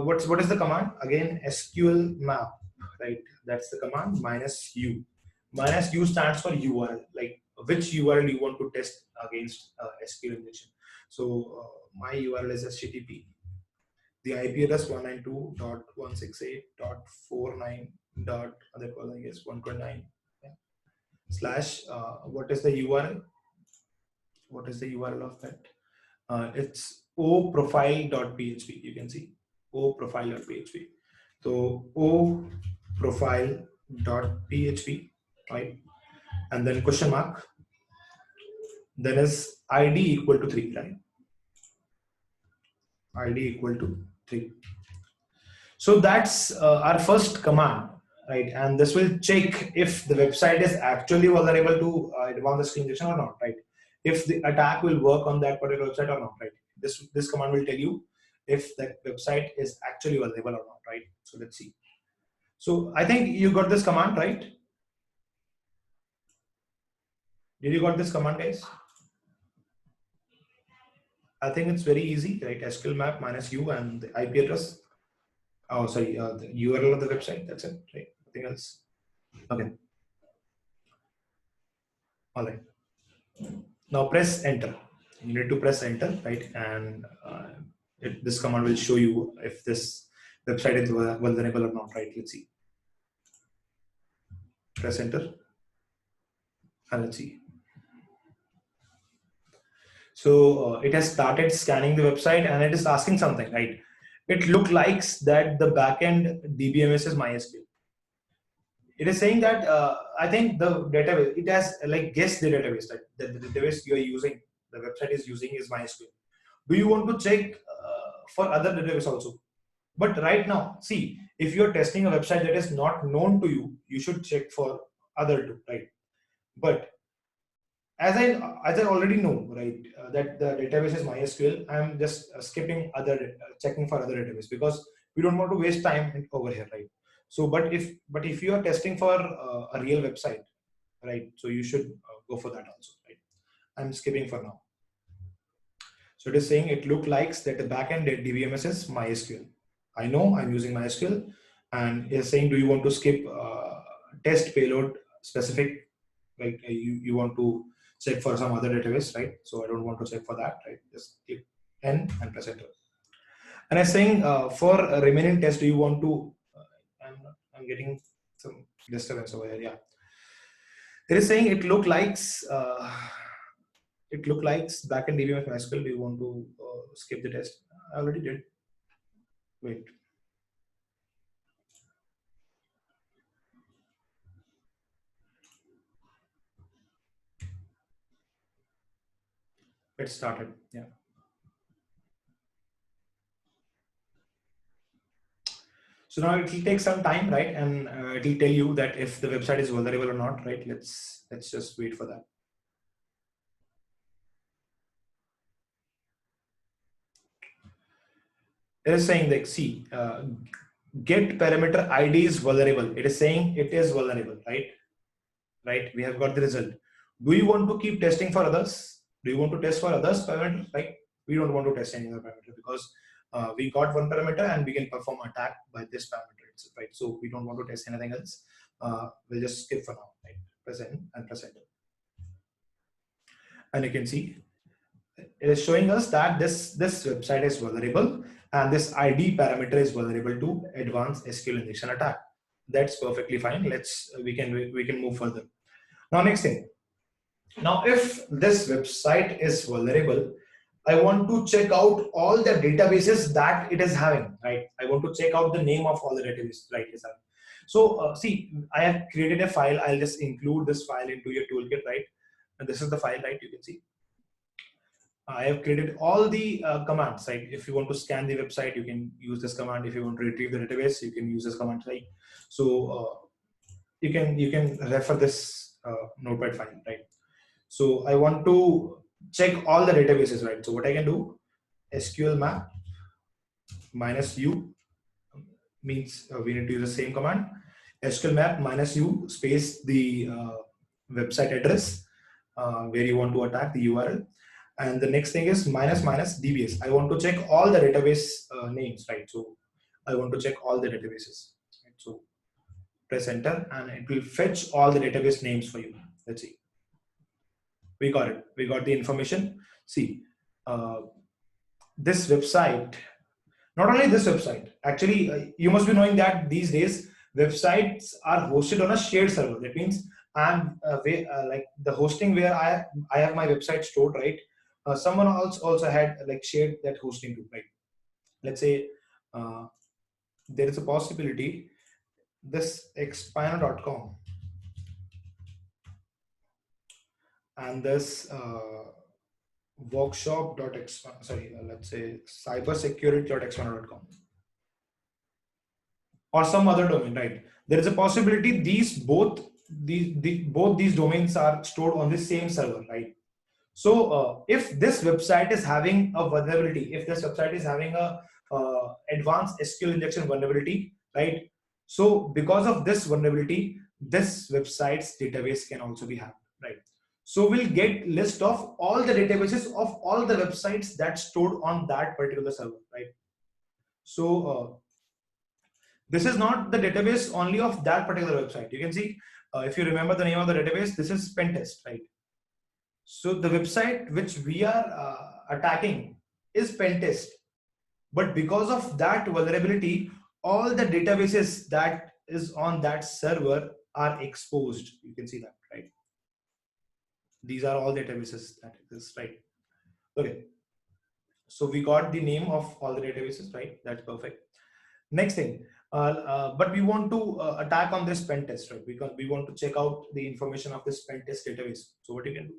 what is the command? Again, SQL map, right? That's the command minus U. Minus U stands for URL, like which URL you want to test against SQL injection. So my URL is HTTP. The IP address 192.168.49. That was, I guess, 129. Yeah. Slash. What is the URL? What is the URL of that? It's oprofile.php. You can see oprofile.php. So oprofile.php, right? And then question mark. Then is ID equal to 3, right? ID equal to 3. So that's our first command, right? And this will check if the website is actually vulnerable to advanced SQL injection or not, right? If the attack will work on that particular website or not, right? This command will tell you if that website is actually vulnerable or not, right? So let's see. So I think you got this command, right? Did you got this command, guys? I think it's very easy, right? SQL map minus U and the IP address. Oh, sorry, the URL of the website. That's it, right? Nothing else. Okay. All right. Now press enter. You need to press enter, right? And this command will show you if this website is vulnerable or not, right? Let's see. Press enter. And let's see. So it has started scanning the website and it is asking something, right? It looks like that the backend DBMS is MySQL. It is saying that I think the database, it has like guessed the database, that the database you are using, the website is using is MySQL. Do you want to check for other database also? But right now, see, if you're testing a website that is not known to you, you should check for other two, right? But as I already know, right, that the database is MySQL, I'm just skipping other checking for other database because we don't want to waste time over here, right? So, but if you are testing for a real website, right, so you should go for that also, right? I'm skipping for now. So it is saying it looks like that the backend DBMS is MySQL. I know I'm using MySQL, and it's saying, do you want to skip test payload specific? Like you want to check for some other database, right? So I don't want to check for that, right? Just click N and press enter. And I'm saying for a remaining test, do you want to? I'm getting some disturbance over here. Yeah, it is saying it look likes. It look like backend DBMS MySQL. Do you want to skip the test? I already did. Wait. It started. Yeah. So now it will take some time, right? And it will tell you that if the website is vulnerable or not, right? Let's just wait for that. It is saying like, see, get parameter ID is vulnerable. It is saying it is vulnerable, right? Right. We have got the result. Do you want to keep testing for others? Do you want to test for others parameters? Like, we don't want to test any other parameter because we got one parameter and we can perform attack by this parameter itself, right? So we don't want to test anything else. We'll just skip for now, right? Press N and press enter. And you can see it is showing us that this website is vulnerable and this ID parameter is vulnerable to advanced SQL injection attack. That's perfectly fine. We can move further. Now next thing. Now if this website is vulnerable, I want to check out all the databases that it is having, right? I want to check out the name of all the databases, right? Is having. So see, I have created a file. I'll just include this file into your toolkit, right? And this is the file, right? You can see I have created all the commands. Like if you want to scan the website, you can use this command. If you want to retrieve the database, you can use this command. Right? So you can refer this notepad file, right? So I want to check all the databases, right? So what I can do, SQL map minus u means we need to use the same command. SQL map minus u space the website address where you want to attack the URL. And the next thing is minus minus DBS. I want to check all the database names, right? So I want to check all the databases. Right? So press enter and it will fetch all the database names for you. Let's see. We got it. We got the information. See, this website, not only this website, actually, you must be knowing that these days websites are hosted on a shared server. That means I'm like the hosting where I have my website stored, right? Someone else also had like shared that hosting too, right? Let's say there is a possibility this Axpino.com and this workshop.xpano, sorry, let's say cybersecurity.xpano.com or some other domain, right? There is a possibility both these domains are stored on the same server, right? So if this website is having a vulnerability, if this website is having a advanced SQL injection vulnerability, right? So because of this vulnerability, this website's database can also be hacked, right? So we'll get list of all the databases of all the websites that stored on that particular server, right? So this is not the database only of that particular website. You can see, if you remember the name of the database, this is Pentest, right? So the website which we are attacking is Pentest. But because of that vulnerability, all the databases that is on that server are exposed. You can see that, right? These are all databases that exist, right? Okay. So we got the name of all the databases, right? That's perfect. Next thing, but we want to attack on this pen test, right? Because we want to check out the information of this pen test database. So what you can do?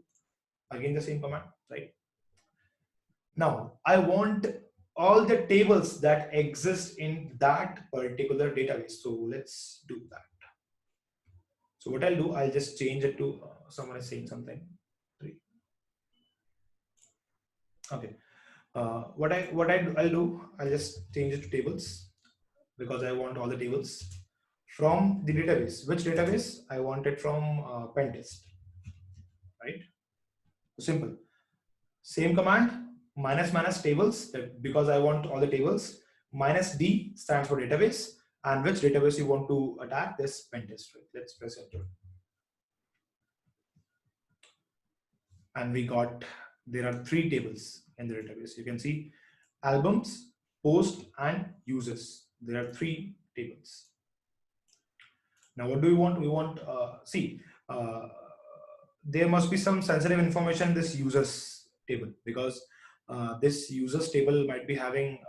Again, the same command, right? Now, I want all the tables that exist in that particular database. So let's do that. So what I'll do, I'll just change it to someone is saying something. Okay. I'll just change it to tables because I want all the tables from the database. Which database? I want it from Pentest, right? Simple. Same command, minus minus tables, because I want all the tables. Minus D stands for database, and which database you want to attack, this Pentest, right? Let's press enter. And we got, there are 3 tables in the database. You can see albums, post, and users. There are 3 tables. Now, what do we want? We want, there must be some sensitive information in this users table, because this users table might be having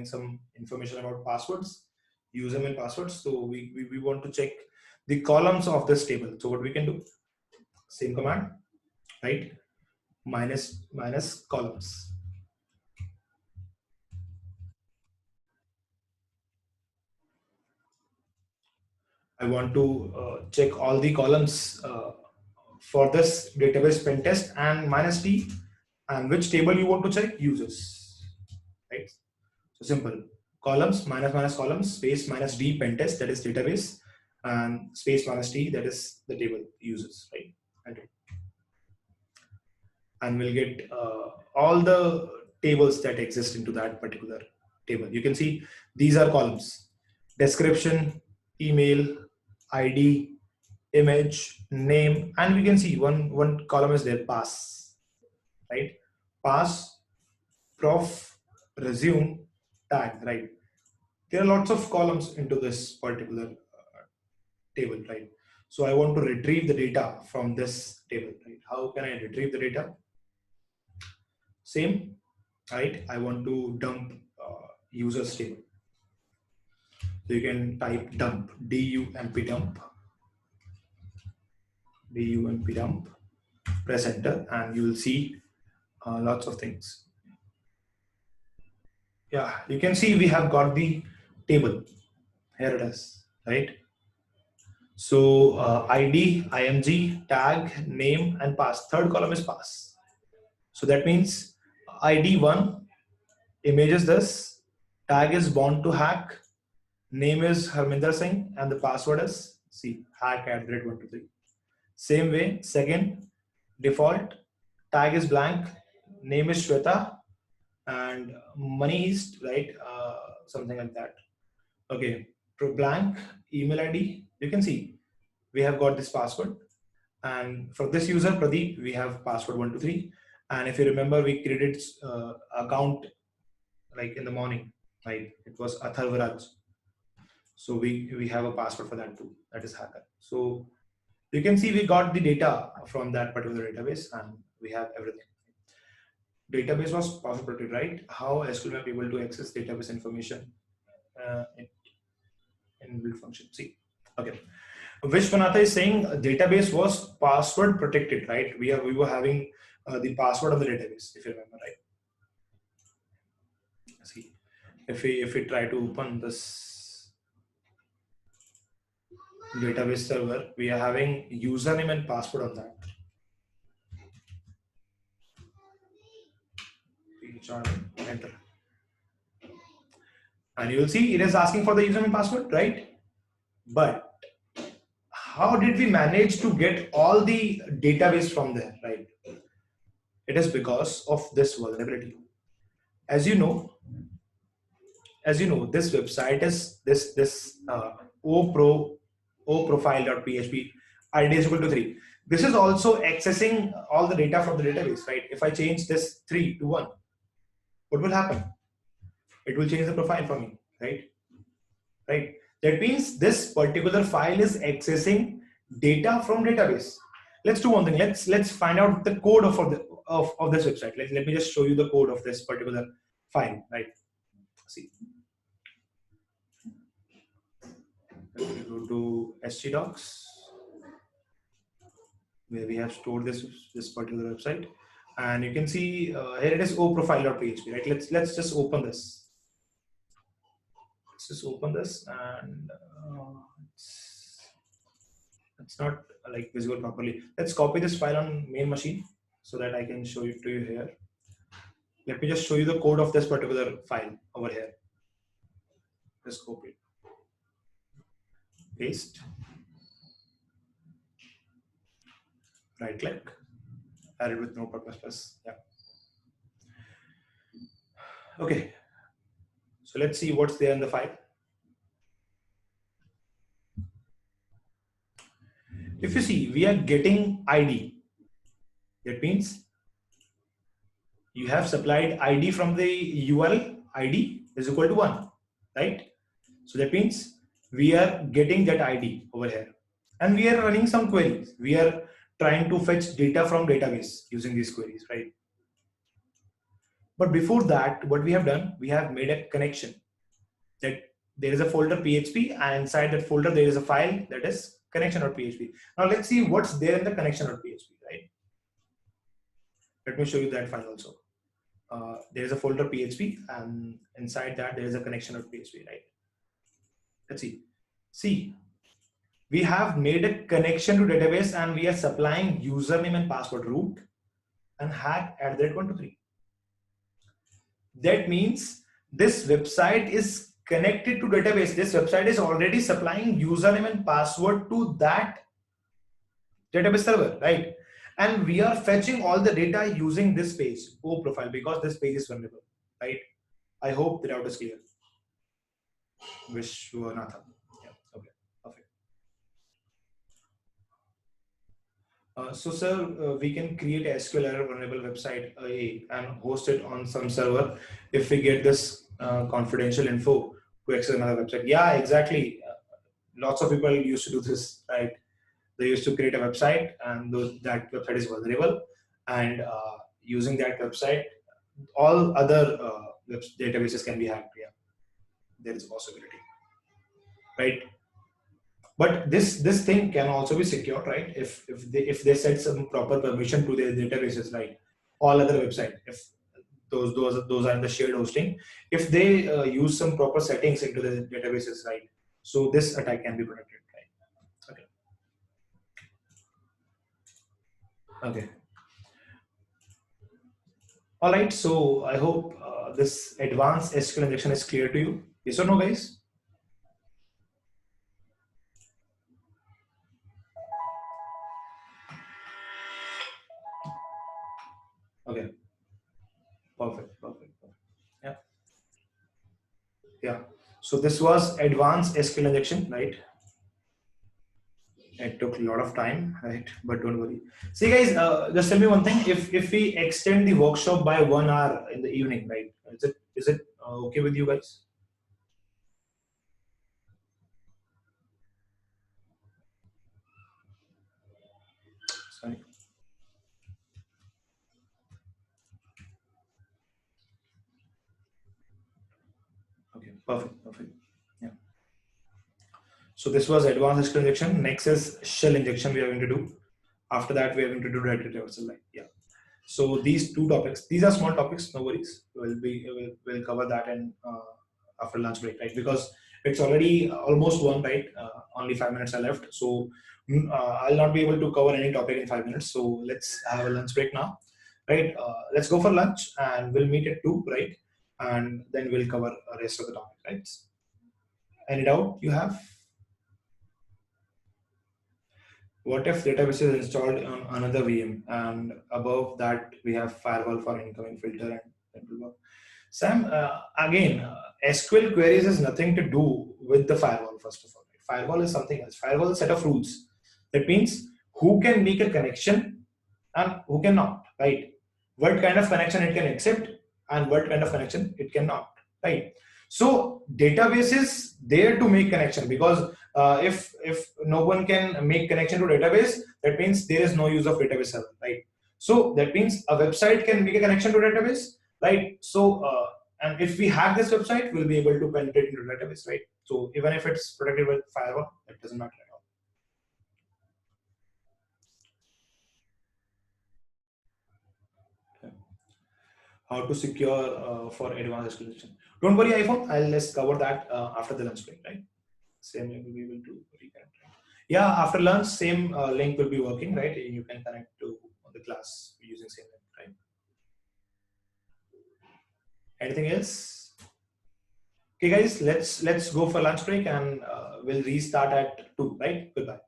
some information about passwords, username and passwords. So we want to check the columns of this table. So what we can do? Same command, right? Minus minus columns. I want to check all the columns for this database pen test, and minus T, and which table you want to check? Users, right? So simple. Columns, minus minus columns, space minus D pen test, that is database, and space minus T, that is the table users, right? And we'll get all the tables that exist into that particular table. You can see these are columns: description, email, ID, image, name, and we can see one column is there, pass, right? Pass, prof, resume, tag, right? There are lots of columns into this particular table, right? So I want to retrieve the data from this table, right? How can I retrieve the data? Same, right? I want to dump users table. So you can type dump, dump, dump dump, press enter, and you will see lots of things. Yeah, you can see we have got the table. Here it is, right? So ID, IMG, tag, name, and pass. Third column is pass. So that means ID 1, image is this, tag is born to hack, name is Harminder Singh, and the password is see hack@123. Same way, second default tag is blank, name is Shweta, and money is right, something like that. Okay, blank email ID. You can see we have got this password, and for this user Pradeep we have password 123. And if you remember, we created account like in the morning, right? It was Atharvaraj. So we have a password for that too. That is hacker. So you can see we got the data from that particular database, and we have everything. Database was password protected, right? How SQL map able to access database information in build function? See, okay. Vishwanatha is saying database was password protected, right? We were having the password of the database, if you remember, right? See, if we try to open this database server, we are having username and password of that. Enter. And you will see it is asking for the username and password, right? But how did we manage to get all the database from there, right? It is because of this vulnerability. As you know, this website is this oprofile.php id is equal to 3. This is also accessing all the data from the database, right? If I change this 3 to 1, what will happen? It will change the profile for me, right? Right. That means this particular file is accessing data from database. Let's do one thing. Let's find out the code of this website. Let me just show you the code of this particular file, right? See. Let me go to htdocs, where we have stored this particular website, and you can see here it is oprofile.php, right? Let's just open this. Let's just open this, and it's not like visible properly. Let's copy this file on main machine so that I can show it to you here. Let me just show you the code of this particular file over here. Just copy, paste, right click, add it with Notepad++. Yeah. Okay. So let's see what's there in the file. If you see, we are getting ID. That means you have supplied ID from the URL. ID is equal to 1, right? So that means we are getting that ID over here, and we are running some queries. We are trying to fetch data from database using these queries, right? But before that, what we have done, we have made a connection that there is a folder PHP, and inside that folder there is a file that is connection.php. Now let's see what's there in the connection.php, right? Let me show you that file also. There is a folder PHP, and inside that there is a connection.php, right? Let's see. See, we have made a connection to database, and we are supplying username and password root and hack@123. That means this website is connected to database. This website is already supplying username and password to that database server, right? And we are fetching all the data using this page, oprofile, because this page is vulnerable, right? I hope the doubt is clear. Vishwanathan. Yeah, okay, perfect. So sir, we can create a SQL error vulnerable website and host it on some server if we get this confidential info to access another website. Yeah, exactly. Lots of people used to do this, right? They used to create a website, and that website is vulnerable, and using that website, all other databases can be hacked. Yeah, there is a possibility, right? But this thing can also be secured, right? If they set some proper permission to their databases, right? All other website, if those are in the shared hosting, if they use some proper settings into the databases, right? So this attack can be protected, right? Okay. Okay. All right. So I hope this advanced SQL injection is clear to you. Yes or no, guys? Okay. Perfect. Perfect. Perfect. Yeah. Yeah. So this was advanced SQL injection, right? It took a lot of time, right? But don't worry. See, guys, just tell me one thing. If we extend the workshop by 1 hour in the evening, right? Is it okay with you guys? Sorry. Okay. Perfect. Perfect. Yeah. So this was advanced SQL injection. Next is shell injection. We are going to do. After that, we are going to do data reversal. Like, yeah. So these two topics, these are small topics, no worries. We'll cover that in after lunch break, right? Because it's already almost one, right? Only 5 minutes are left, so I'll not be able to cover any topic in 5 minutes. So let's have a lunch break now, right? Let's go for lunch, and we'll meet at 2, right? And then we'll cover the rest of the topic, right? Any doubt you have? What if database is installed on another VM and above that we have firewall for incoming filter and temple block? Sam, again, SQL queries has nothing to do with the firewall, first of all. Firewall is something else. Firewall is a set of rules. That means who can make a connection and who cannot, right? What kind of connection it can accept and what kind of connection it cannot, right? So database is there to make connection, because if no one can make connection to database, that means there is no use of database server, right? So that means a website can make a connection to database, right? So and if we hack this website, we'll be able to penetrate into database, right? So even if it's protected with firewall, it doesn't matter at all. How to secure for advanced escalation? Don't worry, iPhone. I'll just cover that after the lunch break, right? Same link will be able to reconnect. Right? Yeah, after lunch, same link will be working, right? You can connect to the class using same link, right? Anything else? Okay, guys, let's go for lunch break, and we'll restart at 2, right? Goodbye.